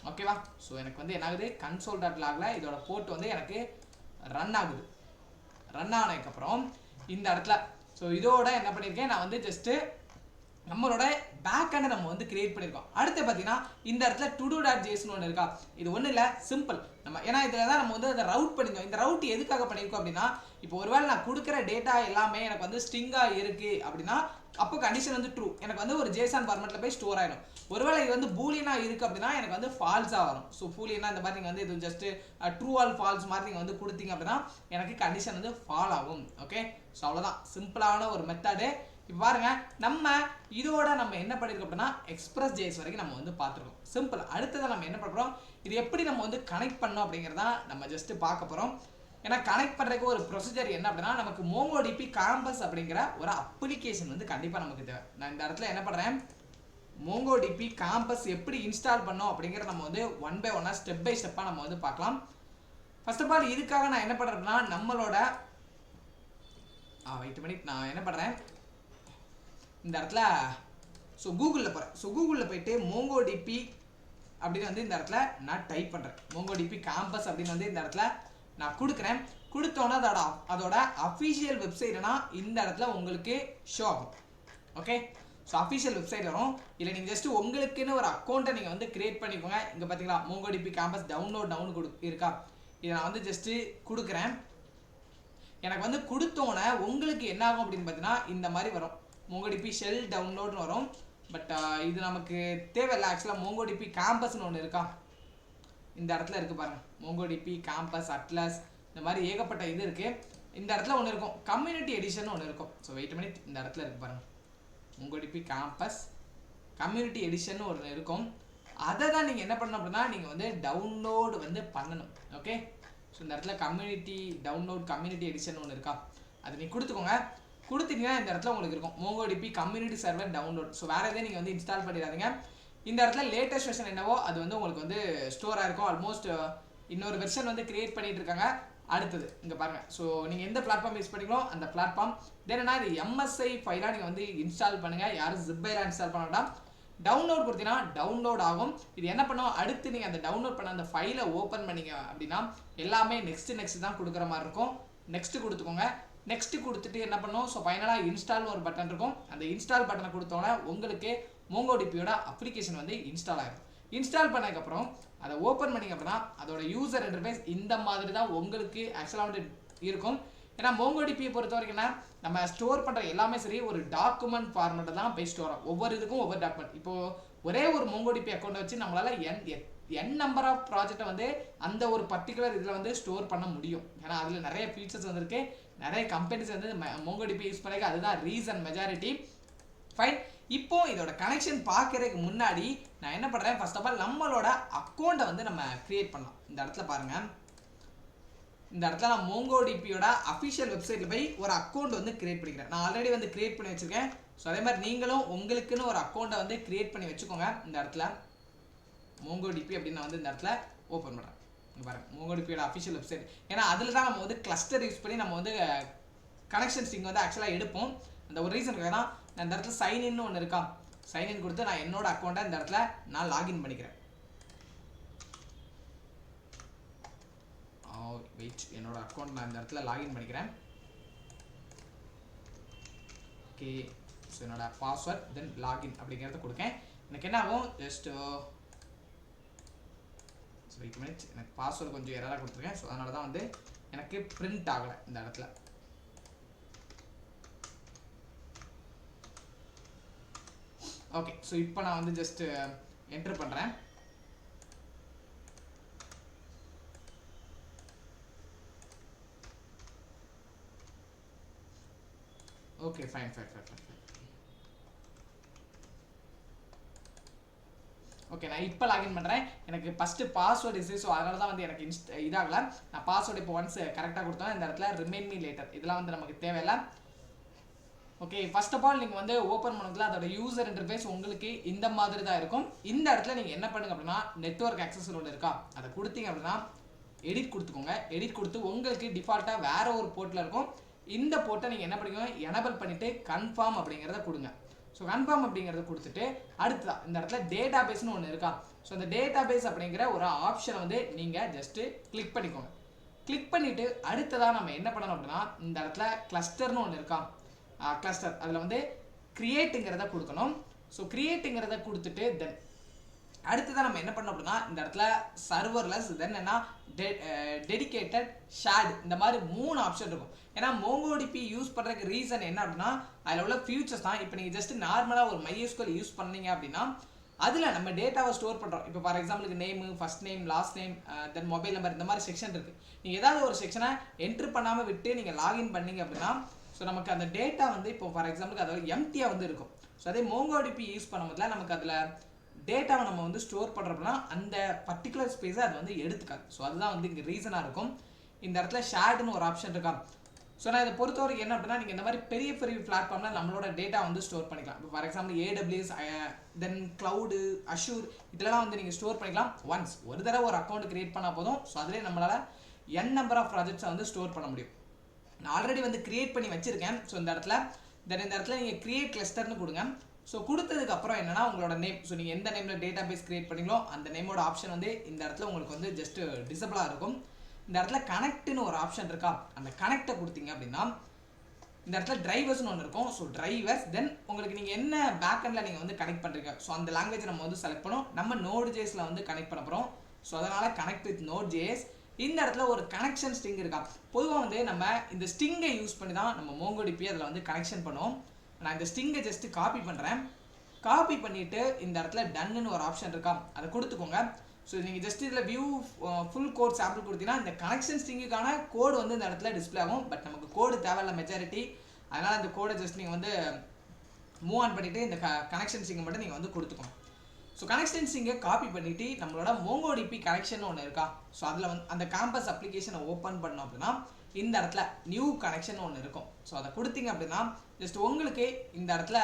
ஓகேவா, ஸோ எனக்கு வந்து என்ன ஆகுது, console.logல இதோட போர்ட் வந்து எனக்கு ரன் ஆகுது. ரன் ஆனதுக்கப்புறம் இந்த இடத்துல ஸோ இதோட என்ன பண்ணியிருக்கேன், நான் வந்து ஜஸ்ட்டு நம்மளோட பேக் ஹேண்டை நம்ம வந்து கிரியேட் பண்ணியிருக்கோம். அடுத்து பார்த்தீங்கன்னா இந்த இடத்துல todo.json ஒன்று இருக்கா, இது ஒன்றும் இல்லை சிம்பிள் நம்ம, ஏன்னா இதில் தான் நம்ம வந்து அதை ரவுட் பண்ணியிருந்தோம். இந்த ரவுட் எதுக்காக பண்ணியிருக்கோம் அப்படின்னா, இப்போ ஒருவேளை நான் கொடுக்குற டேட்டா எல்லாமே எனக்கு வந்து ஸ்ட்ரிங்காக இருக்குது அப்படின்னா அப்போ கண்டிஷன் வந்து ட்ரூ, எனக்கு வந்து ஒரு ஜேசான் ஃபார்மெட்டில் போய் ஸ்டோர் ஆகிடும். ஒருவேளை இது வந்து பூலியனாக இருக்குது அப்படின்னா எனக்கு வந்து ஃபால்ஸாக வரும். ஸோ பூலியனா இந்த மாதிரி நீங்கள் வந்து இது ஜஸ்ட்டு ட்ரூ ஆல் ஃபால்ஸ் மாதிரி நீங்கள் வந்து கொடுத்தீங்க அப்படின்னா எனக்கு கண்டிஷன் வந்து ஃபால் ஆகும். ஓகே ஸோ அவ்வளோதான் சிம்பிளான ஒரு மெத்தடு. இப்போ பாருங்க நம்ம இதோட நம்ம என்ன பண்ணியிருக்கோம் அப்படின்னா எக்ஸ்பிரஸ் ஜேஎஸ் வரைக்கும் நம்ம வந்து பார்த்துருக்கோம். சிம்பிள். அடுத்ததை நம்ம என்ன பண்ணுறோம், இது எப்படி நம்ம வந்து கனெக்ட் பண்ணோம் அப்படிங்கிறதான் நம்ம ஜஸ்ட்டு பார்க்க போகிறோம். ஏன்னா கனெக்ட் பண்ணுறதுக்கு ஒரு ப்ரொசீஜர் என்ன அப்படின்னா, நமக்கு MongoDB Campus அப்படிங்கிற ஒரு அப்ளிகேஷன் வந்து கண்டிப்பாக நமக்கு தேவை. நான் இந்த இடத்துல என்ன பண்ணுறேன், MongoDB Campus எப்படி இன்ஸ்டால் பண்ணோம் அப்படிங்கிறத நம்ம வந்து ஒன் பை ஒன்னாக ஸ்டெப் பை ஸ்டெப்பாக நம்ம வந்து பார்க்கலாம். ஃபர்ஸ்ட் ஆஃப் ஆல் இதுக்காக நான் என்ன பண்ணுறேன்னா நம்மளோட வெயிட் பண்ணி நான் என்ன பண்ணுறேன் இந்த இடத்துல ஸோ கூகுளில் போகிறேன். ஸோ கூகுளில் போயிட்டு MongoDB அப்படின்னு வந்து இந்த இடத்துல நான் டைப் பண்ணுறேன். MongoDB Campus அப்படின்னு வந்து இந்த இடத்துல நான் கொடுக்குறேன். கொடுத்தோன்னா அதோட அஃபிஷியல் வெப்சைட்னா இந்த இடத்துல உங்களுக்கு ஷோ ஆகும். ஓகே ஸோ அஃபிஷியல் வெப்சைட் வரும். இல்லை நீங்கள் ஜஸ்ட் உங்களுக்குன்னு ஒரு அக்கௌண்ட்டை நீங்கள் வந்து கிரியேட் பண்ணிக்கோங்க. இங்கே பார்த்தீங்களா MongoDB Campus டவுன் இருக்கா, இதை நான் வந்து ஜஸ்ட்டு கொடுக்குறேன். எனக்கு வந்து கொடுத்தோன்னே உங்களுக்கு என்ன ஆகும் அப்படின்னு பார்த்தீங்கன்னா இந்த மாதிரி வரும், MongoDB ஷெல் டவுன்லோட்னு வரும். பட் இது நமக்கு தேவையில்லை. ஆக்சுவலாக MongoDB Campusன்னு ஒன்று இருக்கா, இந்த இடத்துல இருக்குது பாருங்கள், MongoDB Campus அட்லஸ் இந்த மாதிரி ஏகப்பட்ட இது இருக்குது. இந்த இடத்துல ஒன்று இருக்கும் கம்யூனிட்டி எடிஷன் ஒன்று இருக்கும். ஸோ வெயிட் பண்ணி இந்த இடத்துல இருக்குது பாருங்கள், MongoDB Campus கம்யூனிட்டி எடிஷன் ஒன்று இருக்கும். அதை தான் நீங்கள் என்ன பண்ணணும் அப்படின்னா நீங்கள் வந்து டவுன்லோடு வந்து பண்ணணும். ஓகே ஸோ இந்த இடத்துல கம்யூனிட்டி எடிஷன் ஒன்று இருக்கா, அது நீங்கள் கொடுத்துக்கோங்க. கொடுத்தீங்கன்னா இந்த இடத்துல உங்களுக்கு இருக்கும் MongoDB community server download. So வேறு எதையும் நீங்கள் வந்து இன்ஸ்டால் பண்ணிடாதீங்க. இந்த இடத்துல லேட்டஸ்ட் வெர்ஷன் என்னவோ அது வந்து உங்களுக்கு வந்து ஸ்டோர் ஆகிருக்கும். ஆல்மோஸ்ட் இன்னொரு வெர்ஷன் வந்து கிரியேட் பண்ணிட்டு இருக்காங்க. அடுத்தது இங்கே பாருங்கள், ஸோ நீங்கள் எந்த பிளாட்ஃபார்ம் யூஸ் பண்ணிங்களோ அந்த பிளாட்ஃபார்ம் தென் என்ன இது MSI ஃபைலாக நீங்கள் வந்து இன்ஸ்டால் பண்ணுங்கள். யாரும் ஜிப்பைலாம் இன்ஸ்டால் பண்ண வேண்டாம். டவுன்லோட் கொடுத்தீங்கன்னா டவுன்லோட் ஆகும். இது என்ன பண்ணும், அடுத்து நீங்கள் அந்த டவுன்லோட் பண்ண அந்த ஃபைலை ஓப்பன் பண்ணிங்க அப்படின்னா எல்லாமே நெக்ஸ்ட் தான் கொடுக்குற மாதிரி இருக்கும். நெக்ஸ்ட்டு கொடுத்துக்கோங்க. நெக்ஸ்ட்டு கொடுத்துட்டு என்ன பண்ணணும், ஸோ ஃபைனலாக இன்ஸ்டால்னு ஒரு பட்டன் இருக்கும். அந்த இன்ஸ்டால் பட்டனை கொடுத்தோன்னே உங்களுக்கு MongoDBயோட அப்ளிகேஷன் வந்து இன்ஸ்டால் ஆகிடும். இன்ஸ்டால் பண்ணதுக்கப்புறம் அதை ஓப்பன் பண்ணிங்க அப்படின்னா அதோட யூசர் இன்டர்ஃபேஸ் இந்த மாதிரி தான் உங்களுக்கு ஆக்சுவலாக வந்து இருக்கும். ஏன்னா MongoDBயை பொறுத்த வரைக்கும் என்ன, நம்ம ஸ்டோர் பண்ணுற எல்லாமே சரி ஒரு டாக்குமெண்ட் ஃபார்மெட்டை தான் போய் ஸ்டோர் ஆகும். ஒவ்வொரு இதுக்கும் ஒவ்வொரு டாக்குமெண்ட். இப்போது ஒரே ஒரு MongoDB அக்கௌண்ட்டை வச்சு நம்மளால் n நம்பர் ஆஃப் ப்ராஜெக்டை வந்து அந்த ஒரு பர்டிகுலர் இதில் வந்து ஸ்டோர் பண்ண முடியும். ஏன்னா அதில் நிறைய ஃபீச்சர்ஸ் வந்துருக்கு, நிறைய கம்பெனிஸ் வந்து MongoDB யூஸ் பண்ணிக்க, அதுதான் ரீசன் மெஜாரிட்டி. ஃபைன். இப்போ இதோட கனெக்ஷன் பார்க்கறதுக்கு முன்னாடி நான் என்ன பண்ணுறேன், ஃபர்ஸ்ட் ஆஃப் ஆல் நம்மளோட அக்கௌண்ட்டை வந்து நம்ம கிரியேட் பண்ணலாம். இந்த இடத்துல பாருங்கள், இந்த இடத்துல நான் மோங்கோடிபியோட அஃபிஷியல் வெப்சைட்டில் போய் ஒரு அக்கௌண்ட் வந்து கிரியேட் பண்ணிக்கிறேன். நான் ஆல்ரெடி வந்து கிரியேட் பண்ணி வச்சுருக்கேன். ஸோ அதே மாதிரி நீங்களும் உங்களுக்குன்னு ஒரு அக்கௌண்ட்டை வந்து கிரியேட் பண்ணி வச்சுக்கோங்க. இந்த இடத்துல மோங்கோடிபி அப்படின்னு நான் வந்து இந்த இடத்துல ஓப்பன் பண்ணுறேன். இங்கே பாருங்கள், மோங்கோடிபியோட அஃபிஷியல் வெப்சைட். ஏன்னா அதில் தான் நம்ம வந்து கிளஸ்டர் யூஸ் பண்ணி நம்ம வந்து கனெக்ஷன் ஸ்டிங் வந்து ஆக்சுவலாக எடுப்போம். அந்த ஒரு ரீசனுக்காக தான் நான் இந்த இடத்துல சைன்இன்னு ஒன்று இருக்கா, சைன்இன் கொடுத்து நான் என்னோட அக்கௌண்ட்டை இந்த இடத்துல நான் லாகின் பண்ணிக்கிறேன். வெயிட், என்னோட அக்கௌண்ட் நான் இந்த இடத்துல லாகின் பண்ணிக்கிறேன். ஓகே, ஸோ என்னோட பாஸ்வேர்ட் தென் லாகின் அப்படிங்கிறத கொடுக்கேன். எனக்கு என்ன ஆகும், ஜஸ்ட் வெயிட் மினிட்ஸ், எனக்கு பாஸ்வேர்டு கொஞ்சம் எரராக கொடுத்துருக்கேன். ஸோ அதனால தான் வந்து எனக்கு பிரிண்ட் ஆகலை இந்த இடத்துல. ஓகே, ஸோ இப்போ நான் வந்து ஜஸ்ட் என்டர் பண்ணுறேன். Okay, fine. ஓகே, நான் இப்போ லாகின் பண்ணுறேன். எனக்கு ஃபஸ்ட்டு பாஸ்வேர்டு இஸ், ஸோ அதனால தான் வந்து எனக்கு இதாகலை. நான் பாஸ்வேர்டு இப்போ ஒன்ஸ் கரெக்டாக கொடுத்தோம். இந்த இடத்துல ரிமைன் மீ லேட்டர் இதெல்லாம் வந்து நமக்கு தேவையில்லை. ஓகே, ஃபர்ஸ்ட் ஆஃப் ஆல் நீங்கள் வந்து ஓப்பன் பண்ணதுல அதோட யூசர் இன்டர்ஃபேஸ் உங்களுக்கு இந்த மாதிரி தான் இருக்கும். இந்த இடத்துல நீங்கள் என்ன பண்ணுங்க அப்படின்னா, நெட்வொர்க் ஆக்சஸ் ஒன்று இருக்கா, அதை கொடுத்தீங்க அப்படின்னா எடிட் கொடுத்துக்கோங்க. எடிட் கொடுத்து உங்களுக்கு டிஃபால்ட்டாக வேற ஒரு போர்ட்டில் இருக்கும். இந்த போர்ட்டை நீங்கள் என்ன பண்ணிக்கோங்க, எனபிள் பண்ணிவிட்டு கன்ஃபார்ம் அப்படிங்கிறத கொடுங்க. ஸோ கன்ஃபார்ம் அப்படிங்கிறத கொடுத்துட்டு அடுத்ததான் இந்த இடத்துல டேட்டா பேஸ்னு ஒன்று இருக்கா. ஸோ அந்த டேட்டா பேஸ் அப்படிங்கிற ஒரு ஆப்ஷனை வந்து நீங்கள் ஜஸ்ட்டு கிளிக் பண்ணிக்கோங்க. கிளிக் பண்ணிவிட்டு அடுத்ததாக நம்ம என்ன பண்ணணும் அப்படின்னா, இந்த இடத்துல கிளஸ்டர்னு ஒன்று இருக்கா, கிளஸ்டர் அதில் வந்து கிரியேட்டுங்கிறத கொடுக்கணும். ஸோ கிரியேட்டுங்கிறத கொடுத்துட்டு தென் அடுத்ததான் நம்ம என்ன பண்ணோம் அப்படின்னா, இந்த இடத்துல சர்வர்லெஸ் தென் என்ன டெடிகேட்டட் ஷேர்டு இந்த மாதிரி 3 ஆப்ஷன் இருக்கும். ஏன்னா மோங்கோடிபி யூஸ் பண்ணுறதுக்கு ரீசன் என்ன அப்படின்னா, அதில் உள்ள ஃபியூச்சர்ஸ் தான். இப்போ நீங்கள் ஜஸ்ட் நார்மலாக ஒரு MySQL யூஸ் பண்ணீங்க அப்படின்னா அதில் நம்ம டேட்டாவை ஸ்டோர் பண்ணுறோம். இப்போ ஃபார் எக்ஸாம்பிளுக்கு name, first name, last name, தென் மொபைல் நம்பர் இந்த மாதிரி செக்ஷன் இருக்குது. நீங்கள் ஏதாவது ஒரு செக்ஷனை என்ட்ரு பண்ணாமல் விட்டு நீங்கள் லாகின் பண்ணீங்க அப்படின்னா ஸோ நமக்கு அந்த டேட்டா வந்து இப்போ ஃபார் எக்ஸாம்பிளுக்கு அதாவது எம்டியாக வந்து இருக்கும். ஸோ அதே மோங்கோடிபி யூஸ் பண்ணும்போதுல நமக்கு அதில் டேட்டாவை நம்ம வந்து ஸ்டோர் பண்ணுறோம்னா அந்த பர்டிகுலர் ஸ்பேஸை அது வந்து எடுத்துக்காது. ஸோ அதுதான் வந்து இங்கே ரீசனாக இருக்கும். இந்த இடத்துல ஷேர்டுன்னு ஒரு ஆப்ஷன் இருக்கா. ஸோ நான் இதை பொறுத்தவரைக்கும் என்ன அப்படின்னா, நீங்கள் இந்த மாதிரி பெரிய பிளாட்ஃபார்மில் நம்மளோட டேட்டா வந்து ஸ்டோர் பண்ணிக்கலாம். இப்போ for example AWS, then cloud, Azure இதெல்லாம் வந்து நீங்கள் ஸ்டோர் பண்ணிக்கலாம். ஒன்ஸ் ஒரு தடவை ஒரு அக்கௌண்ட் கிரியேட் பண்ணால் போதும். ஸோ அதிலே நம்மளால் n நம்பர் ஆஃப் ப்ராஜெக்ட்ஸை வந்து ஸ்டோர் பண்ண முடியும். நான் ஆல்ரெடி வந்து கிரியேட் பண்ணி வச்சுருக்கேன். ஸோ இந்த இடத்துல தென் இந்த இடத்துல நீங்கள் கிரியேட் கிளஸ்டர்னு கொடுங்க. ஸோ கொடுத்ததுக்கப்புறம் என்னன்னா உங்களோட நேம், ஸோ நீங்கள் எந்த நேமில் டேட்டா பேஸ் கிரியேட் பண்ணீங்களோ அந்த நேமோட ஆப்ஷன் வந்து இந்த இடத்துல உங்களுக்கு வந்து ஜஸ்ட் டிசபிளாக இருக்கும். இந்த இடத்துல கனெக்ட்னு ஒரு ஆப்ஷன் இருக்கா, அந்த கனெக்டை கொடுத்தீங்க அப்படின்னா இந்த இடத்துல டிரைவர்ஸ்னு ஒன்று இருக்கும். ஸோ டிரைவர்ஸ் தென் உங்களுக்கு நீங்கள் என்ன பேக்கெண்டில் நீங்கள் வந்து கனெக்ட் பண்ணுறீங்க, ஸோ அந்த லாங்குவேஜ் நம்ம வந்து செலக்ட் பண்ணோம். நம்ம Node.jsல வந்து கனெக்ட் பண்ண போகிறோம். ஸோ அதனால் கனெக்ட் வித் Node.js. இந்த இடத்துல ஒரு கனெக்ஷன் ஸ்டிங் இருக்கா. பொதுவாக வந்து நம்ம இந்த ஸ்டிங்கை யூஸ் பண்ணி தான் நம்ம மோங்கோடிபி அதில் வந்து கனெக்ஷன் பண்ணுவோம். நான் இந்த ஸ்டிங்கை ஜஸ்ட் காப்பி பண்ணுறேன். காப்பி பண்ணிவிட்டு இந்த இடத்துல டன்னு ஒரு ஆப்ஷன் இருக்கா, அதை கொடுத்துக்கோங்க. ஸோ நீங்கள் ஜஸ்ட் இதில் வியூ ஃபுல் கோட் சாம்பிள் கொடுத்தீங்கன்னா இந்த கனெக்ஷன் ஸ்டிங்குக்கான கோடு வந்து இந்த இடத்துல டிஸ்பிளே ஆகும். பட் நமக்கு கோடு தேவையில்ல மெஜாரிட்டி, அதனால் இந்த கோடை ஜஸ்ட் நீங்கள் வந்து மூவ் ஆன் பண்ணிவிட்டு இந்த கனெக்ஷன் ஸ்டிங்கை மட்டும் நீங்கள் வந்து கொடுத்துக்கோங்க. ஸோ கனெக்ஷன் ஸ்டிங்கை காப்பி பண்ணிவிட்டு நம்மளோட மோங்கோடிபி கனெக்ஷன் ஒன்று இருக்கா. ஸோ அதில் வந்து அந்த கேம்பஸ் அப்ளிகேஷனை ஓப்பன் பண்ணோம் அப்படின்னா இந்த இடத்துல நியூ கனெக்ஷன் ஒன்று இருக்கும். ஸோ அதை கொடுத்தீங்க அப்படின்னா ஜஸ்ட் உங்களுக்கு இந்த இடத்துல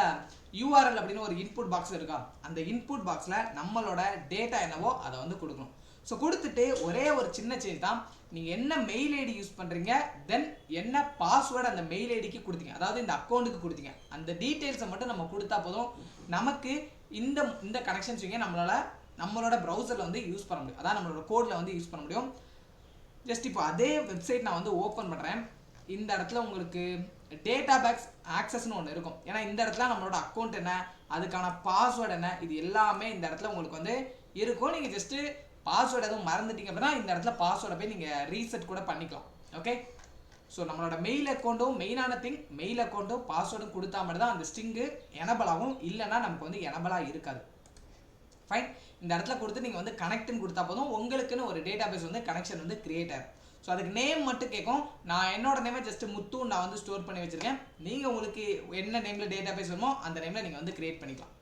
URL அப்படின்னு ஒரு இன்புட் பாக்ஸ் இருக்கா, அந்த இன்புட் பாக்ஸில் நம்மளோட டேட்டா என்னவோ அதை வந்து கொடுக்கணும். ஸோ கொடுத்துட்டு ஒரே ஒரு சின்ன சேஞ்ச் தான், நீங்கள் என்ன மெயில் ஐடி யூஸ் பண்ணுறீங்க தென் என்ன பாஸ்வேர்டு அந்த மெயில் ஐடிக்கு கொடுத்தீங்க, அதாவது இந்த அக்கௌண்ட்டுக்கு கொடுத்தீங்க, அந்த டீட்டெயில்ஸை மட்டும் நம்ம கொடுத்தா போதும். நமக்கு இந்த கனெக்ஷன் ஸ்டிங்கை நம்மளோட ப்ரௌசரில் வந்து யூஸ் பண்ண முடியும், அதான் நம்மளோட கோடில் வந்து யூஸ் பண்ண முடியும். ஜஸ்ட் இப்போ அதே வெப்சைட் நான் வந்து ஓப்பன் பண்ணுறேன். இந்த இடத்துல உங்களுக்கு டேட்டா பேக்ஸ் ஆக்சஸ்னு ஒன்று இருக்கும். ஏன்னா இந்த இடத்துல நம்மளோட அக்கௌண்ட் என்ன, அதுக்கான பாஸ்வேர்டு என்ன, இது எல்லாமே இந்த இடத்துல உங்களுக்கு வந்து இருக்கும். நீங்கள் ஜஸ்ட்டு பாஸ்வேர்டு எதுவும் மறந்துட்டீங்க அப்படின்னா இந்த இடத்துல பாஸ்வேர்டை போய் நீங்கள் ரீசெட் கூட பண்ணிக்கலாம். ஓகே, ஸோ நம்மளோட மெயில் அக்கௌண்ட்டும் மெயினான திங், மெயில் அக்கௌண்ட்டும் பாஸ்வேர்டும் கொடுத்தா மட்டும் தான் அந்த ஸ்டிங்கு எனபிள் ஆகும், இல்லைன்னா நமக்கு வந்து எனபிளாக இருக்காது. ஃபைன், இந்த இடத்துல கொடுத்து நீங்கள் வந்து கனெக்ட்னு கொடுத்தா போதும், உங்களுக்குன்னு ஒரு டேட்டா பேஸ் வந்து கனெக்ஷன் வந்து கிரியேட் ஆகும். ஸோ அதுக்கு நேம் மட்டும் கேட்கும். நான் என்னோட நேமை ஜஸ்ட் முத்து நான் வந்து ஸ்டோர் பண்ணி வச்சுருக்கேன். நீங்கள் உங்களுக்கு என்ன நேமில் டேட்டா பேஸ் வேணுமோ அந்த நேமில் நீங்கள் வந்து கிரியேட் பண்ணிக்கலாம்.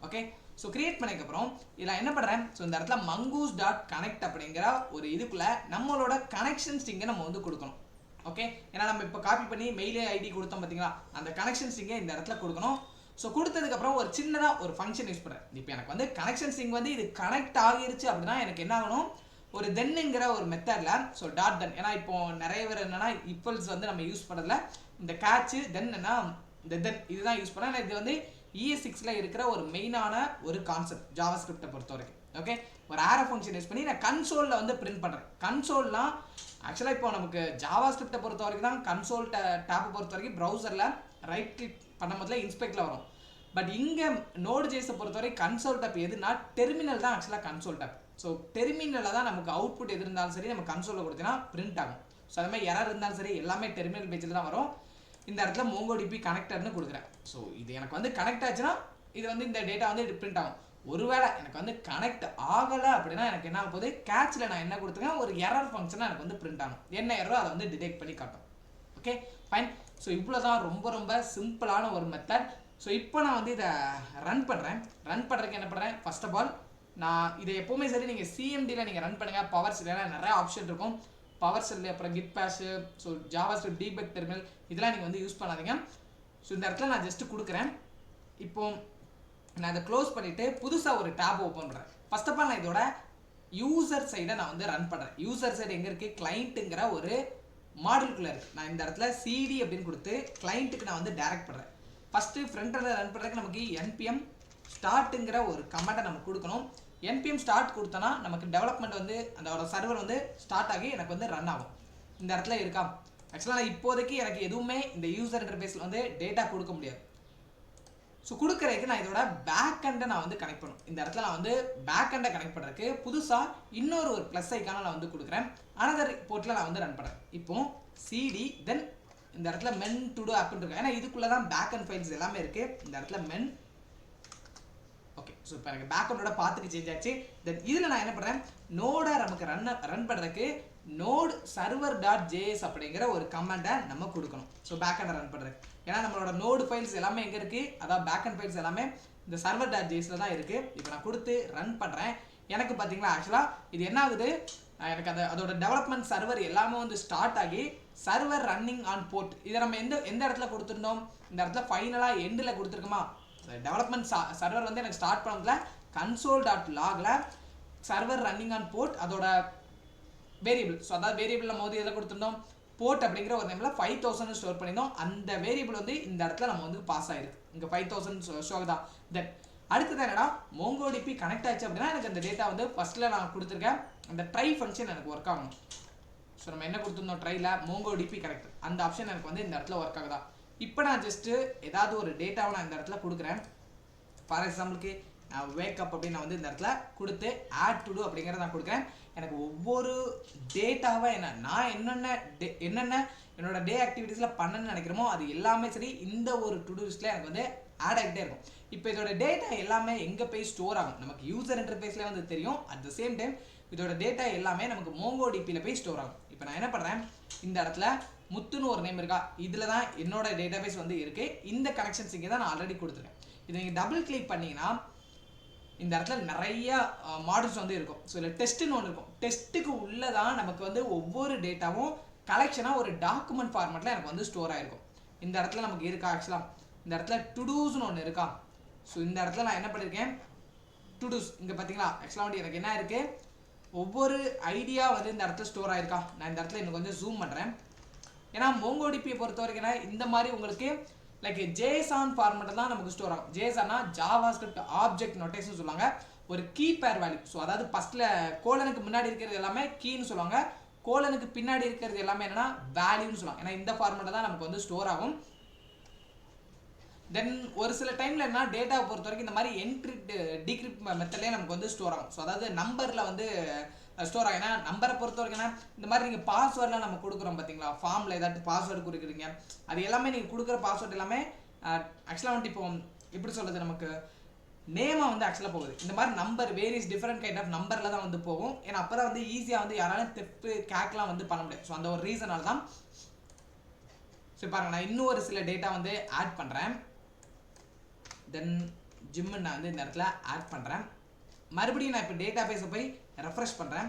ஓகே, ஸோ கிரியேட் பண்ணதுக்கப்புறம் இதில் என்ன பண்ணுறேன், ஸோ இந்த இடத்துல மங்கூஸ் டாட் கனெக்ட் அப்படிங்கிற ஒரு இதுக்குள்ள நம்மளோட கனெக்ஷன் ஸ்ட்ரிங்கை நம்ம வந்து கொடுக்கணும். ஓகே, ஏன்னா நம்ம இப்போ காப்பி பண்ணி மெயில் ஐடி கொடுத்தோம் பார்த்தீங்களா, அந்த கனெக்ஷன் ஸ்ட்ரிங்கை இந்த இடத்துல கொடுக்கணும். ஸோ கொடுத்ததுக்கப்புறம் ஒரு சின்னதாக ஒரு ஃபங்க்ஷன் யூஸ் பண்ணுறேன். இப்போ எனக்கு வந்து கனெக்ஷன் ஸ்ட்ரிங் வந்து இது கனெக்ட் ஆகிருச்சு அப்படின்னா எனக்கு என்ன ஆகணும், ஒரு தென்னுங்கிற ஒரு மெத்தடில், ஸோ டாட் தென், ஏன்னா இப்போ நிறைய பேர் என்னன்னா ஈக்குவல்ஸ் வந்து நம்ம யூஸ் பண்ணுறதுல இந்த கேட்சு தென் என்ன இந்த தென் இதுதான் யூஸ் பண்ணேன். இது வந்து ES6ல இருக்கிற ஒரு மெயினான ஒரு கான்செப்ட் ஜாவாஸ்கிரிப்டை பொறுத்த வரைக்கும். ஓகே, ஒரு ஆரோ ஃபங்க்ஷன் யூஸ் பண்ணி நான் கன்சோலில் வந்து பிரிண்ட் பண்ணுறேன். கன்சோல்னா ஆக்சுவலாக இப்போ நமக்கு ஜாவாஸ்கிரிப்டை பொறுத்த வரைக்கும் தான் கன்சோல் டேப்பை பொறுத்த வரைக்கும் ப்ரௌசரில் ரைட் கிளிக் பண்ண முதல்ல இன்ஸ்பெக்டில் வரும். பட் இங்கே நோட் ஜேஸை பொறுத்தவரை கன்சோல் டேப் எதுனா டெர்மினல் தான் ஆக்சுவலாக கன்சோல் டேப். ஸோ டெர்மினலில் தான் நமக்கு அவுட்புட் எது இருந்தாலும் சரி நம்ம கன்சோலில் கொடுத்தீங்கன்னா பிரிண்ட் ஆகும். ஸோ அது மாதிரி எரர் இருந்தாலும் சரி எல்லாமே டெர்மினல் பேஜில் தான் வரும். இந்த இடத்துல MongoDB கனெக்டர்னு கொடுக்குறேன். ஸோ இது எனக்கு வந்து கனெக்ட் ஆச்சுன்னா இது வந்து இந்த டேட்டா வந்து பிரிண்ட் ஆகும். ஒருவேளை எனக்கு வந்து கனெக்ட் ஆகலை அப்படின்னா எனக்கு என்ன ஆகும் போது கேட்சில் நான் என்ன கொடுத்துருக்கேன், ஒரு எரர் ஃபங்க்ஷனாக எனக்கு வந்து பிரிண்ட் ஆகும். என்ன எரரோ அதை வந்து டிடெக்ட் பண்ணி காட்டும். Okay fine. ஸோ இவ்வளோ தான் ரொம்ப ரொம்ப சிம்பிளான ஒரு மெத்தட். ஸோ இப்போ நான் வந்து இதை ரன் பண்ணுறேன். ரன் பண்ணுறதுக்கு என்ன பண்ணுறேன், ஃபர்ஸ்ட் ஆஃப் ஆல் நான் இதை எப்போவுமே சரி நீங்கள் CMDயில் நீங்கள் ரன் பண்ணுங்கள். பவர் செல்ல நிறைய ஆப்ஷன் இருக்கும். பவர் செல்லு, அப்புறம் Git Bash, so JavaScript debug terminal இதெல்லாம் நீங்கள் வந்து யூஸ் பண்ணாதீங்க. ஸோ இந்த இடத்துல நான் ஜஸ்ட்டு கொடுக்குறேன். இப்போ நான் இதை க்ளோஸ் பண்ணிவிட்டு புதுசாக ஒரு டேப் ஓப்பன் பண்ணுறேன். ஃபர்ஸ்ட் ஆஃப் ஆல் நான் இதோட யூசர் சைடை நான் வந்து ரன் பண்ணுறேன். யூசர் சைடு எங்கே இருக்குது, கிளைண்ட்டுங்கிற ஒரு மாடலுக்குள்ளே இருக்குது. நான் இந்த இடத்துல CD அப்படின்னு கொடுத்து கிளைண்ட்டுக்கு நான் வந்து டைரக்ட் பண்ணுறேன். ஃபஸ்ட்டு ஃப்ரண்ட்டில் ரன் பண்ணுறதுக்கு நமக்கு NPM ஸ்டார்ட்டுங்கிற ஒரு கமெண்ட்டை நம்ம கொடுக்கணும். NPM ஸ்டார்ட் கொடுத்தோன்னா நமக்கு டெவலப்மெண்ட் வந்து அதோட சர்வர் வந்து ஸ்டார்ட் ஆகி எனக்கு வந்து ரன் ஆகும். இந்த இடத்துல இருக்கா, ஆக்சுவலாக இப்போதைக்கு எனக்கு எதுவுமே இந்த யூசர் இன்டர்ஃபேஸில் வந்து டேட்டா கொடுக்க முடியாது. ஸோ கொடுக்குறதுக்கு நான் இதோட பேக் எண்டை நான் வந்து கனெக்ட் பண்ணும். இந்த இடத்துல நான் வந்து பேக் எண்டை கனெக்ட் பண்ணுறதுக்கு புதுசாக இன்னொரு ஒரு ப்ளஸ் ஐக்கான நான் வந்து கொடுக்குறேன். அனதர் போர்ட்டில் நான் வந்து ரன் பண்ணுறேன். இப்போ CD தென் இந்த இடத்துல மென் டு டூ ஆப்னு இருக்கு. ஏன்னா இதுக்குள்ளே தான் பேக் அண்ட் ஃபைல்ஸ் எல்லாமே இருக்குது. இந்த இடத்துல மென். ஓகே, ஸோ இப்போ எனக்கு பேக் அண்டோட பாத்துக்கு சேஞ்ச் ஆச்சு. தென் இதில் நான் என்ன பண்ணுறேன், நோடை நமக்கு ரன் பண்ணுறதுக்கு நோட் சர்வர் டாட் ஜேஎஸ் அப்படிங்கிற ஒரு கமெண்டை நம்ம கொடுக்கணும். ஸோ பேக் அண்டை ரன் பண்ணுறது, ஏன்னா நம்மளோட நோடு ஃபைல்ஸ் எல்லாமே எங்கே இருக்குது, அதாவது பேக் அண்ட் ஃபைல்ஸ் எல்லாமே இந்த சர்வர் டாட் ஜேஎஸில் தான் இருக்குது. இப்போ நான் கொடுத்து ரன் பண்ணுறேன். எனக்கு பார்த்தீங்களா ஆக்சுவலாக இது என்ன ஆகுது, எனக்கு அதோட டெவலப்மெண்ட் சர்வர் எல்லாமே வந்து ஸ்டார்ட் ஆகி சர்வர் ரன்னிங் ஆன் போர்ட். இதை நம்ம எந்த இடத்துல கொடுத்துருந்தோம், இந்த இடத்துல ஃபைனலாக எண்டில் கொடுத்துருக்குமா. டெவலப்மெண்ட் சர்வர் வந்து எனக்கு ஸ்டார்ட் பண்ணதுல கன்சோல் டாட் லாகில் சர்வர் ரன்னிங் ஆன் போர்ட் அதோட வேரியபிள். ஸோ அதாவது வேரியபிள் நம்ம வந்து எதில் கொடுத்துருந்தோம், போர்ட் அப்படிங்கிற ஒரு நேமில் 5000 ஸ்டோர் பண்ணியிருந்தோம். அந்த வேரியபிள் வந்து இந்த இடத்துல நம்ம வந்து பாஸ் ஆகிருக்கு. இங்கே 5000 ஷோ தான். தென் அடுத்தது என்னன்னா, MongoDB கனெக்ட் ஆச்சு அப்படின்னா எனக்கு அந்த டேட்டா வந்து ஃபஸ்ட்டில் நான் கொடுத்துருக்கேன். அந்த ட்ரை ஃபங்க்ஷன் எனக்கு ஒர்க் ஆகணும். ஸோ நம்ம என்ன கொடுத்துருந்தோம் ட்ரையில், MongoDB கனெக்ட், அந்த ஆப்ஷன் எனக்கு வந்து இந்த இடத்துல ஒர்க் ஆகுதா. இப்போ நான் ஜஸ்ட்டு ஏதாவது ஒரு டேட்டாவை நான் இந்த இடத்துல கொடுக்குறேன். ஃபார் எக்ஸாம்பிளுக்கு நான் வேக்கப் அப்படின்னு நான் வந்து இந்த இடத்துல கொடுத்து ஆட் டு டூ அப்படிங்கிறத நான் கொடுக்குறேன். எனக்கு ஒவ்வொரு டேட்டாவை நான் என்னென்ன என்னோட டே ஆக்டிவிட்டீஸில் பண்ணணும்னு நினைக்கிறோமோ அது எல்லாமே சரி இந்த ஒரு டு டூ லிஸ்ட்டில் எனக்கு வந்து ஆட் ஆகிட்டே இருக்கும். இப்போ இதோட டேட்டா எல்லாமே எங்கே போய் ஸ்டோர் ஆகும், நமக்கு யூசர் இன்டர்ஃபேஸ்லேயே வந்து தெரியும். அட் த சேம் டைம் இதோட டேட்டா எல்லாமே நமக்கு MongoDBயில் போய் ஸ்டோர் ஆகும். இப்போ நான் என்ன பண்ணுறேன், இந்த இடத்துல முத்துன்னு ஒரு நேம் இருக்கா, இதில் தான் என்னோட டேட்டாபேஸ் வந்து இருக்குது. இந்த கனெக்ஷன்ஸ் இங்கே தான் நான் ஆல்ரெடி கொடுத்துருக்கேன். இதை நீங்கள் டபுள் கிளிக் பண்ணிங்கன்னா இந்த இடத்துல நிறைய மாடல்ஸ் வந்து இருக்கும். ஸோ இதில் டெஸ்ட்டுன்னு ஒன்று இருக்கும். டெஸ்ட்டுக்கு உள்ளே தான் நமக்கு வந்து ஒவ்வொரு டேட்டாவும் கலெக்ஷனாக ஒரு டாக்குமெண்ட் ஃபார்மேட்டில் எனக்கு வந்து ஸ்டோர் ஆகிருக்கும். இந்த இடத்துல நமக்கு இருக்கா ஆக்சுவலாக, இந்த இடத்துல டுடூஸ்னு ஒன்று இருக்கா. ஸோ இந்த இடத்துல நான் என்ன பண்ணியிருக்கேன், டுடூஸ் இங்கே பார்த்தீங்களா, ஆக்சுவலாக வந்து எனக்கு என்ன இருக்குது, ஒவ்வொரு ஐடியா வந்து இந்த இடத்துல ஸ்டோர் ஆகிருக்கா. நான் இந்த இடத்துல எனக்கு வந்து ஜூம் பண்ணுறேன். ஏன்னா MongoDB பொறுத்த வரைக்கும் இந்த மாதிரி உங்களுக்கு லைக் JSON ஃபார்மேட்டில் தான் நமக்கு ஸ்டோர் ஆகும். JSONனா ஜாவாஸ்கிரிப்ட் ஆப்ஜெக்ட் நோட்டேஷன் சொல்லுவாங்க. ஒரு கீ பேர் வேல்யூ. ஸோ அதாவது ஃபஸ்ட்டில் கோலனுக்கு முன்னாடி இருக்கிறது எல்லாமே கீன்னு சொல்லுவாங்க, கோலனுக்கு பின்னாடி இருக்கிறது எல்லாமே என்னன்னா வேல்யூன்னு சொல்லுவாங்க. ஏன்னா இந்த ஃபார்மேட்டில் தான் நமக்கு வந்து ஸ்டோர் ஆகும். தென் ஒரு சில டைமில் என்ன டேட்டாவை பொறுத்த வரைக்கும் இந்த மாதிரி என்கிரிப்ட் டிகிரிப்ட் மெத்தட்லேயே நமக்கு வந்து ஸ்டோர் ஆகும். ஸோ அதாவது நம்பரில் வந்து ஸ்டோர் ஆகும். ஏன்னா நம்பரை பொறுத்த வரைக்கும் இந்த மாதிரி நீங்கள் பாஸ்வேர்டெலாம் நம்ம கொடுக்குறோம் பார்த்தீங்களா, ஃபார்மில் ஏதாச்சும் பாஸ்வேர்டு கொடுக்குறீங்க, அது எல்லாமே நீங்கள் கொடுக்குற பாஸ்வேர்டு எல்லாமே ஆக்சுவலாக வந்து இப்போ எப்படி சொல்கிறது, நமக்கு நேமாக வந்து ஆக்சுவலாக போகுது. இந்த மாதிரி number various different kind of நம்பரில் தான் வந்து போகும். ஏன்னா அப்போ தான் வந்து ஈஸியாக வந்து யாராலும் தெப்பு கேக்லாம் வந்து பண்ண முடியாது. ஸோ அந்த ஒரு ரீசனால் தான். ஸோ பாருங்கள், நான் இன்னும் ஒரு சில டேட்டா வந்து ஆட் பண்ணுறேன். தென் ஜிம்னு நான் வந்து இந்த இடத்துல ஆட் பண்ணுறேன். மறுபடியும் நான் இப்போ டேட்டா பேஸை போய் ரெஃப்ரெஷ் பண்ணுறேன்.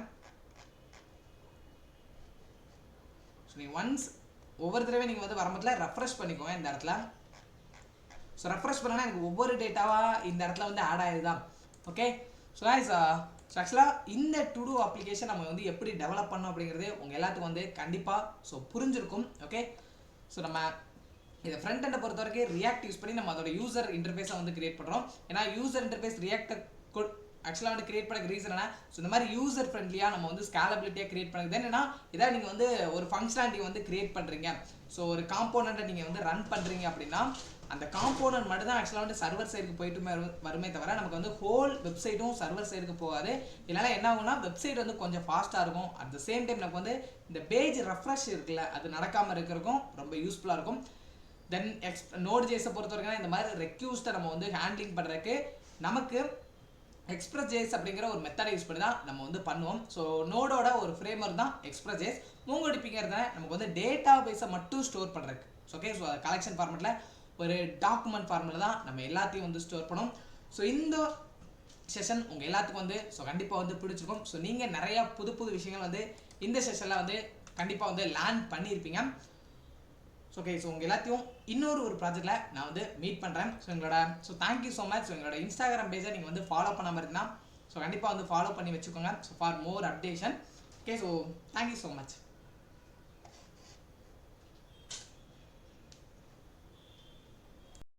ஸோ நீங்கள் ஒன்ஸ் ஒவ்வொரு தடவை நீங்கள் வந்து வரும்போதுல ரெஃப்ரெஷ் பண்ணிக்கோங்க இந்த இடத்துல. ஸோ ரெஃப்ரெஷ் பண்ணனா எனக்கு ஒவ்வொரு டேட்டாவாக இந்த இடத்துல வந்து ஆட் ஆகிடுதான். ஓகே, ஸோ ஆக்சுவலாக இந்த டு டூ அப்ளிகேஷன் நம்ம வந்து எப்படி டெவலப் பண்ணோம் அப்படிங்கிறது உங்கள் எல்லாத்துக்கும் வந்து கண்டிப்பாக புரிஞ்சிருக்கும். ஓகே, ஸோ நம்ம இதை ஃப்ரண்ட் எண்டை பொறுத்த வரைக்கும் ரியாக்ட் யூஸ் பண்ணி நம்ம அதோட யூசர் இன்டர்ஃபேஸை வந்து கிரியேட் பண்ணுறோம். ஏன்னா யூசர் இன்டர்ஃபேஸ் ரியாக்டை ஆக்சுவலாக வந்து கிரியேட் பண்ண ரீசன் என்ன, ஸோ இந்த மாதிரி யூசர் ஃப்ரெண்ட்லியாக நம்ம வந்து ஸ்கேலபிலிட்டியாக கிரியேட் பண்ணுறது என்னன்னா, இதான் நீங்கள் வந்து ஒரு ஃபங்க்ஷனாலிட்டி வந்து கிரியேட் பண்ணுறீங்க. ஸோ ஒரு காம்போனண்ட்டை நீங்கள் வந்து ரன் பண்ணுறீங்க அப்படின்னா அந்த காம்போனன்ட் மட்டும் தான் ஆக்சுவலாக வந்து சர்வர் சைடுக்கு போயிட்டு வருமே தவிர நமக்கு வந்து ஹோல் வெப்சைட்டும் சர்வர் சைடுக்கு போகாது. இல்லைனா என்ன ஆகும்னா வெப்சைட் வந்து கொஞ்சம் ஃபாஸ்ட்டாக இருக்கும். அட் த சேம் டைம் நமக்கு வந்து இந்த பேஜ் ரெஃப்ரெஷ் இருக்குல்ல, அது நடக்காமல் இருக்கிறதுக்கும் ரொம்ப யூஸ்ஃபுல்லாக இருக்கும். தென் Node.js பொறுத்த வரைக்கும் இந்த மாதிரி ரெக்யூஸ்ட்டை நம்ம வந்து ஹேண்ட்லிங் பண்ணுறதுக்கு நமக்கு Express.js அப்படிங்கிற ஒரு மெத்தடை யூஸ் பண்ணி தான் நம்ம வந்து பண்ணுவோம். ஸோ நோடோட ஒரு ஃப்ரேம்வொர்க் தான் Express.js. MongoDBங்கிறத நமக்கு வந்து டேட்டா பேஸை மட்டும் ஸ்டோர் பண்ணுறதுக்கு. ஓகே, ஸோ கலெக்ஷன் ஃபார்மெட்டில் ஒரு டாக்குமெண்ட் ஃபார்மெட்டில் தான் நம்ம எல்லாத்தையும் வந்து ஸ்டோர் பண்ணோம். ஸோ இந்த செஷன் உங்கள் எல்லாத்துக்கும் வந்து கண்டிப்பாக வந்து பிடிச்சிருக்கும். ஸோ நீங்கள் நிறையா புது புது விஷயங்கள் வந்து இந்த செஷனில் வந்து கண்டிப்பாக வந்து லேர்ன் பண்ணியிருப்பீங்க. ஓகே, ஸோ உங்கள் எல்லாத்தையும் இன்னொரு ப்ராஜெக்டில் நான் வந்து மீட் பண்ணுறேன். ஸோ எங்களோட தேங்க்யூ ஸோ மச். ஸோ எங்களோட இன்ஸ்டாகிராம் பேஜை நீங்கள் வந்து ஃபாலோ பண்ணாமல் இருக்குன்னா கண்டிப்பாக வந்து ஃபாலோ பண்ணி வச்சுக்கோங்க. So for more updation. Okay, so thank you so much.